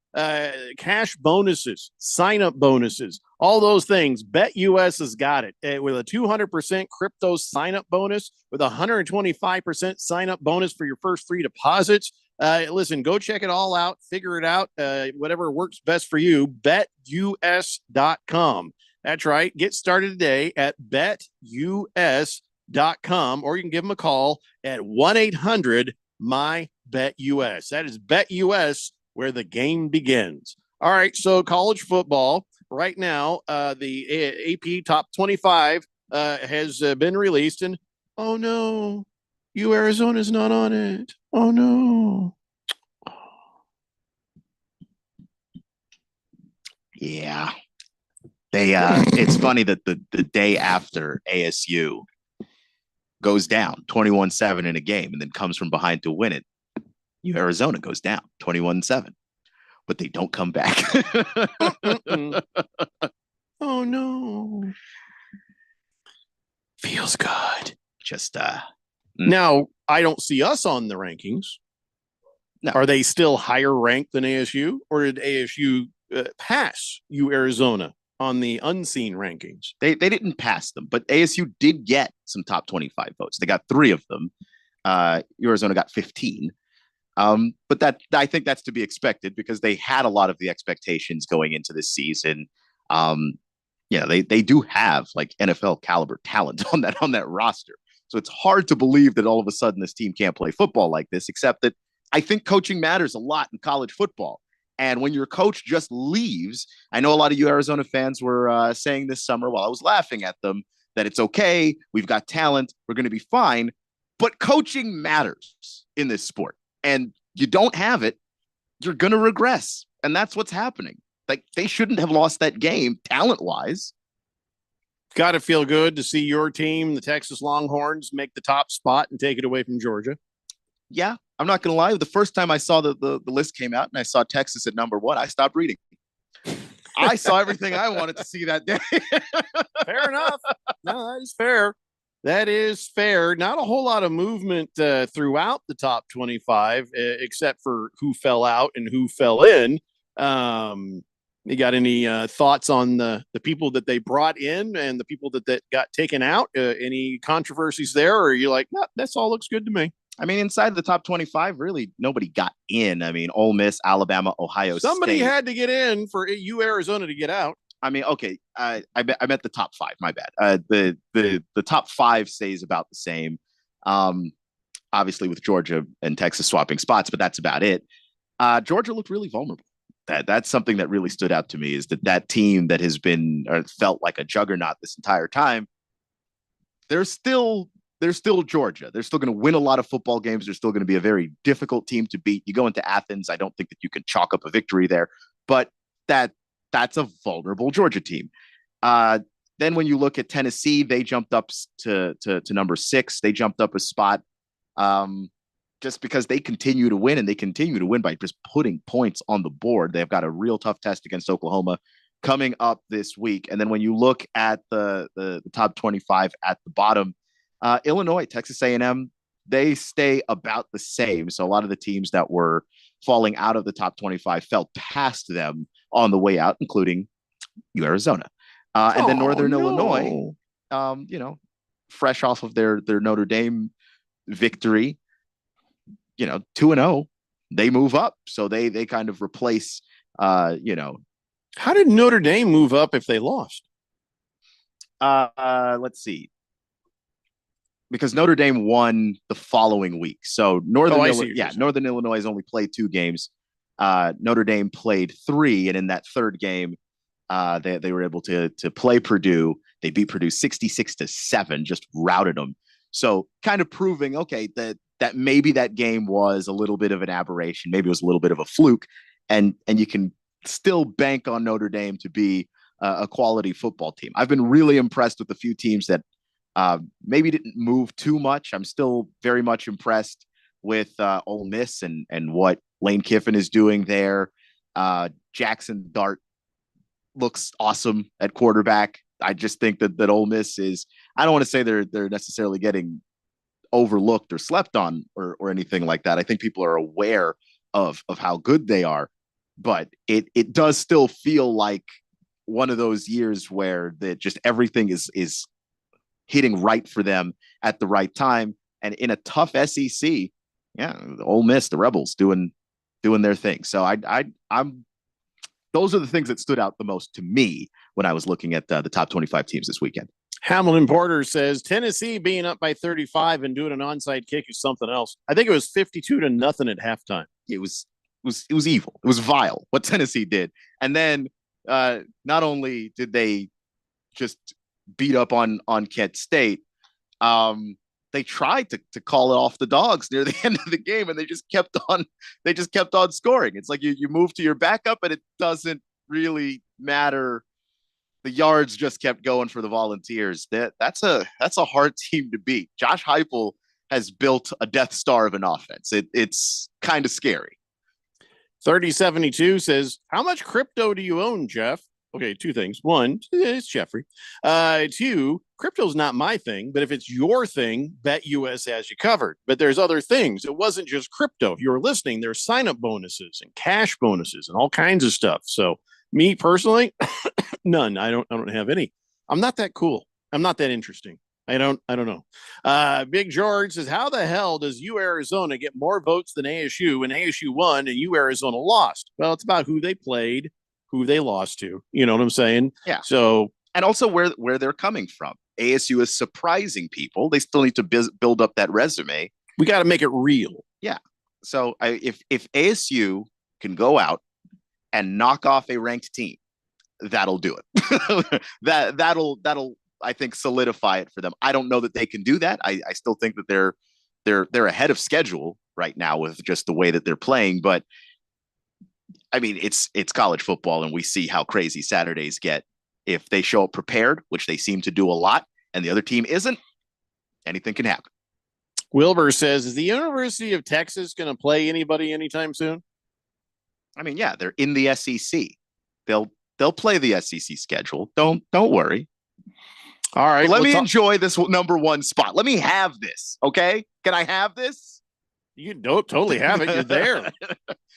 Cash bonuses, sign-up bonuses, all those things. BetUS has got it with a 200% crypto sign-up bonus, with a 125% sign-up bonus for your first 3 deposits. Listen, go check it all out, figure it out, whatever works best for you. BetUS.com. That's right. Get started today at BetUS.com, or you can give them a call at 1-800-MY-BetUS. That is BetUS, where the game begins. All right, so college football right now, the AP Top 25 has been released, and oh no, Arizona's not on it. Oh no. Yeah. It's funny that the day after ASU goes down 21-7 in a game and then comes from behind to win it, Arizona goes down 21-7, but they don't come back. Oh no. Feels good. Just now, I don't see us on the rankings. No. Are they still higher ranked than ASU, or did ASU pass Arizona on the unseen rankings? They didn't pass them, but ASU did get some top 25 votes. They got 3 of them. Arizona got 15. But I think that's to be expected because they had a lot of the expectations going into this season. They do have like NFL caliber talent on that roster. So it's hard to believe that all of a sudden this team can't play football like this, except that I think coaching matters a lot in college football. And when your coach just leaves, I know a lot of you Arizona fans were saying this summer while I was laughing at them that it's okay. We've got talent. We're going to be fine. But coaching matters in this sport. And you don't have it, you're going to regress. And that's what's happening. Like, they shouldn't have lost that game talent-wise. Got to feel good to see your team, the Texas Longhorns, make the top spot and take it away from Georgia. Yeah, I'm not going to lie. The first time I saw the list came out and I saw Texas at number 1, I stopped reading. I saw everything I wanted to see that day. Fair enough. No, that is fair. That is fair. Not a whole lot of movement throughout the top 25, except for who fell out and who fell in. You got any thoughts on the people that they brought in and the people that got taken out? Any controversies there? Or are you like, no, that's all looks good to me? I mean, inside the top 25, really nobody got in. I mean, Ole Miss, Alabama, Ohio Somebody State. had to get in for Arizona to get out. I mean, okay, I meant the top 5. My bad. The top 5 stays about the same. Obviously, with Georgia and Texas swapping spots, but that's about it. Georgia looked really vulnerable. That's something that really stood out to me, is that team that has been felt like a juggernaut this entire time. They're still Georgia. They're still going to win a lot of football games. They're still going to be a very difficult team to beat. You go into Athens, I don't think that you can chalk up a victory there, but that's a vulnerable Georgia team. Then when you look at Tennessee, they jumped up to number 6. They jumped up a spot just because they continue to win, and they continue to win by just putting points on the board. They've got a real tough test against Oklahoma coming up this week. And then when you look at the top 25 at the bottom, Illinois, Texas A&M, they stay about the same. So a lot of the teams that were falling out of the top 25 fell past them on the way out, including Arizona. And then Northern Illinois, fresh off of their Notre Dame victory, 2-0, they move up. So they kind of replace, How did Notre Dame move up if they lost? Let's see. Because Notre Dame won the following week. So Northern Illinois has only played 2 games. Notre Dame played 3, and in that third game, they were able to play Purdue. They beat Purdue 66-7, just routed them. So kind of proving, okay, that maybe that game was a little bit of an aberration. Maybe it was a little bit of a fluke, and you can still bank on Notre Dame to be a quality football team. I've been really impressed with a few teams that maybe didn't move too much. I'm still very much impressed with Ole Miss and what Lane Kiffin is doing there. Jackson Dart looks awesome at quarterback. I just think that Ole Miss is, I don't want to say they're necessarily getting overlooked or slept on or anything like that. I think people are aware of how good they are, but it does still feel like one of those years where that just everything is hitting right for them at the right time. And in a tough SEC, yeah, the Ole Miss, the Rebels doing their thing. So I'm those are the things that stood out the most to me when I was looking at the top 25 teams this weekend. Hamilton Porter says Tennessee being up by 35 and doing an onside kick is something else. I think it was 52-0 at halftime. It was evil. It was vile what Tennessee did. And then not only did they just beat up on Kent State, they tried to call it off the Dogs near the end of the game, and they just kept on scoring. It's like you move to your backup and it doesn't really matter. The yards just kept going for the Volunteers. That's a hard team to beat. Josh Heupel has built a Death Star of an offense. It's kind of scary. 3072 says, how much crypto do you own, Jeff? Okay, two things. One, it's Jeffrey. Two, crypto's not my thing, but if it's your thing, BetUS has you covered. But there's other things. It wasn't just crypto. If you were listening, there's sign-up bonuses and cash bonuses and all kinds of stuff. So me personally, none. I don't have any. I'm not that cool. I'm not that interesting. I don't know. Big George says, how the hell does Arizona get more votes than ASU when ASU won and Arizona lost? Well, it's about who they played, who they lost to. You know what I'm saying? Yeah. So, and also where they're coming from. ASU is surprising people. They still need to build up that resume. We got to make it real. Yeah. So if ASU can go out and knock off a ranked team, that'll do it. that'll I think solidify it for them. I don't know that they can do that. I still think that they're ahead of schedule right now with just the way that they're playing. But I mean, it's college football, and we see how crazy Saturdays get. If they show up prepared, which they seem to do a lot, and the other team isn't, anything can happen. Wilbur says, is the University of Texas going to play anybody anytime soon? I mean, yeah, they're in the SEC. They'll play the SEC schedule. Don't worry. All right. Let me enjoy this number one spot. Let me have this. Okay. Can I have this? You don't totally have it. You're there.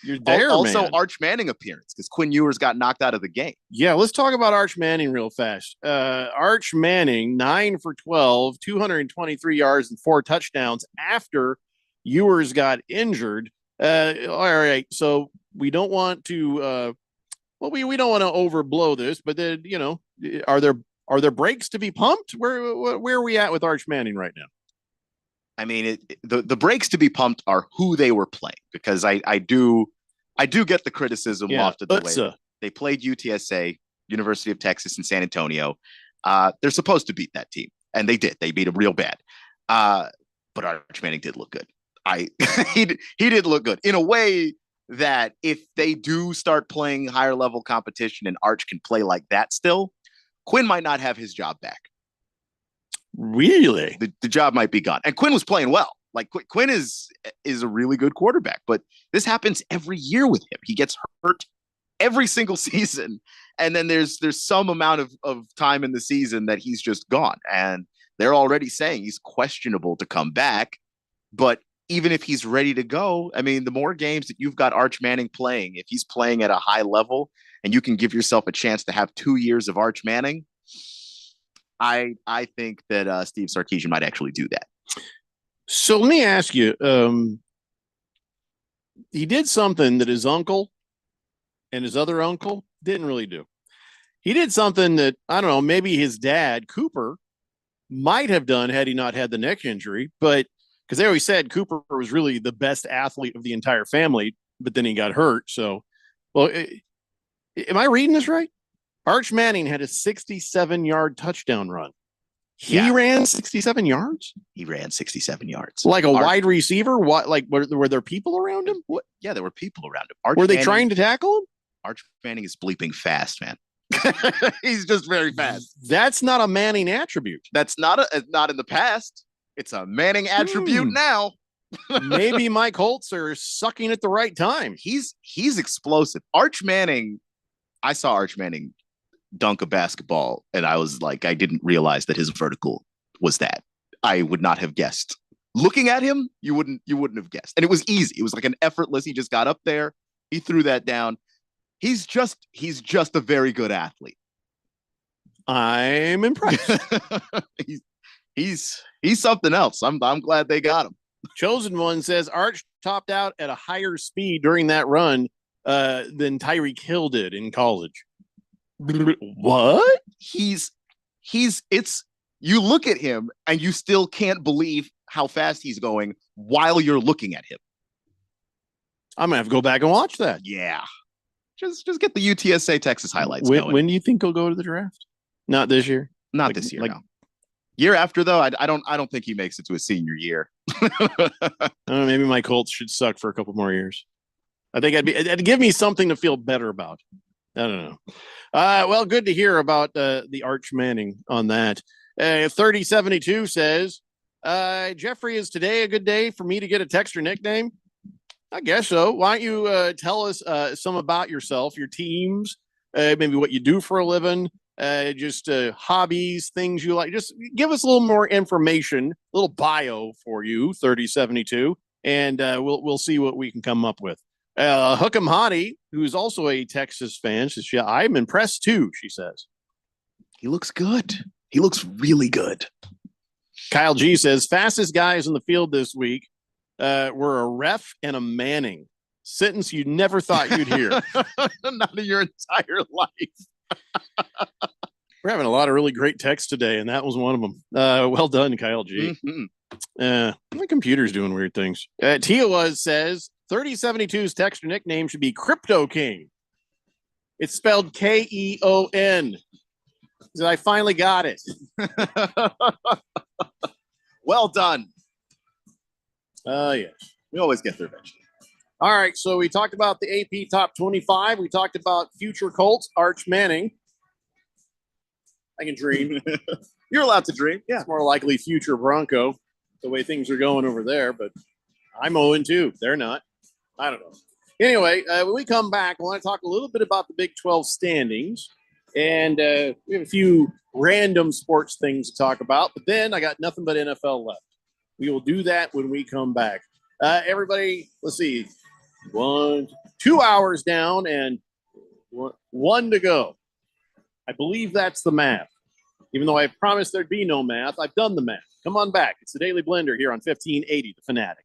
You're there. Also, man. Arch Manning appearance because Quinn Ewers got knocked out of the game. Yeah. Let's talk about Arch Manning real fast. Arch Manning, 9 for 12, 223 yards and 4 touchdowns after Ewers got injured. All right. So we don't want to, we don't want to overblow this, but then, are there brakes to be pumped? Where are we at with Arch Manning right now? I mean, the brakes to be pumped are who they were playing, because I do get the criticism often the way they played UTSA, University of Texas in San Antonio. They're supposed to beat that team, and they did. They beat them real bad. But Arch Manning did look good. He did look good in a way that if they do start playing higher level competition and Arch can play like that still, Quinn might not have his job back. Really? The job might be gone. And Quinn was playing well. Like Quinn is a really good quarterback, but this happens every year with him. He gets hurt every single season. And then there's some amount of time in the season that he's just gone. And they're already saying he's questionable to come back. But even if he's ready to go, I mean, the more games that you've got Arch Manning playing, if he's playing at a high level and you can give yourself a chance to have 2 years of Arch Manning, I think that Steve Sarkisian might actually do that. So let me ask you, he did something that his uncle and his other uncle didn't really do. He did something that, I don't know, maybe his dad, Cooper, might have done had he not had the neck injury, but because they always said Cooper was really the best athlete of the entire family, but then he got hurt. So, well, am I reading this right? Arch Manning had a 67-yard touchdown run. He ran 67 yards? He ran 67 yards. Like a wide receiver? What? Like, were there people around him? What? Yeah, there were people around him. Were they trying to tackle him? Arch Manning is bleeping fast, man. He's just very fast. That's not a Manning attribute. That's not in the past. It's a Manning attribute now. maybe my Colts are sucking at the right time. He's explosive. Arch Manning, I saw Arch Manning dunk a basketball, and I was like, I didn't realize that his vertical was that. I would not have guessed. Looking at him, you wouldn't have guessed. And it was easy. It was like an effortless. He just got up there. He threw that down. He's just a very good athlete. I'm impressed. he's something else. I'm glad they got him. Chosen One says Arch topped out at a higher speed during that run than Tyreek Hill did in college. What? You look at him and you still can't believe how fast he's going while you're looking at him. I'm gonna have to go back and watch that. Yeah. Just get the UTSA Texas highlights when, going. When do you think he'll go to the draft? Not this year. Not this year. No. Year after though, I don't think he makes it to his senior year. I don't know, maybe my Colts should suck for a couple more years. I think it'd give me something to feel better about. I don't know. Well, good to hear about the Arch Manning on that. 3072 says, Jeffrey, is today a good day for me to get a Texter nickname? I guess so. Why don't you tell us some about yourself, your teams, maybe what you do for a living, just hobbies, things you like. Just give us a little more information, a little bio for you, 3072, and we'll see what we can come up with. Hook'em Hottie, who's also a Texas fan, says, yeah, I'm impressed too, she says. He looks good. He looks really good. Kyle G says, fastest guys in the field this week were a Ref and a Manning. Sentence you never thought you'd hear. Not in your entire life. We're having a lot of really great texts today, and that was one of them. Well done, Kyle G. Mm-hmm. My computer's doing weird things. Tia says, 3072's Texter nickname should be Crypto King. It's spelled Keon. So I finally got it. Well done. Yes. We always get there eventually. All right. So we talked about the AP Top 25. We talked about future Colts, Arch Manning. I can dream. You're allowed to dream. Yeah. It's more likely future Bronco, the way things are going over there. But I'm 0-2. They're not. I don't know. Anyway, when we come back, I want to talk a little bit about the Big 12 standings. And we have a few random sports things to talk about. But then I got nothing but NFL left. We will do that when we come back. Everybody, let's see. 2 hours down and 1 to go. I believe that's the math. Even though I promised there'd be no math, I've done the math. Come on back. It's the Daily Blender here on 1580 The Fanatic.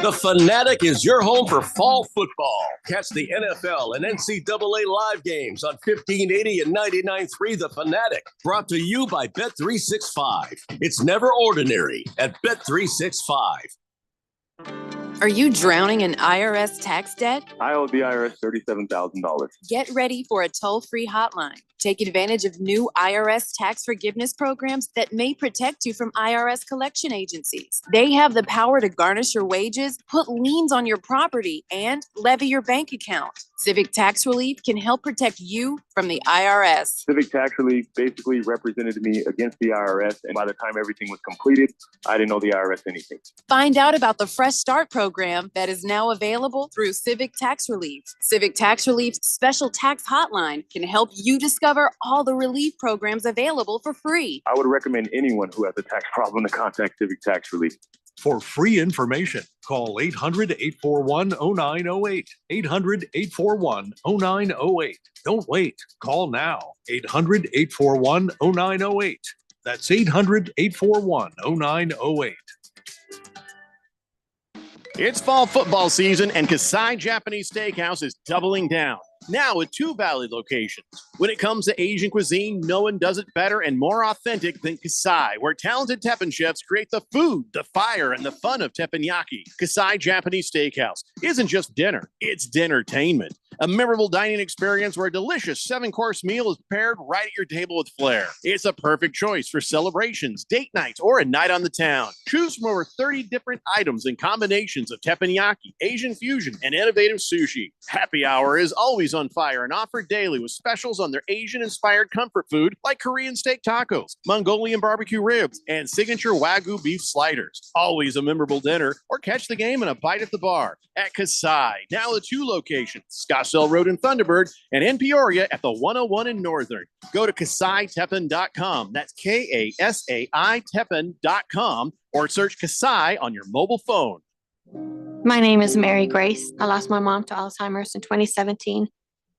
The Fanatic is your home for fall football. Catch the NFL and NCAA live games on 1580 and 99.3 The Fanatic. Brought to you by Bet365. It's never ordinary at Bet365. Are you drowning in IRS tax debt? I owe the IRS $37,000. Get ready for a toll-free hotline. Take advantage of new IRS tax forgiveness programs that may protect you from IRS collection agencies. They have the power to garnish your wages, put liens on your property, and levy your bank account. Civic Tax Relief can help protect you from the IRS. Civic Tax Relief basically represented me against the IRS, and by the time everything was completed, I didn't owe the IRS anything. Find out about the Fresh Start program that is now available through Civic Tax Relief. Civic Tax Relief's special tax hotline can help you discover all the relief programs available for free. I would recommend anyone who has a tax problem to contact Civic Tax Relief. For free information, call 800-841-0908. 800-841-0908. Don't wait. Call now. 800-841-0908. That's 800-841-0908. It's fall football season, and Kasai Japanese Steakhouse is doubling down. Now with 2 Valley locations. When it comes to Asian cuisine, no one does it better and more authentic than Kasai, where talented Teppan chefs create the food, the fire, and the fun of teppanyaki. Kasai Japanese Steakhouse isn't just dinner, it's dinnertainment. A memorable dining experience where a delicious 7-course meal is prepared right at your table with flair. It's a perfect choice for celebrations, date nights, or a night on the town. Choose from over 30 different items and combinations of teppanyaki, Asian fusion, and innovative sushi. Happy hour is always on fire and offered daily with specials on their Asian-inspired comfort food like Korean steak tacos, Mongolian barbecue ribs, and signature Wagyu beef sliders. Always a memorable dinner, or catch the game and a bite at the bar at Kasai. Now the 2 locations, Scottsdale Road in Thunderbird and in Peoria at the 101 in Northern. Go to KasaiTeppan.com. That's KASAI Teppan.com, or search Kasai on your mobile phone. My name is Mary Grace. I lost my mom to Alzheimer's in 2017.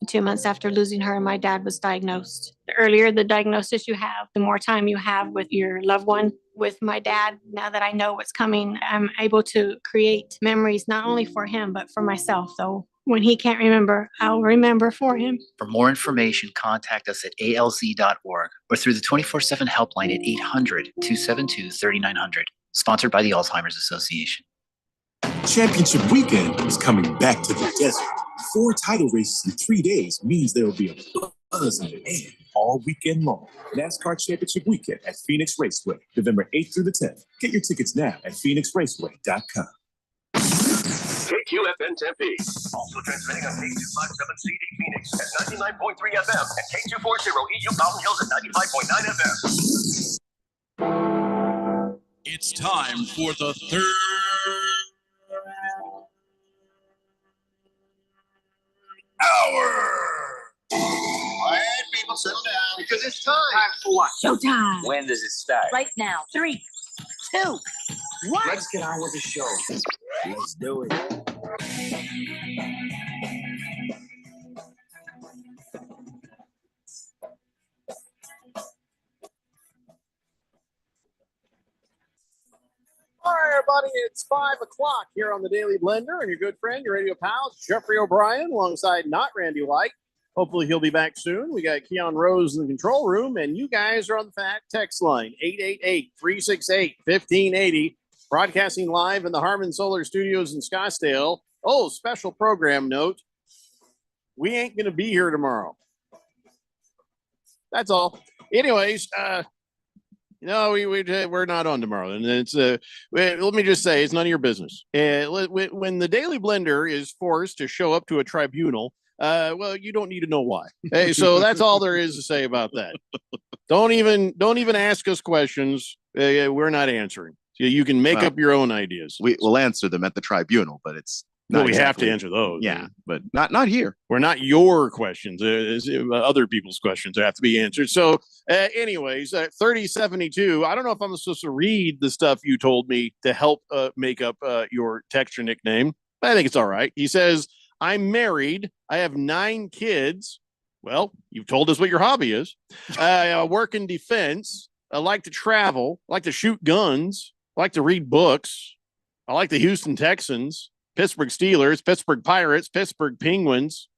2 months after losing her, my dad was diagnosed. The earlier the diagnosis you have, the more time you have with your loved one. With my dad, now that I know what's coming, I'm able to create memories not only for him, but for myself. So when he can't remember, I'll remember for him. For more information, contact us at alz.org or through the 24/7 helpline at 800-272-3900. Sponsored by the Alzheimer's Association. Championship weekend is coming back to the desert. 4 title races in 3 days means there will be a buzz in the air all weekend long. NASCAR Championship Weekend at Phoenix Raceway, November 8th through the 10th. Get your tickets now at phoenixraceway.com. KQFN Tempe. Also transmitting on K257CD Phoenix at 99.3 FM and K240 EU Mountain Hills at 95.9 FM. It's time for the third hour. All right, people, settle down because it's time. Time for what? Showtime. When does it start? Right now. 3, 2, 1. Let's get on with the show. Let's do it. All right, everybody, it's 5 o'clock here on the Daily Blender, and your good friend, your radio pal, Jeffrey O'Brien, alongside not Randy White. Hopefully he'll be back soon. We got Keon Rose in the control room, and you guys are on the Fat text line, 888-368-1580, broadcasting live in the Harmon Solar Studios in Scottsdale. Oh, special program note. We ain't going to be here tomorrow. That's all. Anyways, no, we're not on tomorrow, and it's let me just say it's none of your business. When the Daily Blender is forced to show up to a tribunal, well, you don't need to know why. Hey, so that's all there is to say about that. Don't even ask us questions. We're not answering. You can make up your own ideas. We will answer them at the tribunal, but it's well, we have to answer those. Yeah, but not here. We're not your questions. It's other people's questions that have to be answered. So, anyways, 3072. I don't know if I'm supposed to read the stuff you told me to help make up your texture nickname. But I think it's all right. He says, "I'm married. I have 9 kids." Well, you've told us what your hobby is. I work in defense. I like to travel. I like to shoot guns. I like to read books. I like the Houston Texans, Pittsburgh Steelers, Pittsburgh Pirates, Pittsburgh Penguins.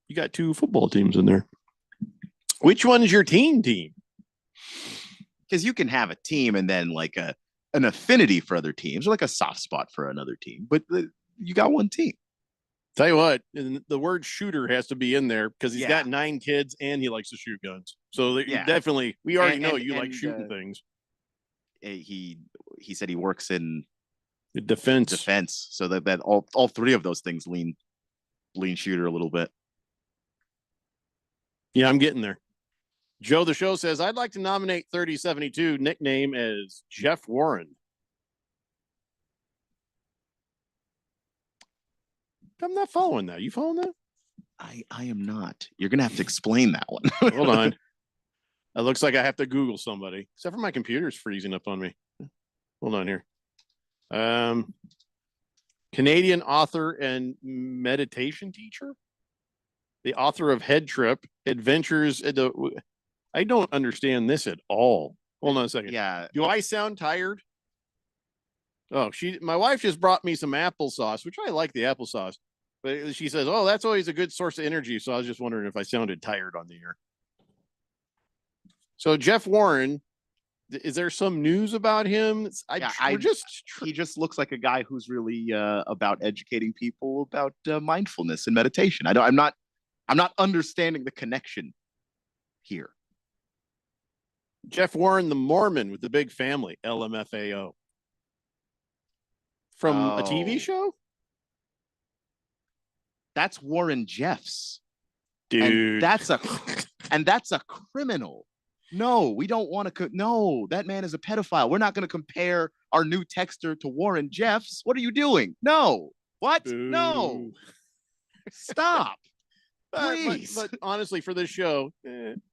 You got 2 football teams in there. Which one is your team? Because you can have a team and then like an affinity for other teams, or like a soft spot for another team, but you got one team. Tell you what, the word shooter has to be in there because he's got 9 kids and he likes to shoot guns. So definitely, we already know you like shooting things. He said he works in defense, so that all 3 of those things lean shooter a little bit. Yeah, I'm getting there. Joe the Show says, I'd like to nominate 3072 nickname as Jeff Warren. I'm not following that. You following that? I am not. You're gonna have to explain that one. Hold on. It looks like I have to Google somebody, except for my computer's freezing up on me. Hold on here. Canadian author and meditation teacher. The author of Head Trip, Adventures. I don't understand this at all. Hold on a second. Yeah. Do I sound tired? Oh, my wife just brought me some applesauce, which I like the applesauce. But she says, oh, that's always a good source of energy. So I was just wondering if I sounded tired on the air. So Jeff Warren, is there some news about him? He just looks like a guy who's really about educating people about mindfulness and meditation. I'm not understanding the connection here. Jeff Warren, the Mormon with the big family, LMFAO. From a TV show? That's Warren Jeffs. Dude. And that's a criminal. No, we don't want to. No, that man is a pedophile. We're not going to compare our new texter to Warren Jeffs. What are you doing? No. What? Boo. No. Stop. But Please. honestly, for this show,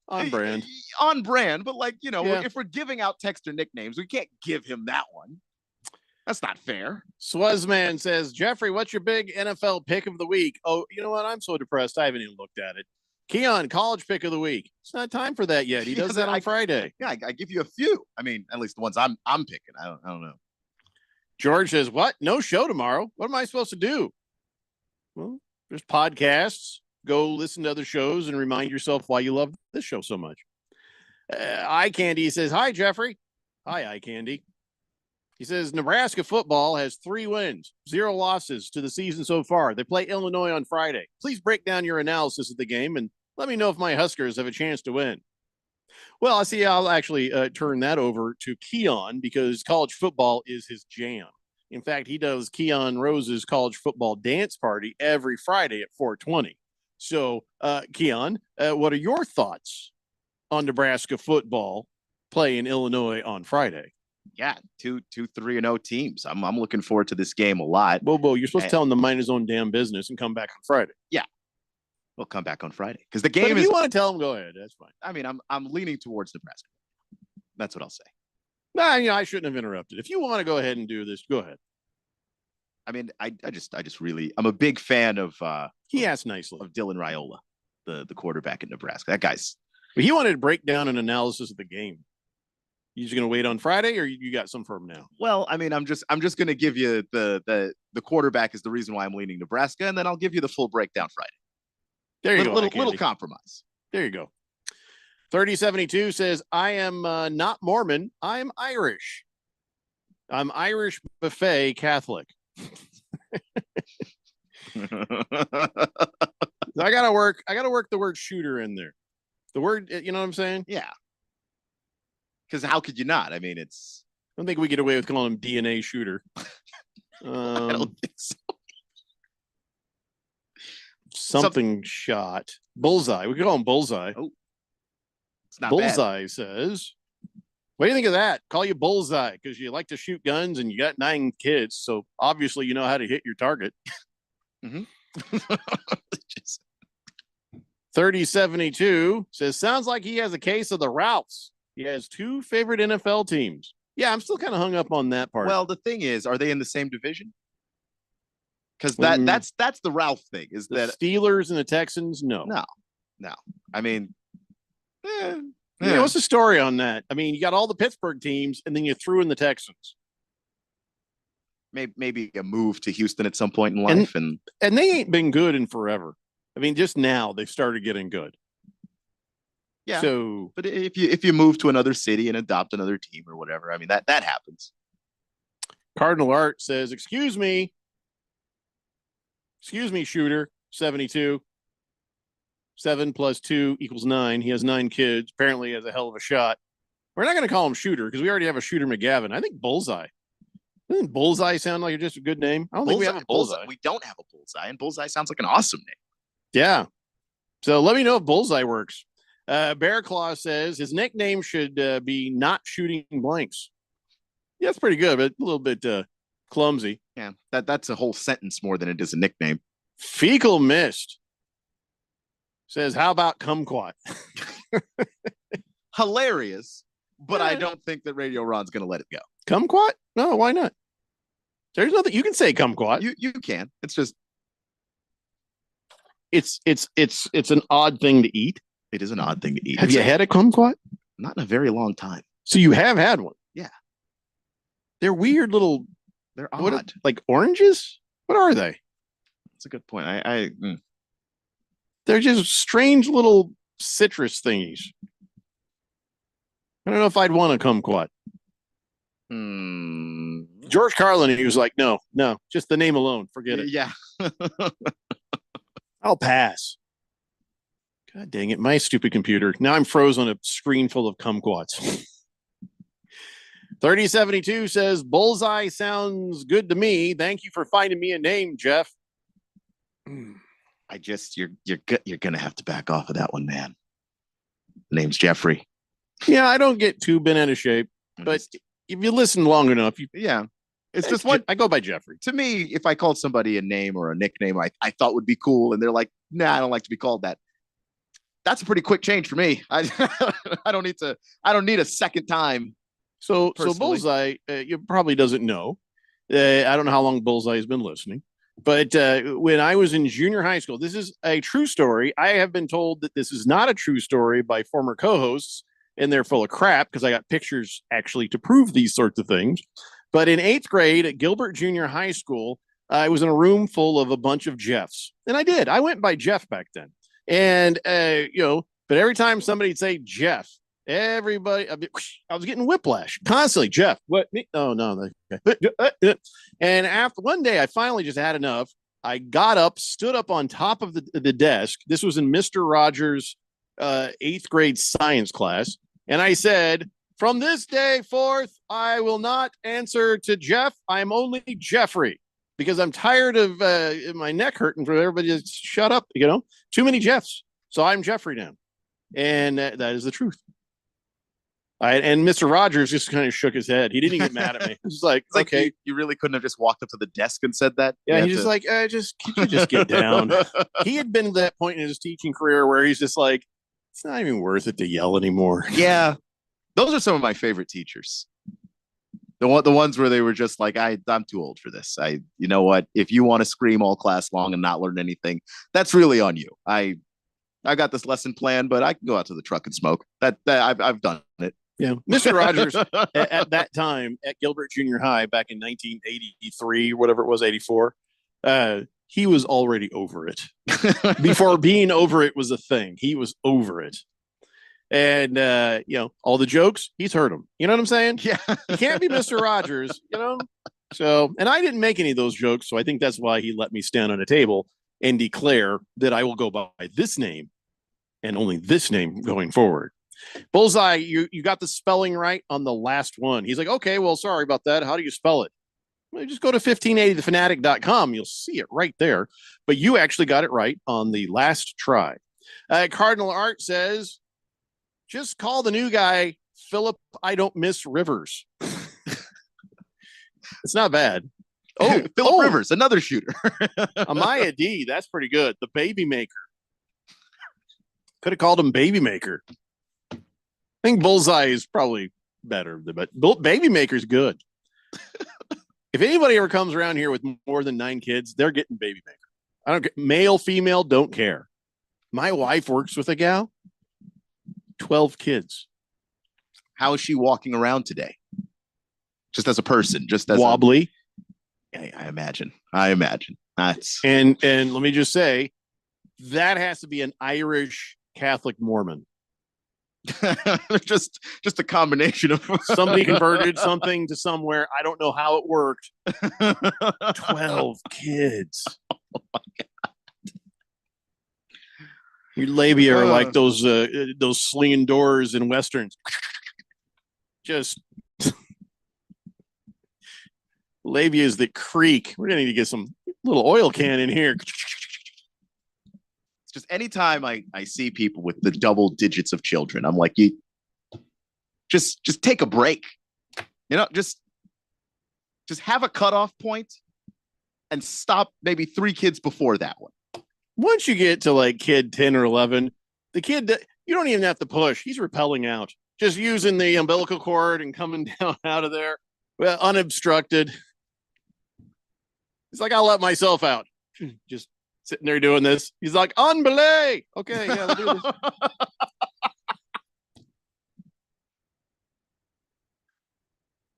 on brand. On brand, but like, Yeah. if we're giving out texter nicknames, we can't give him that one. That's not fair. Swazman says, Jeffrey, what's your big NFL pick of the week? Oh, you know what? I'm so depressed. I haven't even looked at it. Keon, college pick of the week. It's not time for that yet. He does that on Friday. Yeah, I give you a few. I mean, at least the ones I'm picking. I don't know. George says, what? No show tomorrow. What am I supposed to do? Well, there's podcasts. Go listen to other shows and remind yourself why you love this show so much. Eye Candy says, hi, Jeffrey. Hi, Eye Candy. He says, Nebraska football has 3 wins, 0 losses to the season so far. They play Illinois on Friday. Please break down your analysis of the game and let me know if my Huskers have a chance to win. Well, I see. I'll actually turn that over to Keon because college football is his jam. In fact, he does Keon Rose's college football dance party every Friday at 4:20. So, Keon, what are your thoughts on Nebraska football playing Illinois on Friday? Yeah, 3-0 teams. I'm looking forward to this game a lot. Bobo, you're supposed to tell him to mind his own damn business and come back on Friday. Yeah, we'll come back on Friday because the But game if is. you want to tell him, go ahead. That's fine. I mean, I'm leaning towards Nebraska. That's what I'll say. Nah, I shouldn't have interrupted. If you want to go ahead and do this, go ahead. I mean, I just really, I'm a big fan of. He asked nicely of Dylan Raiola, the quarterback in Nebraska. That guy's. But he wanted to break down an analysis of the game. You just going to wait on Friday, or you got some for him now? Well, I mean, I'm just going to give you the quarterback is the reason why I'm leaning Nebraska, and then I'll give you the full breakdown Friday. There you go. Little compromise. There you go. 3072 says, I am not Mormon. I'm Irish. I'm Irish buffet Catholic. I gotta work the word shooter in there. The word, you know what I'm saying? Yeah. Because how could you not? I mean, I don't think we get away with calling him DNA shooter. I don't think so. Something shot. Bullseye. We could call him Bullseye. Oh, it's not Bullseye bad. says, what do you think of that? Call you Bullseye because you like to shoot guns and you got 9 kids. So obviously you know how to hit your target. Mm-hmm. 3072 says, sounds like he has a case of the Ralphs. He has 2 favorite NFL teams. Yeah, I'm still kind of hung up on that part. Well, the thing is, are they in the same division? Because that's the Ralph thing. Is the that Steelers and the Texans? No. I mean, Yeah, what's the story on that? I mean, you got all the Pittsburgh teams, and then you threw in the Texans. Maybe a move to Houston at some point in life, and they ain't been good in forever. I mean, just now they've started getting good. Yeah. So, but if you move to another city and adopt another team or whatever, I mean that happens. Cardinal Art says, excuse me, shooter 72. 7 + 2 = 9. He has 9 kids. Apparently he has a hell of a shot. We're not going to call him shooter because we already have a shooter McGavin. I think Bullseye. Doesn't Bullseye sound like just a good name? I don't think we have a Bullseye. We don't have a Bullseye, and Bullseye sounds like an awesome name. Yeah. So let me know if Bullseye works. Bear Claw says his nickname should be not shooting blanks. Yeah, that's pretty good, but a little bit clumsy. Yeah, that's a whole sentence more than it is a nickname. Fecal Mist says, how about Kumquat? Hilarious, but I don't think that Radio Ron's going to let it go. Kumquat? No, why not? There's nothing you can say. Kumquat. You can. It's just it's an odd thing to eat. It is an odd thing to eat. Have you had a kumquat? Not in a very long time. So you have had one? Yeah. They're weird little. They're odd. Like oranges? What are they? That's a good point. They're just strange little citrus thingies. I don't know if I'd want a kumquat. George Carlin, he was like, no, just the name alone. Forget it. Yeah. I'll pass. God dang it. My stupid computer. Now I'm frozen on a screen full of kumquats. 3072 says, Bullseye sounds good to me. Thank you for finding me a name, Jeff. you're gonna have to back off of that one, man. Name's Jeffrey. Yeah, I don't get too bent out of shape, but if you listen long enough, it's just one. I go by Jeffrey. To me, if I called somebody a name or a nickname I thought would be cool, and they're like, nah, I don't like to be called that. That's a pretty quick change for me. I don't need a second time. So Bullseye, you probably doesn't know. I don't know how long Bullseye has been listening, but when I was in junior high school, this is a true story. I have been told that this is not a true story by former co-hosts, and they're full of crap because I got pictures actually to prove these sorts of things. But in 8th grade at Gilbert Junior High School, I was in a room full of a bunch of Jeffs, and I went by Jeff back then. And, but every time somebody'd say Jeff, everybody, I was getting whiplash constantly. Jeff, what? Me? Oh, no. And after one day, I finally just had enough. I got up, stood up on top of the desk. This was in Mr. Rogers' 8th grade science class. And I said, from this day forth, I will not answer to Jeff. I'm only Jeffrey. Because I'm tired of my neck hurting for everybody to shut up, too many Jeffs. So I'm Jeffrey now. And that is the truth. And Mr. Rogers just kind of shook his head. He didn't get mad at me. He's like, okay. You really couldn't have just walked up to the desk and said that? Yeah, he's just like, could you just get down? He had been to that point in his teaching career where he's just like, it's not even worth it to yell anymore. Yeah. Those are some of my favorite teachers. The ones where they were just like, I'm too old for this. You know what? If you want to scream all class long and not learn anything, that's really on you. I got this lesson planned, but I can go out to the truck and smoke. That I've done it. Yeah, Mr. Rogers at that time at Gilbert Junior High back in 1983, whatever it was, 84. He was already over it. Before being over it was a thing, he was over it. And, all the jokes, he's heard them. You know what I'm saying? Yeah. He can't be Mr. Rogers, So, and I didn't make any of those jokes. So I think that's why he let me stand on a table and declare that I will go by this name and only this name going forward. Bullseye, you got the spelling right on the last one. He's like, okay, well, sorry about that. How do you spell it? Well, just go to 1580thefanatic.com. You'll see it right there. But you actually got it right on the last try. Cardinal Art says, just call the new guy Philip I Don't Miss Rivers. It's not bad. Philip Rivers, another shooter. Amaya D, that's pretty good. The Baby Maker. Could have called him Baby Maker. I think Bullseye is probably better, but Baby Maker's good. If anybody ever comes around here with more than 9 kids, they're getting Baby Maker. I don't care. Male, female, don't care. My wife works with a gal. 12 kids. How is she walking around today? Just as a person, just as wobbly. I imagine. That's and let me just say, that has to be an Irish Catholic Mormon. just a combination of somebody converted something to somewhere. I don't know how it worked. 12 kids. Oh my God. Your labia are like those slinging doors in westerns. Just labias that creak. We're gonna need to get some little oil can in here. It's just anytime I see people with the double digits of children, I'm like, you just take a break. Just have a cutoff point and stop maybe 3 kids before that one. Once you get to like kid 10 or 11, the kid that you don't even have to push, he's repelling out, just using the umbilical cord and coming down out of there, well, unobstructed. He's like, I'll let myself out. Just sitting there doing this. He's like, on belay. Okay, yeah, let's do this.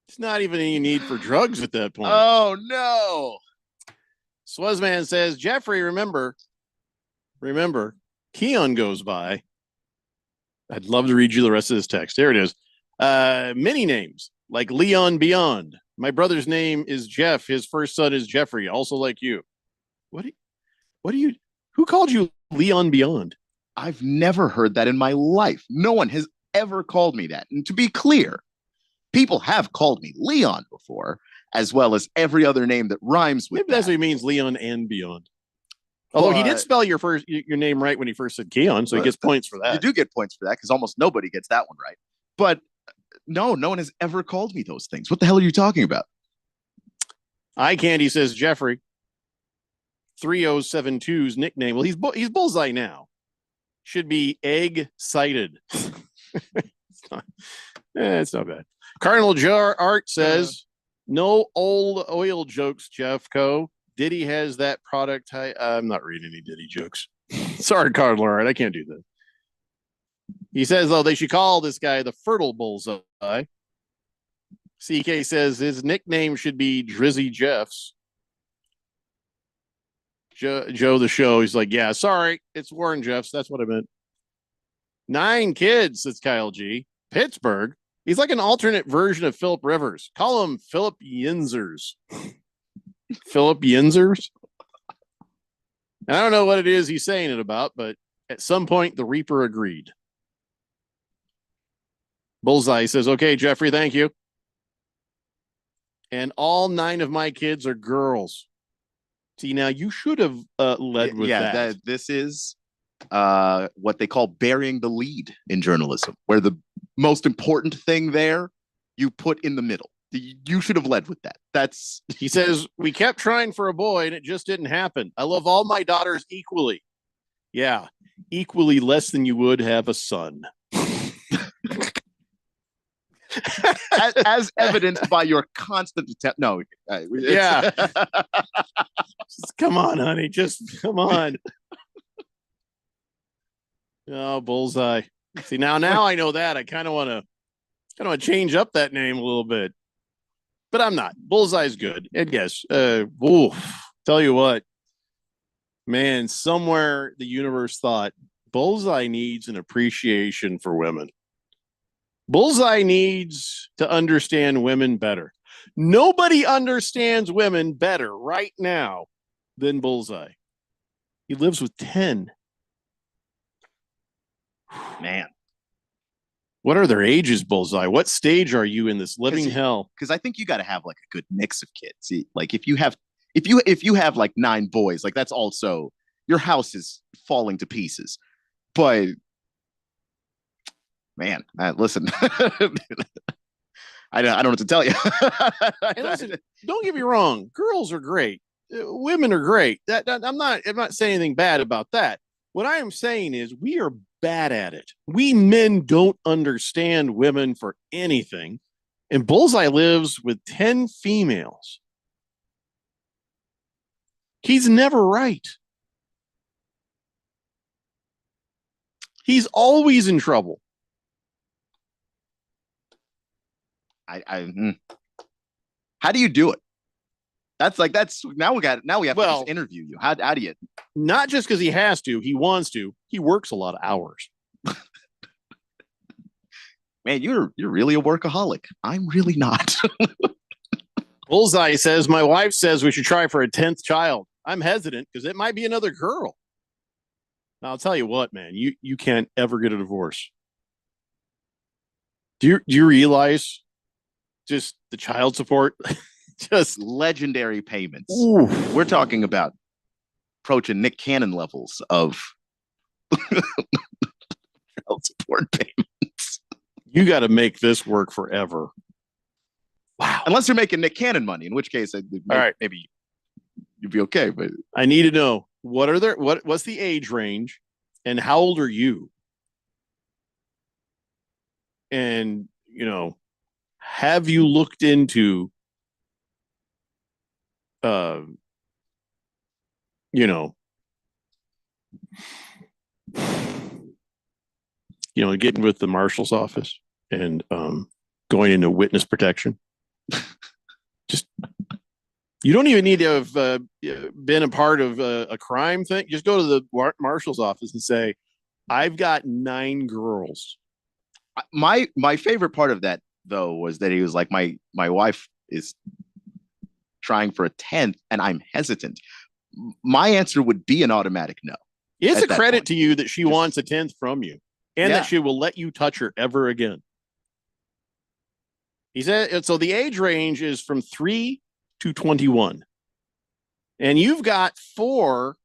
It's not even any need for drugs at that point. Oh no. Swazman says, Jeffrey, remember, Keon goes by. I'd love to read you the rest of this text. There it is. Many names, like Leon Beyond. My brother's name is Jeff. His first son is Jeffrey, also like you. Who called you Leon Beyond? I've never heard that in my life. No one has ever called me that. And to be clear, people have called me Leon before, as well as every other name that rhymes with Maybe that's what he means, Leon and Beyond. Although he did But- spell your name right when he first said Keon, so he gets points for that. You do get points for that because almost nobody gets that one right. But no one has ever called me those things. What the hell are you talking about? Eye Candy says Jeffrey 3072's nickname. Well, he's Bullseye now. Should be egg sighted. It's not bad. Cardinal Jar Art says no old oil jokes, Jeffco. Diddy has that product. I'm not reading any Diddy jokes. Sorry, Cardinal Art. I can't do that. He says, though, they should call this guy the Fertile Bullseye. CK says his nickname should be Drizzy Jeffs. Joe the Show, he's like, yeah, sorry, it's Warren Jeffs. That's what I meant. 9 kids, says Kyle G. Pittsburgh. He's like an alternate version of Philip Rivers. Call him Philip Yinzers. Philip Yinzers? I don't know what it is he's saying it about, but at some point the Reaper agreed. Bullseye says, okay, Jeffrey, thank you. And all 9 of my kids are girls. See, now you should have led with that. This is what they call burying the lead in journalism, where the most important thing there you put in the middle. You should have led with that. He says, we kept trying for a boy and it just didn't happen. I love all my daughters equally. Yeah, equally less than you would have a son. as evidenced by your constant attempt. No, yeah. Just come on, honey. Just come on. Oh, Bullseye. See, now I know that. I kind of want to change up that name a little bit, but I'm not. Bullseye's good. And yes, tell you what, man, somewhere the universe thought Bullseye needs an appreciation for women. Bullseye needs to understand women better. Nobody understands women better right now than Bullseye. He lives with 10. Man. What are their ages, Bullseye? What stage are you in this living hell? Because I think you got to have like a good mix of kids. See, like if you have like 9 boys, like that's also your house is falling to pieces. But man, listen, I don't know what to tell you. And listen, don't get me wrong. Girls are great. Women are great. I'm not saying anything bad about that. What I am saying is we are bad at it. We men don't understand women for anything. And Bullseye lives with 10 females. He's never right. He's always in trouble. How do you do it? That's now we have to just interview you. How do you? Not just because he has to, he wants to. He works a lot of hours. Man, you're really a workaholic. I'm really not. Bullseye says, my wife says we should try for a 10th child. I'm hesitant because it might be another girl. Now, I'll tell you what, man, you can't ever get a divorce. Do you realize just the child support? Just legendary payments. Ooh. We're talking about approaching Nick Cannon levels of child support payments. You got to make this work forever. Wow. Unless you're making Nick Cannon money, in which case, maybe you'd be okay. But I need to know what's the age range, and how old are you? And have you looked into getting with the marshal's office and going into witness protection? Just, you don't even need to have been a part of a crime thing. Just go to the marshal's office and say, I've got 9 girls. My favorite part of that, though, was that he was like, my wife is trying for a 10th and I'm hesitant. My answer would be an automatic no. It's a credit to you that she wants a 10th from you, and that she will let you touch her ever again. He said, so the age range is from 3 to 21. And you've got 4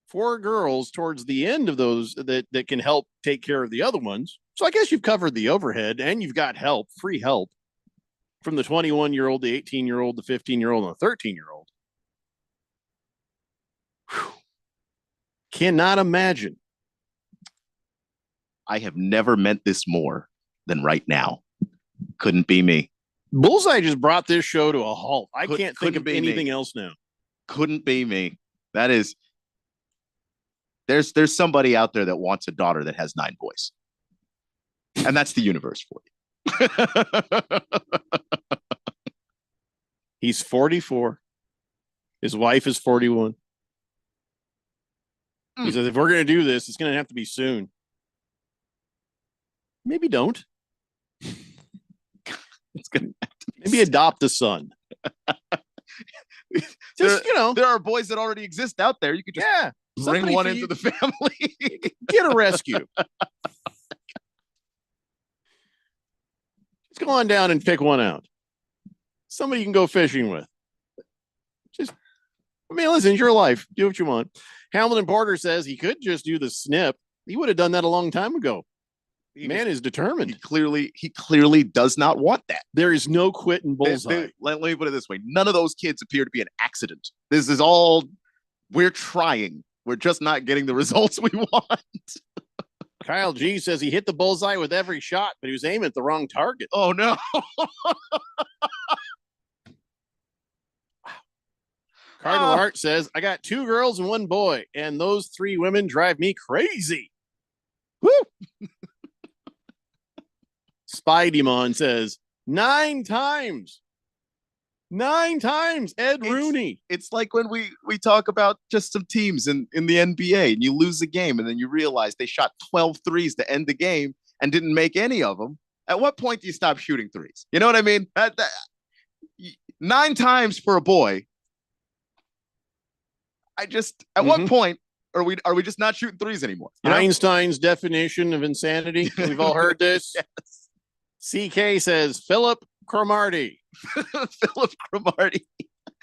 4 girls towards the end of those that can help take care of the other ones. So I guess you've covered the overhead and you've got help, free help from the 21-year-old, the 18-year-old, the 15-year-old, and the 13-year-old. Cannot imagine. I have never meant this more than right now. Couldn't be me. Bullseye just brought this show to a halt. I can't think of be anything me. else now. Couldn't be me. That is, there's somebody out there that wants a daughter that has 9 boys. And that's the universe for you. He's 44. His wife is 41. He says, if we're going to do this, it's going to have to be soon. Maybe don't. It's gonna maybe adopt a son. Just, there are boys that already exist out there. You could just bring one into the family. Get a rescue. Just go on down and pick one out. Somebody you can go fishing with. Listen, it's your life. Do what you want. Hamilton Porter says he could just do the snip. He would have done that a long time ago. Man is determined. He clearly does not want that. There is no quit in Bullseye. Let me put it this way. None of those kids appear to be an accident. This is all, we're trying. We're just not getting the results we want. Kyle G says he hit the bullseye with every shot, but he was aiming at the wrong target. Oh, no. Cardinal Art says, I got 2 girls and 1 boy, and those 3 women drive me crazy. Woo! Spidey-Mon says, 9 times. 9 times, Ed Rooney. It's like when we talk about just some teams in the NBA and you lose a game and then you realize they shot 12 threes to end the game and didn't make any of them. At what point do you stop shooting threes? You know what I mean? 9 times for a boy. At what point are we just not shooting threes anymore? You know? Einstein's definition of insanity. We've all heard this. Yes. CK says Philip Cromartie. Philip Cromartie.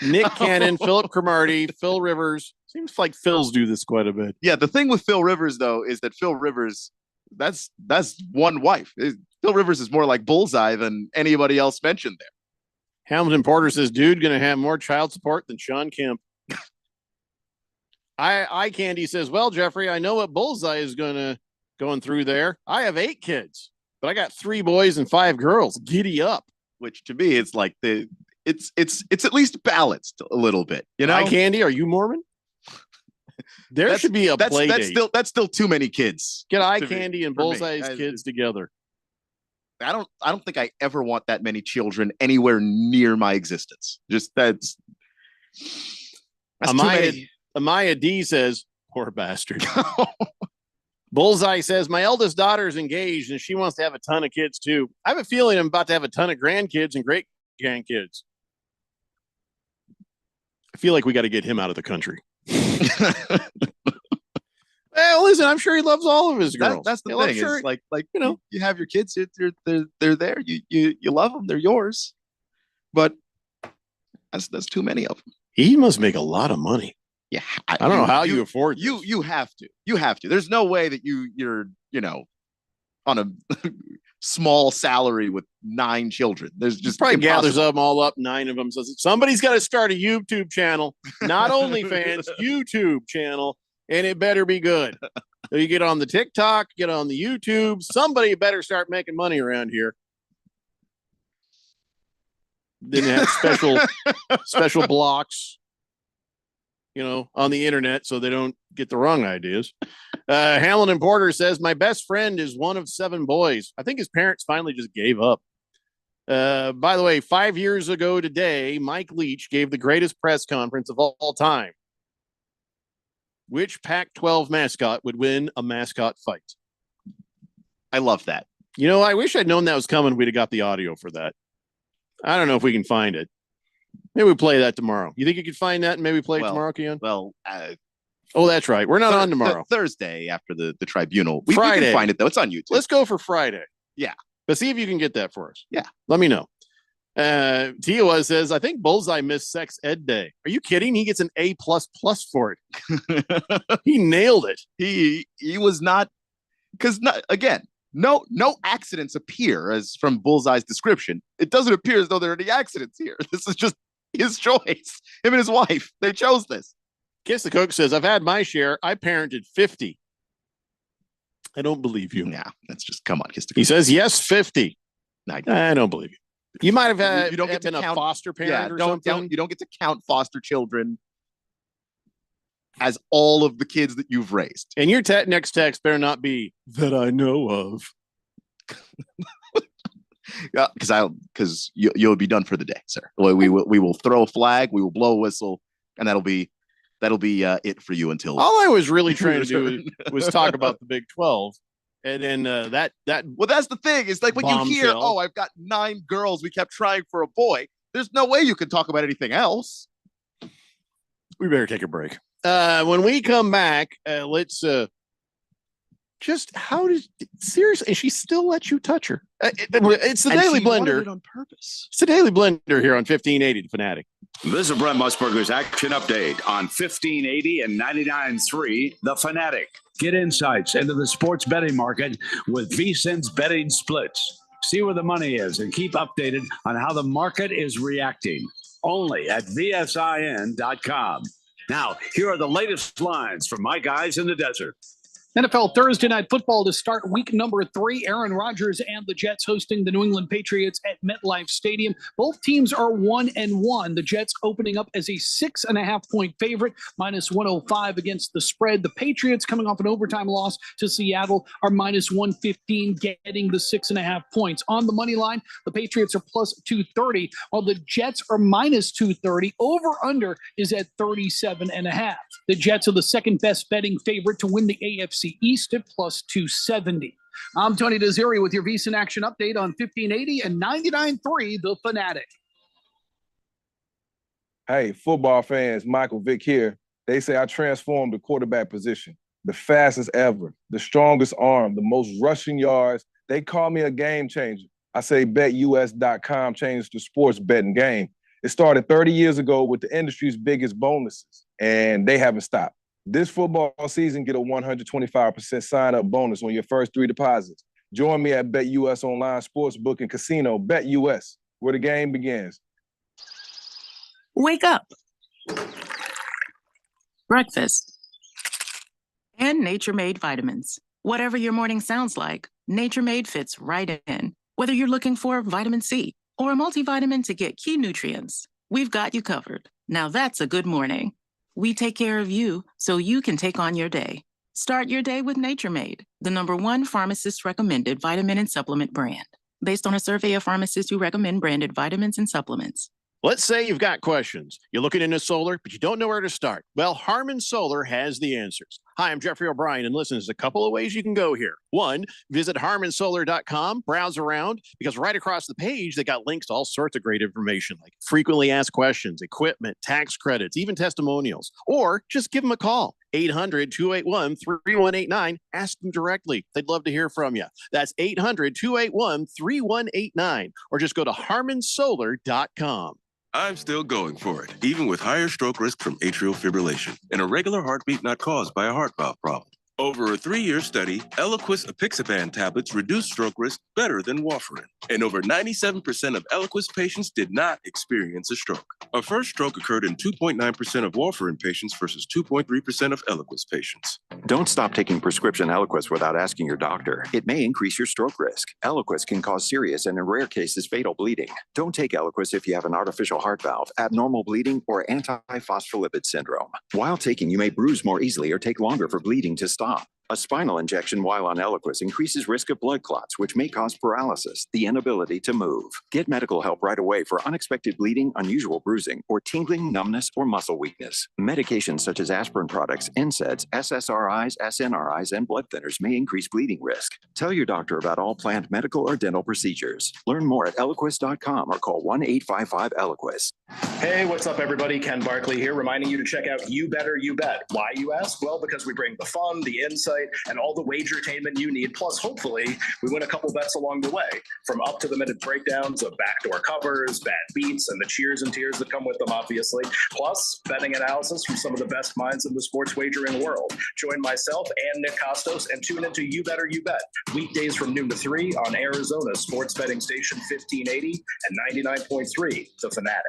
Nick Cannon, Philip Cromartie, Phil Rivers. Seems like Phil's do this quite a bit. Yeah, the thing with Phil Rivers, though, is that Phil Rivers, that's one wife. Phil Rivers is more like Bullseye than anybody else mentioned there. Hamilton Porter says, dude, going to have more child support than Sean Kemp. I Candy says, well, Jeffrey, I know what Bullseye is going through there. I have 8 kids, but I got 3 boys and 5 girls. Giddy up. Which to me, it's like it's at least balanced a little bit. You know, I Candy, are you Mormon? There should be a play date. That's still too many kids. Get Eye Candy and Bullseye's kids together. I don't think I ever want that many children anywhere near my existence. Just that's too many. Amaya D says, poor bastard. Bullseye says, my eldest daughter is engaged and she wants to have a ton of kids too. I have a feeling I'm about to have a ton of grandkids and great grandkids. I feel like we got to get him out of the country. Well, listen, I'm sure he loves all of his girls. That's the thing. Sure, it's like you know, you have your kids. They're there. You love them. They're yours. But that's too many of them. He must make a lot of money. Yeah, I don't know how you afford this. You have to. You have to. There's no way that you're on a small salary with 9 children. There's just probably gathers them all up. 9 of them says somebody's got to start a YouTube channel, not OnlyFans, YouTube channel, and it better be good. So you get on the TikTok, get on the YouTube. Somebody better start making money around here. Then have special blocks, on the internet so they don't get the wrong ideas. Hamilton Porter says, my best friend is one of 7 boys. I think his parents finally just gave up. By the way, 5 years ago today, Mike Leach gave the greatest press conference of all time. Which Pac-12 mascot would win a mascot fight? I love that. I wish I'd known that was coming. We'd have got the audio for that. I don't know if we can find it. Maybe we play that tomorrow. You think you could find that and maybe play it tomorrow, Keon? Well, oh, that's right. We're not on tomorrow. Thursday after the tribunal. We Friday. can find it, though. It's on YouTube. Let's go for Friday. Yeah. But see if you can get that for us. Yeah. Let me know. Tioa says, I think Bullseye missed sex ed day. Are you kidding? He gets an A++ for it. He nailed it. He was not, because again, no accidents appear as from Bullseye's description. It doesn't appear as though there are any accidents here. This is just his choice. Him and his wife, they chose this. Kiss the Cook says, I've had my share. I parented 50. I don't believe you. Yeah, that's just, come on, Kiss the Cook. He says, yes, 50. I don't believe you. You might have you don't get been to count, a foster parent or something. You don't get to count foster children as all of the kids that you've raised. And your next text better not be that I know of. Yeah, because you'll be done for the day, sir. We will throw a flag, we will blow a whistle, and that'll be it for you until. All I was really trying to do was talk about the Big 12. And then that well, that's the thing. It's like when you hear, oh, I've got 9 girls. We kept trying for a boy. There's no way you can talk about anything else. We better take a break. When we come back, let's just seriously, and she still lets you touch her. It's the Daily Blender it on purpose. It's the Daily Blender here on 1580 The Fanatic. This is Brent Musburger's action update on 1580 and 99.3 The Fanatic. Get insights into the sports betting market with VSiN's betting splits. See where the money is and keep updated on how the market is reacting. Only at VSIN.com. Now, here are the latest lines from my guys in the desert. NFL Thursday Night Football to start week number 3. Aaron Rodgers and the Jets hosting the New England Patriots at MetLife Stadium. Both teams are 1-1. The Jets opening up as a 6.5-point favorite, -105 against the spread. The Patriots, coming off an overtime loss to Seattle, are -115, getting the 6.5 points. On the money line, the Patriots are +230, while the Jets are -230. Over-under is at 37.5. The Jets are the second best betting favorite to win the AFC East at +270. I'm Tony Desiri with your VSiN Action Update on 1580 and 99.3 The Fanatic. Hey, football fans, Michael Vick here. They say I transformed the quarterback position. The fastest ever, the strongest arm, the most rushing yards. They call me a game changer. I say BetUS.com changed the sports betting game. It started 30 years ago with the industry's biggest bonuses, and they haven't stopped. This football season, get a 125% sign-up bonus on your first 3 deposits. Join me at BetUS Online Sportsbook and Casino, BetUS, where the game begins. Wake up. Breakfast. And Nature Made vitamins. Whatever your morning sounds like, Nature Made fits right in. Whether you're looking for vitamin C or a multivitamin to get key nutrients, we've got you covered. Now that's a good morning. We take care of you so you can take on your day. Start your day with Nature Made, the #1 pharmacist-recommended vitamin and supplement brand, based on a survey of pharmacists who recommend branded vitamins and supplements. Let's say you've got questions. You're looking into solar, but you don't know where to start. Well, Harman Solar has the answers. Hi, I'm Jeffrey O'Brien, and listen, there's a couple of ways you can go here. 1, visit harmansolar.com, browse around, because right across the page, they got links to all sorts of great information, like frequently asked questions, equipment, tax credits, even testimonials. Or just give them a call, 800-281-3189. Ask them directly. They'd love to hear from you. That's 800-281-3189, or just go to harmansolar.com. I'm still going for it, even with higher stroke risk from atrial fibrillation and a regular heartbeat not caused by a heart valve problem. Over a 3-year study, Eliquis apixaban tablets reduced stroke risk better than warfarin, and over 97% of Eliquis patients did not experience a stroke. A first stroke occurred in 2.9% of warfarin patients versus 2.3% of Eliquis patients. Don't stop taking prescription Eliquis without asking your doctor. It may increase your stroke risk. Eliquis can cause serious and in rare cases fatal bleeding. Don't take Eliquis if you have an artificial heart valve, abnormal bleeding, or antiphospholipid syndrome. While taking, you may bruise more easily or take longer for bleeding to stop. A spinal injection while on Eliquis increases risk of blood clots, which may cause paralysis, the inability to move. Get medical help right away for unexpected bleeding, unusual bruising, or tingling, numbness, or muscle weakness. Medications such as aspirin products, NSAIDs, SSRIs, SNRIs, and blood thinners may increase bleeding risk. Tell your doctor about all planned medical or dental procedures. Learn more at Eliquis.com or call 1-855-ELIQUIS. Hey, what's up, everybody? Ken Barkley here, reminding you to check out You Better You Bet. Why, you ask? Well, because we bring the fun, the insight, website and all the wagertainment you need. Plus, hopefully, we win a couple bets along the way, from up-to-the-minute breakdowns of backdoor covers, bad beats, and the cheers and tears that come with them, obviously. Plus, betting analysis from some of the best minds in the sports wagering world. Join myself and Nick Costos and tune into You Better You Bet, weekdays from noon to 3 on Arizona's sports betting station 1580 and 99.3 The Fanatic.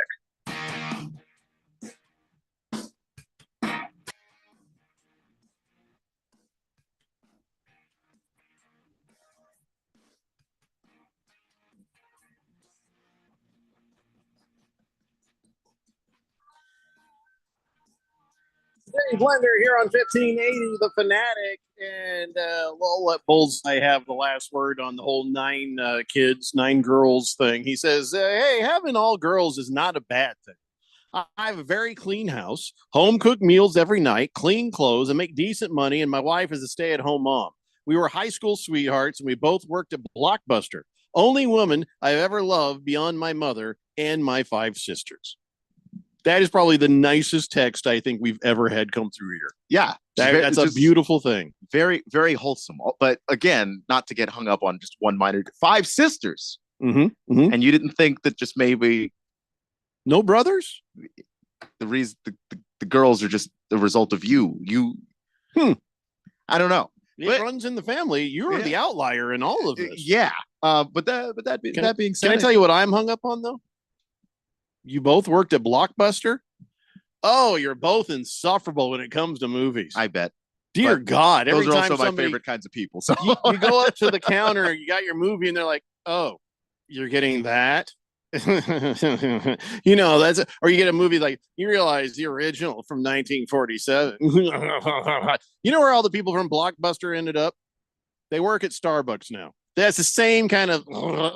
Dave Blender here on 1580 The Fanatic, and we'll let Bullseye have the last word on the whole 9 kids, 9 girls thing. He says, hey, having all girls is not a bad thing. I have a very clean house, home cooked meals every night, clean clothes, and make decent money, and my wife is a stay-at-home mom. We were high school sweethearts, and we both worked at Blockbuster. Only woman I've ever loved beyond my mother and my 5 sisters. That is probably the nicest text I think we've ever had come through here. Yeah. That's a beautiful thing. Very, very wholesome. But again, not to get hung up on just one minor, 5 sisters. Mm-hmm. Mm-hmm. And you didn't think that just maybe no brothers? The reason the girls are just the result of you. I don't know. It runs in the family. You're the outlier in all of this. Yeah. But that being said, can I tell you what I'm hung up on though? You both worked at Blockbuster? Oh, you're both insufferable when it comes to movies. I bet. Dear God. Those are also my favorite kinds of people. So you go up to the counter, you got your movie, and they're like, oh, you're getting that? You know, or you get a movie like, you realize the original from 1947. You know where all the people from Blockbuster ended up? They work at Starbucks now. That's the same kind of, you know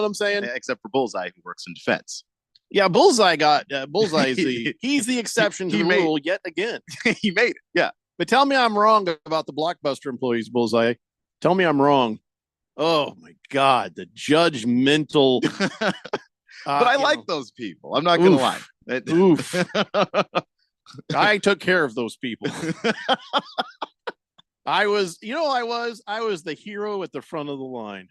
what I'm saying? Except for Bullseye, who works in defense. Yeah, Bullseye is he's the exception to the rule yet again. He made it. Yeah. But tell me I'm wrong about the Blockbuster employees, Bullseye. Tell me I'm wrong. Oh my God, the judgmental. But I like those people. I'm not going to lie. Oof. I took care of those people. I was the hero at the front of the line,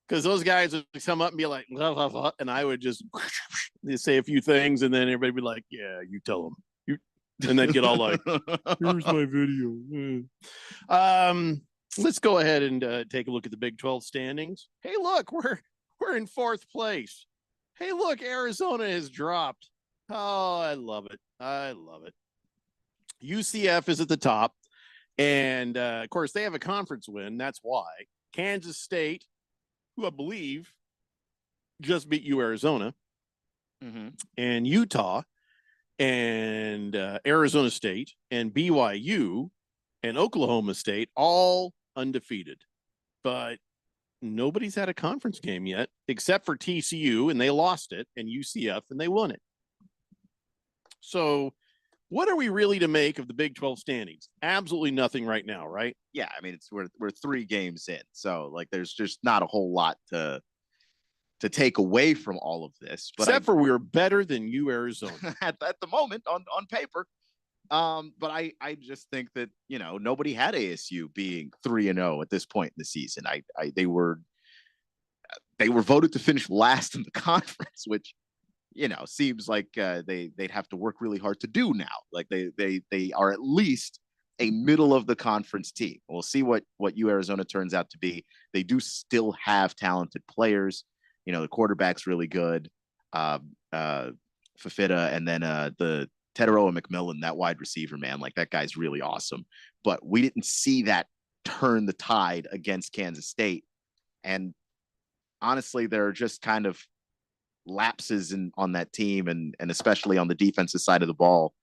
because those guys would come up and be like, blah, blah, blah, and I would just say a few things, and then everybody would be like, yeah, you tell them, and then get all like, here's my video. Let's go ahead and take a look at the Big 12 standings. Hey, look, we're in 4th place. Hey, look, Arizona has dropped. Oh, I love it. I love it. UCF is at the top. And, of course, they have a conference win. That's why. Kansas State, who I believe just beat Arizona, and Utah, and Arizona State, and BYU, and Oklahoma State, all undefeated. But nobody's had a conference game yet, except for TCU, and they lost it, and UCF, and they won it. So what are we really to make of the Big 12 standings? Absolutely nothing right now, right? Yeah, I mean, we're 3 games in, so like there's just not a whole lot to take away from all of this. But except for we're better than you, Arizona, at the moment on paper. But I just think that nobody had ASU being 3-0 at this point in the season. They were voted to finish last in the conference, which seems like they'd have to work really hard to do now. Like they are at least a middle of the conference team. We'll see what Arizona turns out to be. They do still have talented players. The quarterback's really good. Fafita, and then the Teteroa McMillan, that wide receiver, man, like that guy's really awesome. But we didn't see that turn the tide against Kansas State. And honestly, there are just kind of lapses on that team, and especially on the defensive side of the ball,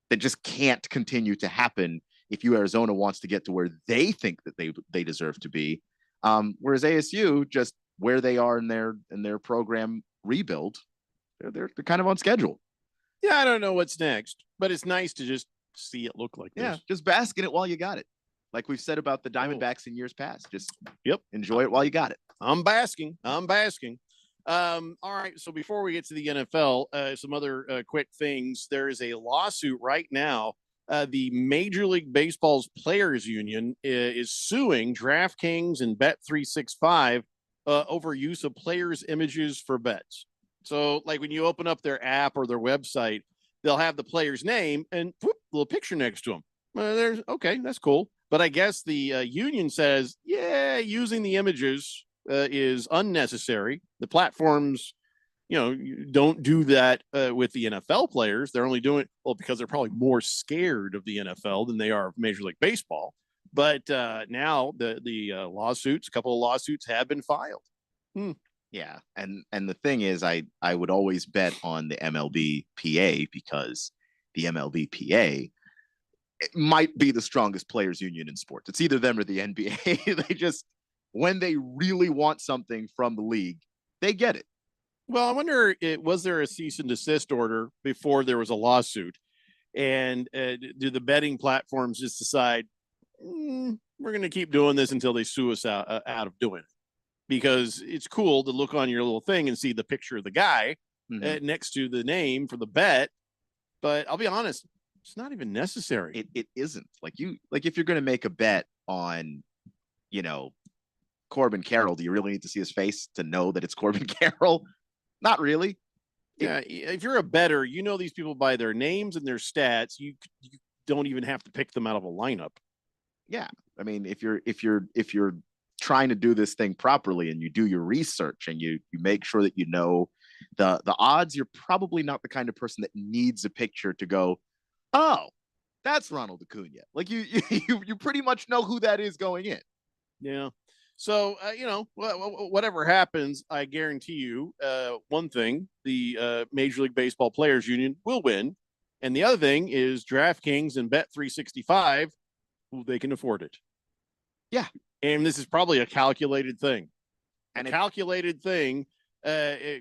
that just can't continue to happen if Arizona wants to get to where they think that they deserve to be. Whereas ASU, just where they are in their program rebuild, they're kind of on schedule. Yeah, I don't know what's next, but it's nice to just see it look like this. Yeah, just bask in it while you got it. Like we've said about the Diamondbacks in years past. Just enjoy it while you got it. I'm basking. All right, so before we get to the NFL, some other quick things. There is a lawsuit right now the Major League Baseball's Players Union is suing DraftKings and Bet365 over use of players' images for bets. So, like when you open up their app or their website, they'll have the player's name and whoop, little picture next to them. There's okay, that's cool. But I guess the union says, yeah, using the images is unnecessary. The platforms, don't do that with the NFL players. They're only doing it because they're probably more scared of the NFL than they are of Major League Baseball. But now the lawsuits, a couple of lawsuits have been filed. Yeah, and the thing is, I would always bet on the MLBPA because the MLBPA it might be the strongest players union in sports. It's either them or the NBA. They just, when they really want something from the league, they get it. Well, I wonder, was there a cease and desist order before there was a lawsuit? And do the betting platforms just decide, we're going to keep doing this until they sue us out of doing it? Because it's cool to look on your little thing and see the picture of the guy next to the name for the bet. But I'll be honest, it's not even necessary. It isn't. Like if you're going to make a bet on, Corbin Carroll, do you really need to see his face to know that it's Corbin Carroll? Not really. Yeah, if you're a bettor, these people by their names and their stats. You don't even have to pick them out of a lineup. Yeah, I mean, if you're trying to do this thing properly and you do your research and you make sure that the odds, you're probably not the kind of person that needs a picture to go, oh, that's Ronald Acuna. Like you pretty much know who that is going in. Yeah. So, whatever happens, I guarantee you one thing, the Major League Baseball Players Union will win. And the other thing is DraftKings and Bet365, they can afford it. Yeah. And this is probably a calculated thing.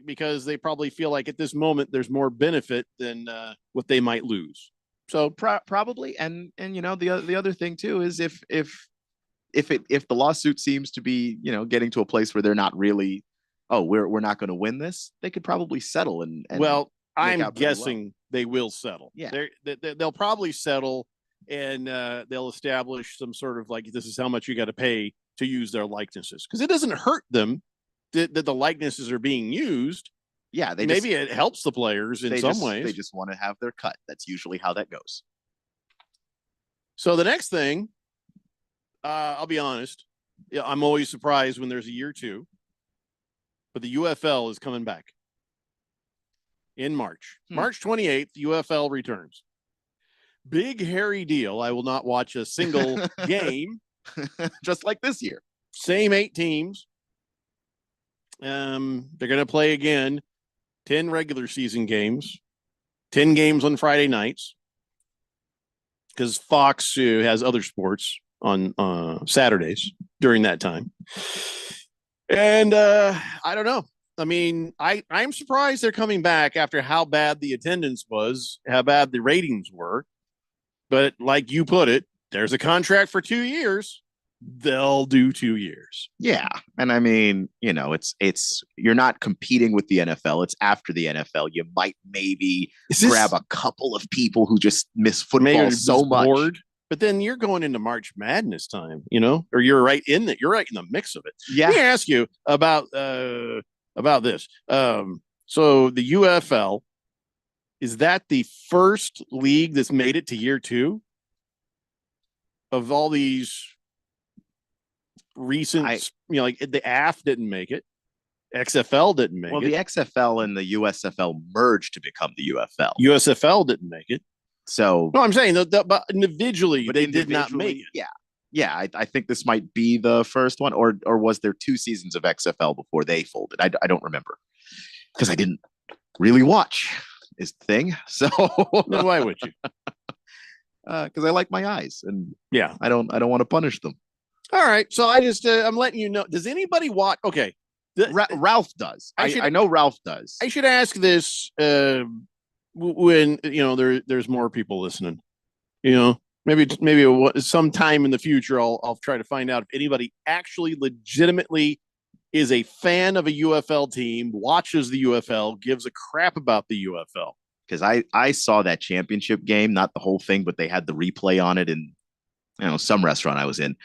Because they probably feel like at this moment there's more benefit than what they might lose. So probably. And the other thing too is if the lawsuit seems to be, getting to a place where they're not really, we're not going to win this, they could probably settle and well, I'm guessing they will settle. Yeah. They'll probably settle and they'll establish some sort of like, this is how much you got to pay to use their likenesses. Because it doesn't hurt them that the likenesses are being used. Yeah. Maybe it helps the players in some ways. They just want to have their cut. That's usually how that goes. So the next thing, I'll be honest. Yeah, I'm always surprised when there's a year two, but the UFL is coming back in March. March 28th, UFL returns. Big hairy deal. I will not watch a single game. Just like this year. Same 8 teams. They're going to play again 10 regular season games, 10 games on Friday nights, because Fox has other sports on Saturdays during that time. And I don't know. I mean, I'm surprised they're coming back after how bad the attendance was, how bad the ratings were. But like you put it, there's a contract for 2 years. They'll do 2 years. Yeah. And I mean, it's you're not competing with the NFL. It's after the NFL. You might maybe grab a couple of people who just miss football so much. Bored. But then you're going into March Madness time, or you're right in the mix of it. Yeah. Let me ask you about this. So the UFL, is that the first league that's made it to year 2 of all these recent, like the AF didn't make it. XFL didn't make it. Well, the XFL and the USFL merged to become the UFL. USFL didn't make it. So no, I'm saying but individually, they did not make it. Yeah. Yeah. I think this might be the first one, or was there 2 seasons of XFL before they folded? I don't remember because I didn't really watch is the thing. So then why would you? Because I like my eyes and yeah, I don't want to punish them. All right. So I just, I'm letting you know. Does anybody watch? Okay. Ralph does. I know Ralph does. I should ask this when, there's more people listening, maybe sometime in the future, I'll try to find out if anybody actually legitimately is a fan of a UFL team, watches the UFL, gives a crap about the UFL. because I saw that championship game, not the whole thing, but they had the replay on it in some restaurant I was in,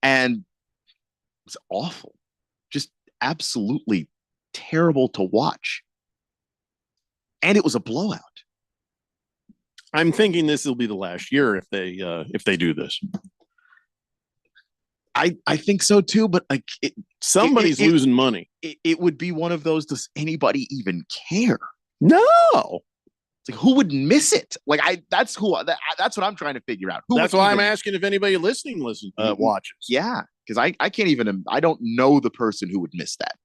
and it was awful, just absolutely terrible to watch, and it was a blowout. I'm thinking this will be the last year if they do this. I think so too, but like somebody's losing money. It would be one of those. Does anybody even care? No. It's like, who would miss it? Like that's what I'm trying to figure out. That's why I'm asking if anybody listening watches. Yeah, because I can't even. I don't know the person who would miss that.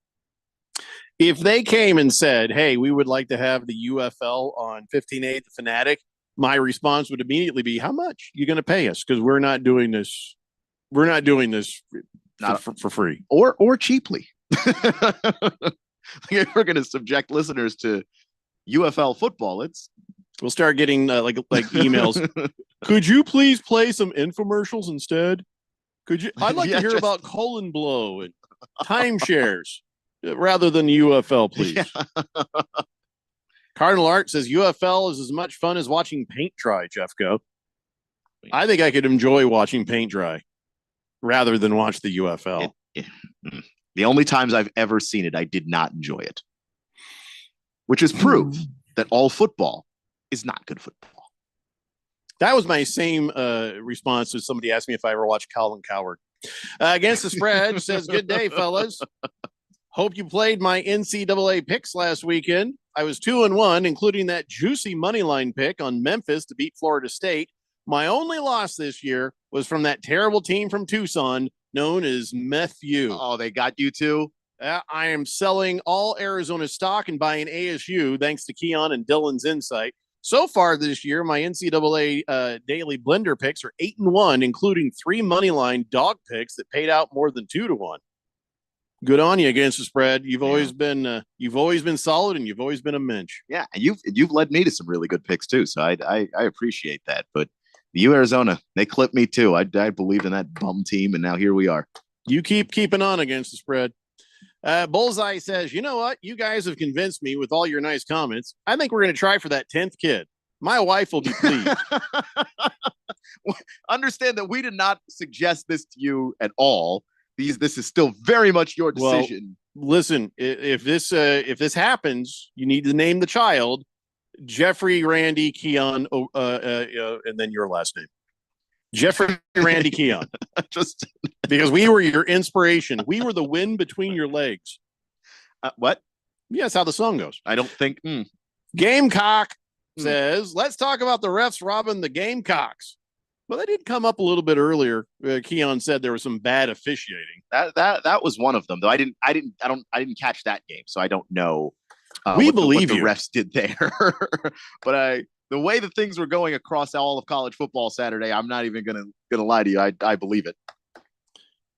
If they came and said, "Hey, we would like to have the UFL on 1580 The Fanatic," my response would immediately be, "How much you going to pay us? Because we're not doing this. We're not doing this for free or cheaply." If we're going to subject listeners to UFL football, we'll start getting like emails. Could you please play some infomercials instead? Could you? I'd like to hear about colon blow and timeshares rather than UFL, please. Yeah. Cardinal Art says UFL is as much fun as watching paint dry, Jeffco. I think I could enjoy watching paint dry rather than watch the UFL. The only times I've ever seen it, I did not enjoy it, which is proof that all football is not good football. That was my same response as somebody asked me if I ever watched Colin Cowherd. Against the Spread says, "Good day, fellas. Hope you played my NCAA picks last weekend. I was 2-1, including that juicy money line pick on Memphis to beat Florida State. My only loss this year was from that terrible team from Tucson known as Meth U." Oh, they got you too? I am selling all Arizona stock and buying ASU thanks to Keon and Dylan's insight. So far this year, my NCAA daily blender picks are 8-1, including 3 money line dog picks that paid out more than 2-1. Good on you Against the Spread. You've always been solid, and you've always been a mensch. Yeah, and you've led me to some really good picks too. So I appreciate that. But the U Arizona, they clipped me too. I believed in that bum team, and now here we are. You keep keeping on Against the Spread. Bullseye says, "You know what? You guys have convinced me with all your nice comments. I think we're going to try for that 10th kid. My wife will be pleased." Understand that we did not suggest this to you at all. This is still very much your decision. Well, listen, if this happens, you need to name the child Jeffrey Randy Keon, and then your last name. Jeffrey Randy Keon. Just because we were your inspiration. We were the wind between your legs. What? Yeah, that's how the song goes. I don't think. Gamecock says, "Let's talk about the refs robbing the Gamecocks." Well, that did come up a little bit earlier. Keon said there was some bad officiating. That was one of them, though. I didn't catch that game, so I don't know. We believe what the refs did there, but the way that things were going across all of college football Saturday, I'm not even gonna lie to you. I believe it.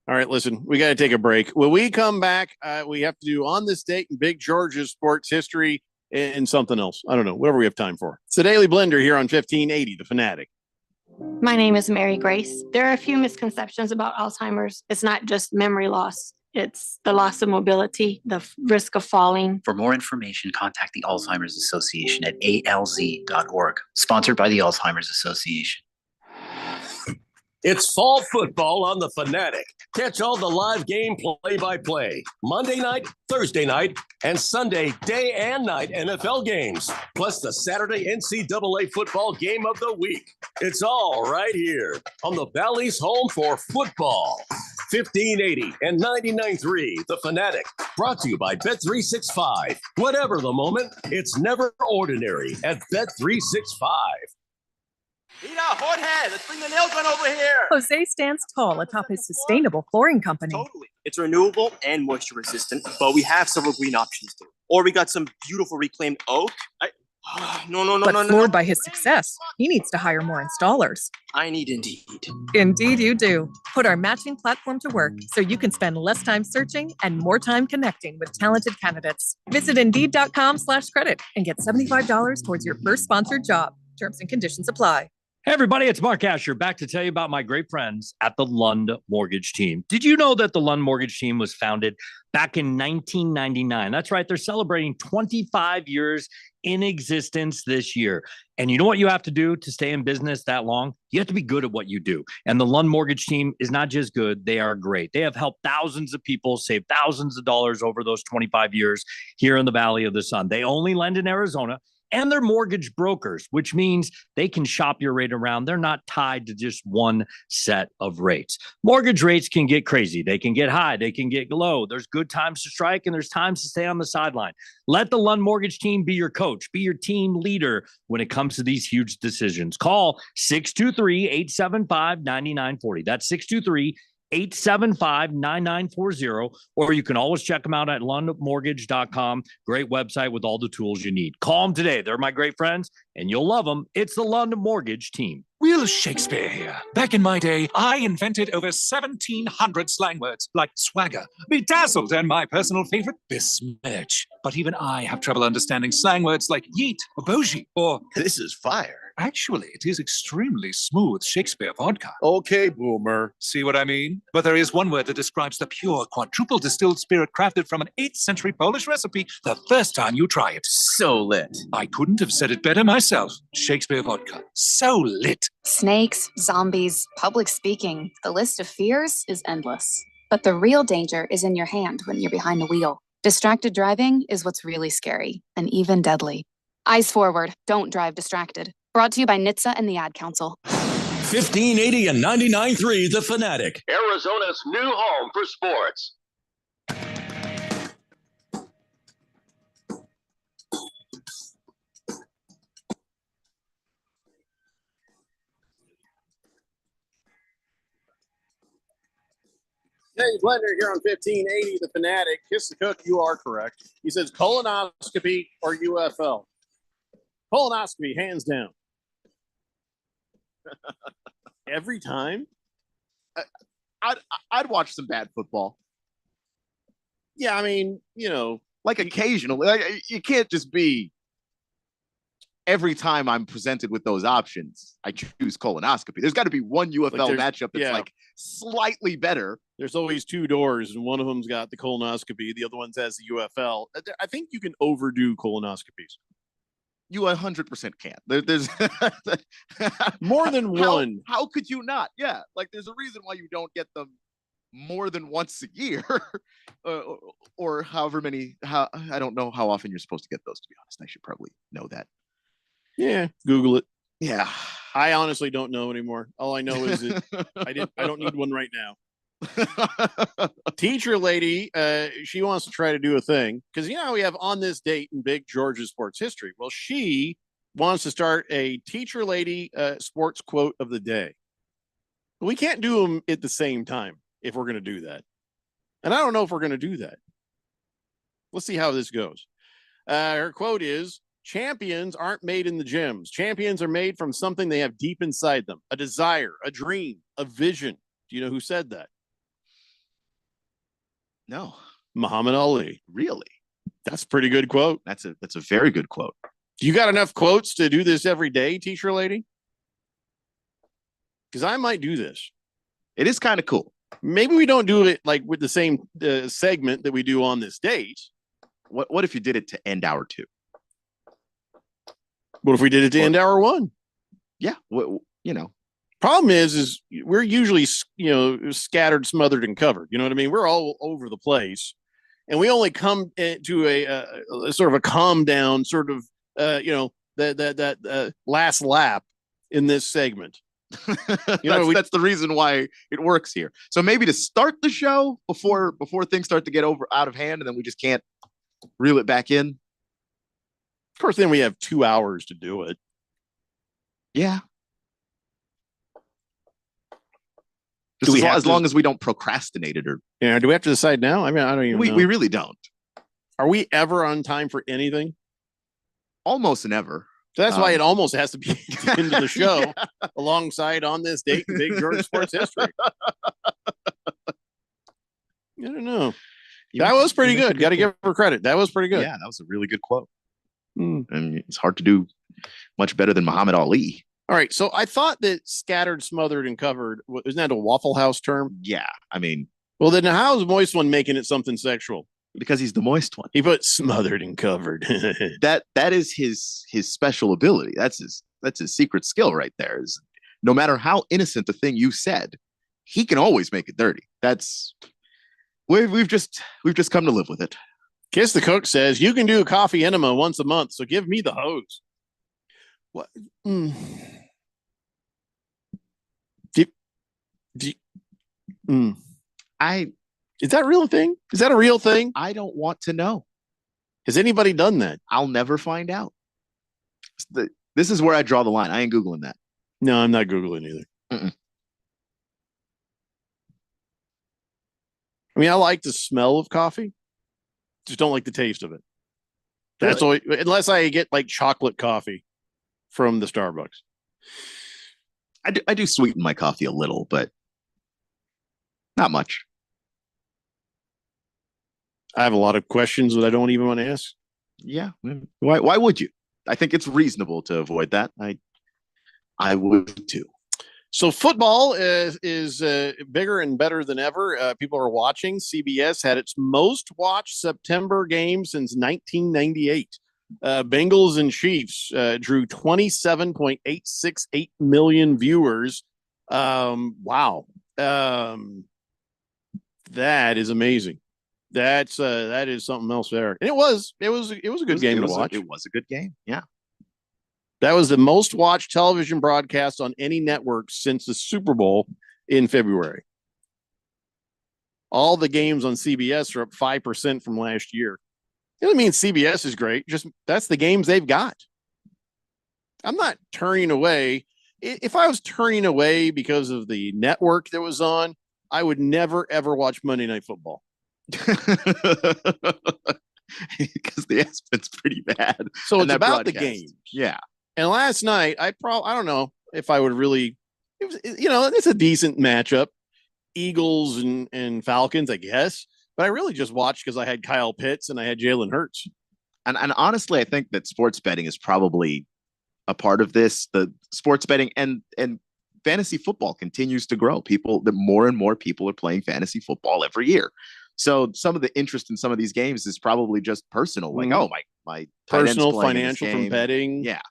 All right, listen, we got to take a break. When we come back, we have to do On This Date in Big George's sports history and something else. I don't know, whatever we have time for. It's the Daily Blender here on 1580 The Fanatic. My name is Mary Grace. There are a few misconceptions about Alzheimer's. It's not just memory loss. It's the loss of mobility, the risk of falling. For more information, contact the Alzheimer's Association at alz.org. Sponsored by the Alzheimer's Association. It's fall football on The Fanatic. Catch all the live game play-by-play. Monday night, Thursday night, and Sunday day and night NFL games. Plus the Saturday NCAA football game of the week. It's all right here on the Valley's home for football. 1580 and 99.3 The Fanatic. Brought to you by Bet365. Whatever the moment, it's never ordinary at Bet365. Rita, hot head. Let's bring the nail gun over here. Jose stands tall atop his sustainable flooring company. Totally. It's renewable and moisture resistant, but we have several green options too. Or we got some beautiful reclaimed oak. But floored by his success, he needs to hire more installers. I need Indeed. Indeed you do. Put our matching platform to work so you can spend less time searching and more time connecting with talented candidates. Visit Indeed.com/credit and get $75 towards your first sponsored job. Terms and conditions apply. Hey everybody, it's Mark Asher back to tell you about my great friends at the Lund Mortgage Team. Did you know that the Lund Mortgage Team was founded back in 1999? That's right, they're celebrating 25 years in existence this year. And you know what you have to do to stay in business that long? You have to be good at what you do. And the Lund Mortgage Team is not just good, they are great. They have helped thousands of people save thousands of dollars over those 25 years here in the Valley of the Sun. They only lend in Arizona. And they're mortgage brokers, which means they can shop your rate around. They're not tied to just one set of rates. Mortgage rates can get crazy. They can get high. They can get low. There's good times to strike and there's times to stay on the sideline. Let the Lund Mortgage Team be your coach, be your team leader when it comes to these huge decisions. Call 623-875-9940. That's 623-875-9940, or you can always check them out at lundmortgage.com. Great website with all the tools you need. Call them today. They're my great friends, and you'll love them. It's the Lund Mortgage Team. Will Shakespeare here. Back in my day, I invented over 1,700 slang words like swagger, bedazzled, and my personal favorite, besmirch. But even I have trouble understanding slang words like yeet or bougie or this is fire. Actually, it is extremely smooth Shakespeare vodka. Okay, boomer. See what I mean? But there is one word that describes the pure quadruple distilled spirit crafted from an 8th century Polish recipe the first time you try it. So lit. I couldn't have said it better myself. Shakespeare vodka. So lit. Snakes, zombies, public speaking. The list of fears is endless. But the real danger is in your hand when you're behind the wheel. Distracted driving is what's really scary and even deadly. Eyes forward. Don't drive distracted. Brought to you by NHTSA and the Ad Council. 1580 and 99.3 The Fanatic. Arizona's new home for sports. Hey, Blender here on 1580 The Fanatic. Kiss the Cook, you are correct. He says colonoscopy or UFL. Colonoscopy, hands down. Every time? I'd watch some bad football. Yeah, I mean, you know, like occasionally. Like, you can't just be every time I'm presented with those options, I choose colonoscopy. There's got to be one UFL matchup that's like slightly better. There's always two doors, and one of them's got the colonoscopy, the other one has the UFL. I think you can overdo colonoscopies. You 100% can't. There's more than one. How could you not? Yeah, like there's a reason why you don't get them more than once a year, or however many. I don't know how often you're supposed to get those. To be honest, I should probably know that. Yeah, Google it. Yeah, I honestly don't know anymore. All I know is I don't need one right now. Teacher lady, she wants to try to do a thing because you know we have on this date in Big Georgia sports history. Well, she wants to start a teacher lady sports quote of the day. We can't do them at the same time if we're going to do that, and I don't know if we're going to do that. Let's see how this goes. Her quote is: "Champions aren't made in the gyms. Champions are made from something they have deep inside them: a desire, a dream, a vision." Do you know who said that? No. Muhammad Ali. Really? That's a pretty good quote. That's a very good quote. You got enough quotes to do this every day, teacher lady? Because I might do this. It is kind of cool. Maybe we don't do it like with the same segment that we do on this date. What if you did it to end hour 2? What if we did it to end hour 1? Yeah. You know. Problem is we're usually, scattered, smothered, and covered. You know what I mean? We're all over the place, and we only come to a sort of a calm down, sort of, that last lap in this segment. That's the reason why it works here. So maybe to start the show before things start to get out of hand, and then we just can't reel it back in. Of course, then we have 2 hours to do it. Yeah. As long as we don't procrastinate it, or do we have to decide now? I mean, I don't even know. We really don't. Are we ever on time for anything? Almost never. So that's why it almost has to be into the show alongside on this date in Big Georgia sports history. I don't know. That was pretty good. Got to give her credit. That was pretty good. Yeah, that was a really good quote. And it's hard to do much better than Muhammad Ali. All right. So I thought that scattered, smothered, and covered, isn't that a Waffle House term? Yeah. I mean, well, then how is Moist One making it something sexual? Because he's the moist one. He put smothered and covered. that is his special ability. That's his secret skill right there. Is no matter how innocent the thing you said, he can always make it dirty. That's we've just come to live with it. Kiss the Cook says you can do a coffee enema once a month, so give me the hose. What? Is that a real thing? Is that a real thing? I don't want to know. Has anybody done that? I'll never find out. This is where I draw the line. I ain't Googling that. No, I'm not Googling either. I mean, I like the smell of coffee. Just don't like the taste of it. That's all. Unless I get like chocolate coffee from the Starbucks. I do sweeten my coffee a little, but not much. I have a lot of questions that I don't even want to ask. Yeah. Why would you? I think it's reasonable to avoid that. I would too. So football is bigger and better than ever. People are watching. CBS had its most watched September game since 1998. Bengals and Chiefs drew 27.868 million viewers. Wow. That is amazing. That is something else there. And it was a good game to watch. It was a good game. Yeah. That was the most watched television broadcast on any network since the Super Bowl in February. All the games on CBS are up 5% from last year. It doesn't mean CBS is great. Just that's the games they've got. I'm not turning away. If I was turning away because of the network that was on, I would never, ever watch Monday Night Football. Because the ESPN's pretty bad. So it's about the game. Yeah. And last night, I don't know if I would really, it's a decent matchup. Eagles and Falcons, I guess. But I really just watched because I had Kyle Pitts and I had Jalen Hurts. And honestly, I think that sports betting is probably a part of this. The sports betting and fantasy football continues to grow. More and more people are playing fantasy football every year. So some of the interest in some of these games is probably just personal. Like, oh, my personal financial from betting. Yeah.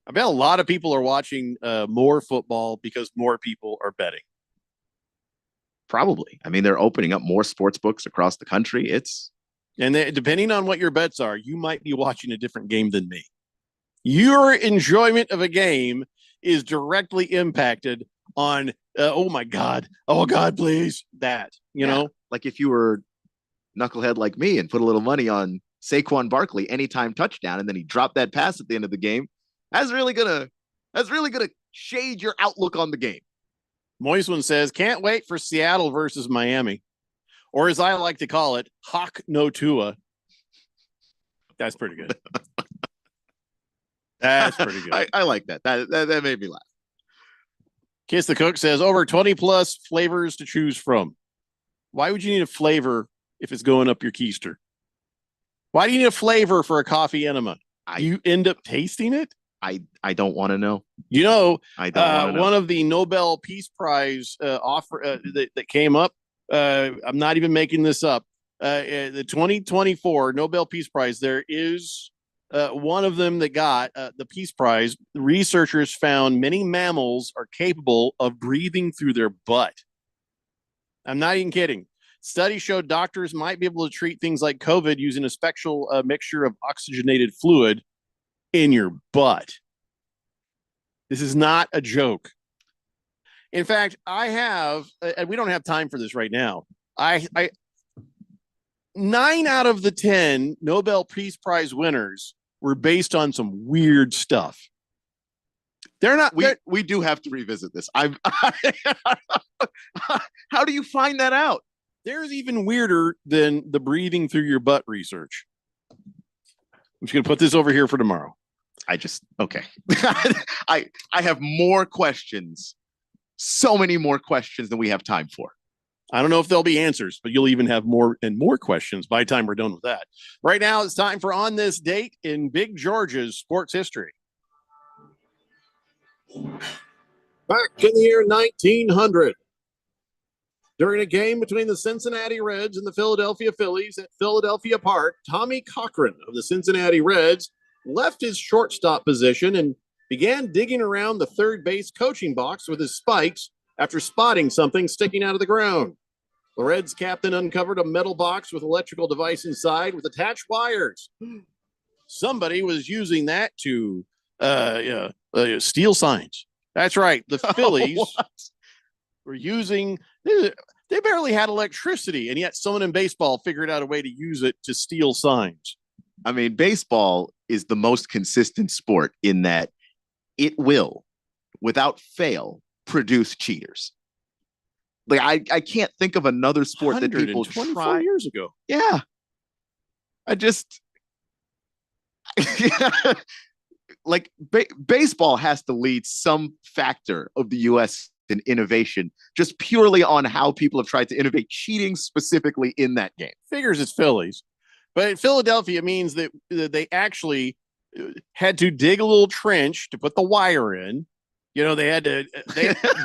I bet a lot of people are watching more football because more people are betting. Probably. I mean, they're opening up more sports books across the country. Depending on what your bets are, you might be watching a different game than me. Your enjoyment of a game is directly impacted on, oh my God, please, that, you know? Like if you were knucklehead like me and put a little money on Saquon Barkley anytime touchdown, and then he dropped that pass at the end of the game, that's really gonna shade your outlook on the game. Moist One says, can't wait for Seattle versus Miami. Or as I like to call it, Hawk no Tua. That's pretty good. That's pretty good. I like that. That made me laugh. Kiss the Cook says, over 20 plus flavors to choose from. Why would you need a flavor if it's going up your keister? Why do you need a flavor for a coffee enema? Do you end up tasting it? I don't want to know. You know, I don't want to know. One of the Nobel Peace Prize offer that came up. I'm not even making this up. The 2024 Nobel Peace Prize. There is one of them that got the Peace Prize. Researchers found many mammals are capable of breathing through their butt. I'm not even kidding. Studies showed doctors might be able to treat things like COVID using a special mixture of oxygenated fluid in your butt. This is not a joke. In fact, I have, and we don't have time for this right now. 9 out of the 10 Nobel Peace Prize winners were based on some weird stuff. They're not. We do have to revisit this. How do you find that out? There's even weirder than the breathing through your butt research. I'm just going to put this over here for tomorrow. Okay. I have more questions. So many more questions than we have time for. I don't know if there'll be answers, but you'll even have more and more questions by the time we're done with that. Right now, it's time for On This Date in Big Georgia's sports history. Back in the year 1900, during a game between the Cincinnati Reds and the Philadelphia Phillies at Philadelphia Park, Tommy Cochran of the Cincinnati Reds left his shortstop position and began digging around the third base coaching box with his spikes after spotting something sticking out of the ground. The Reds captain uncovered a metal box with electrical device inside with attached wires. Somebody was using that to steal signs. That's right. The Phillies were using, they barely had electricity, and yet someone in baseball figured out a way to use it to steal signs. I mean, baseball is the most consistent sport in that it will, without fail, produce cheaters. Like I can't think of another sport that people 24 years ago. Yeah. I just like baseball has to lead some factor of the U.S. in innovation, just purely on how people have tried to innovate cheating specifically in that game. Figures it's Phillies, but Philadelphia means that they actually had to dig a little trench to put the wire in. You know, they had to.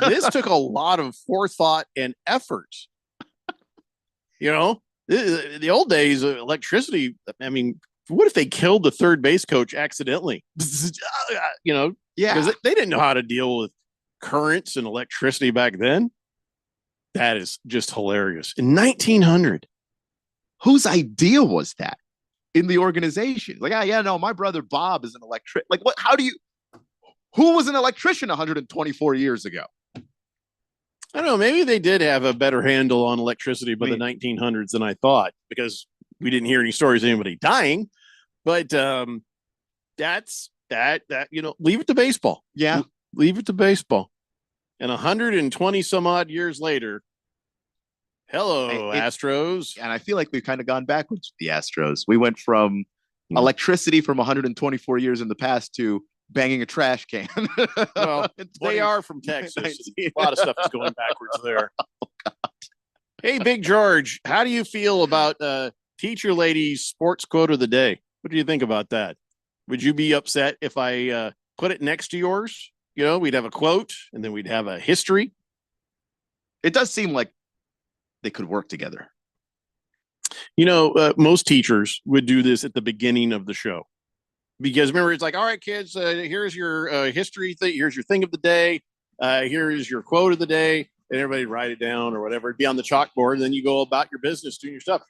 This took a lot of forethought and effort. You know, the old days of electricity. I mean, what if they killed the third base coach accidentally? You know, yeah, because they didn't know how to deal with currents and electricity back then. That is just hilarious. In 1900, whose idea was that in the organization? Like, no, my brother Bob is an electrician. Like, what? How do you? Who was an electrician 124 years ago? I don't know. Maybe they did have a better handle on electricity by the 1900s than I thought, because we didn't hear any stories of anybody dying. But that's that. You know, leave it to baseball. Yeah, leave it to baseball. And 120 some odd years later, hello, Astros. And I feel like we've kind of gone backwards with the Astros. We went from electricity from 124 years in the past to banging a trash can. Well, they are from Texas. A lot of stuff is going backwards there. Oh, God. Hey, Big George, how do you feel about Teacher Lady's sports quote of the day? What do you think about that? Would you be upset if I put it next to yours? You know, we'd have a quote and then we'd have a history. It does seem like they could work together. You know, most teachers would do this at the beginning of the show. Because remember, it's like, all right, kids, here's your history thing. Here's your thing of the day. Here is your quote of the day. And everybody write it down or whatever. It'd be on the chalkboard. And then you go about your business doing your stuff.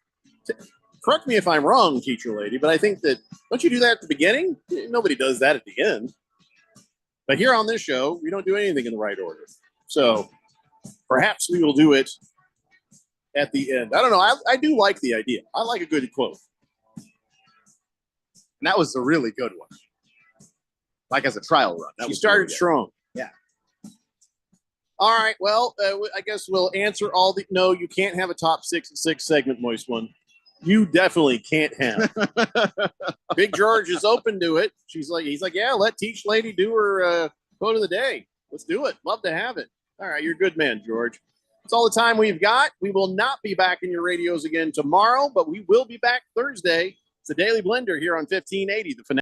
Correct me if I'm wrong, Teacher Lady, but I think that don't you do that at the beginning? Nobody does that at the end. But here on this show, we don't do anything in the right order. So perhaps we will do it at the end. I don't know. I do like the idea. I like a good quote. And that was a really good one. Like as a trial run. That started really strong. Yeah. All right. Well, I guess we'll answer all the. No, you can't have a top 6 at 6 segment, Moist One. You definitely can't have. Big George is open to it. He's like, yeah, let Teach Lady do her quote of the day. Let's do it. Love to have it. All right. You're a good man, George. That's all the time we've got. We will not be back in your radios again tomorrow, but we will be back Thursday. It's the Daily Blender here on 1580. The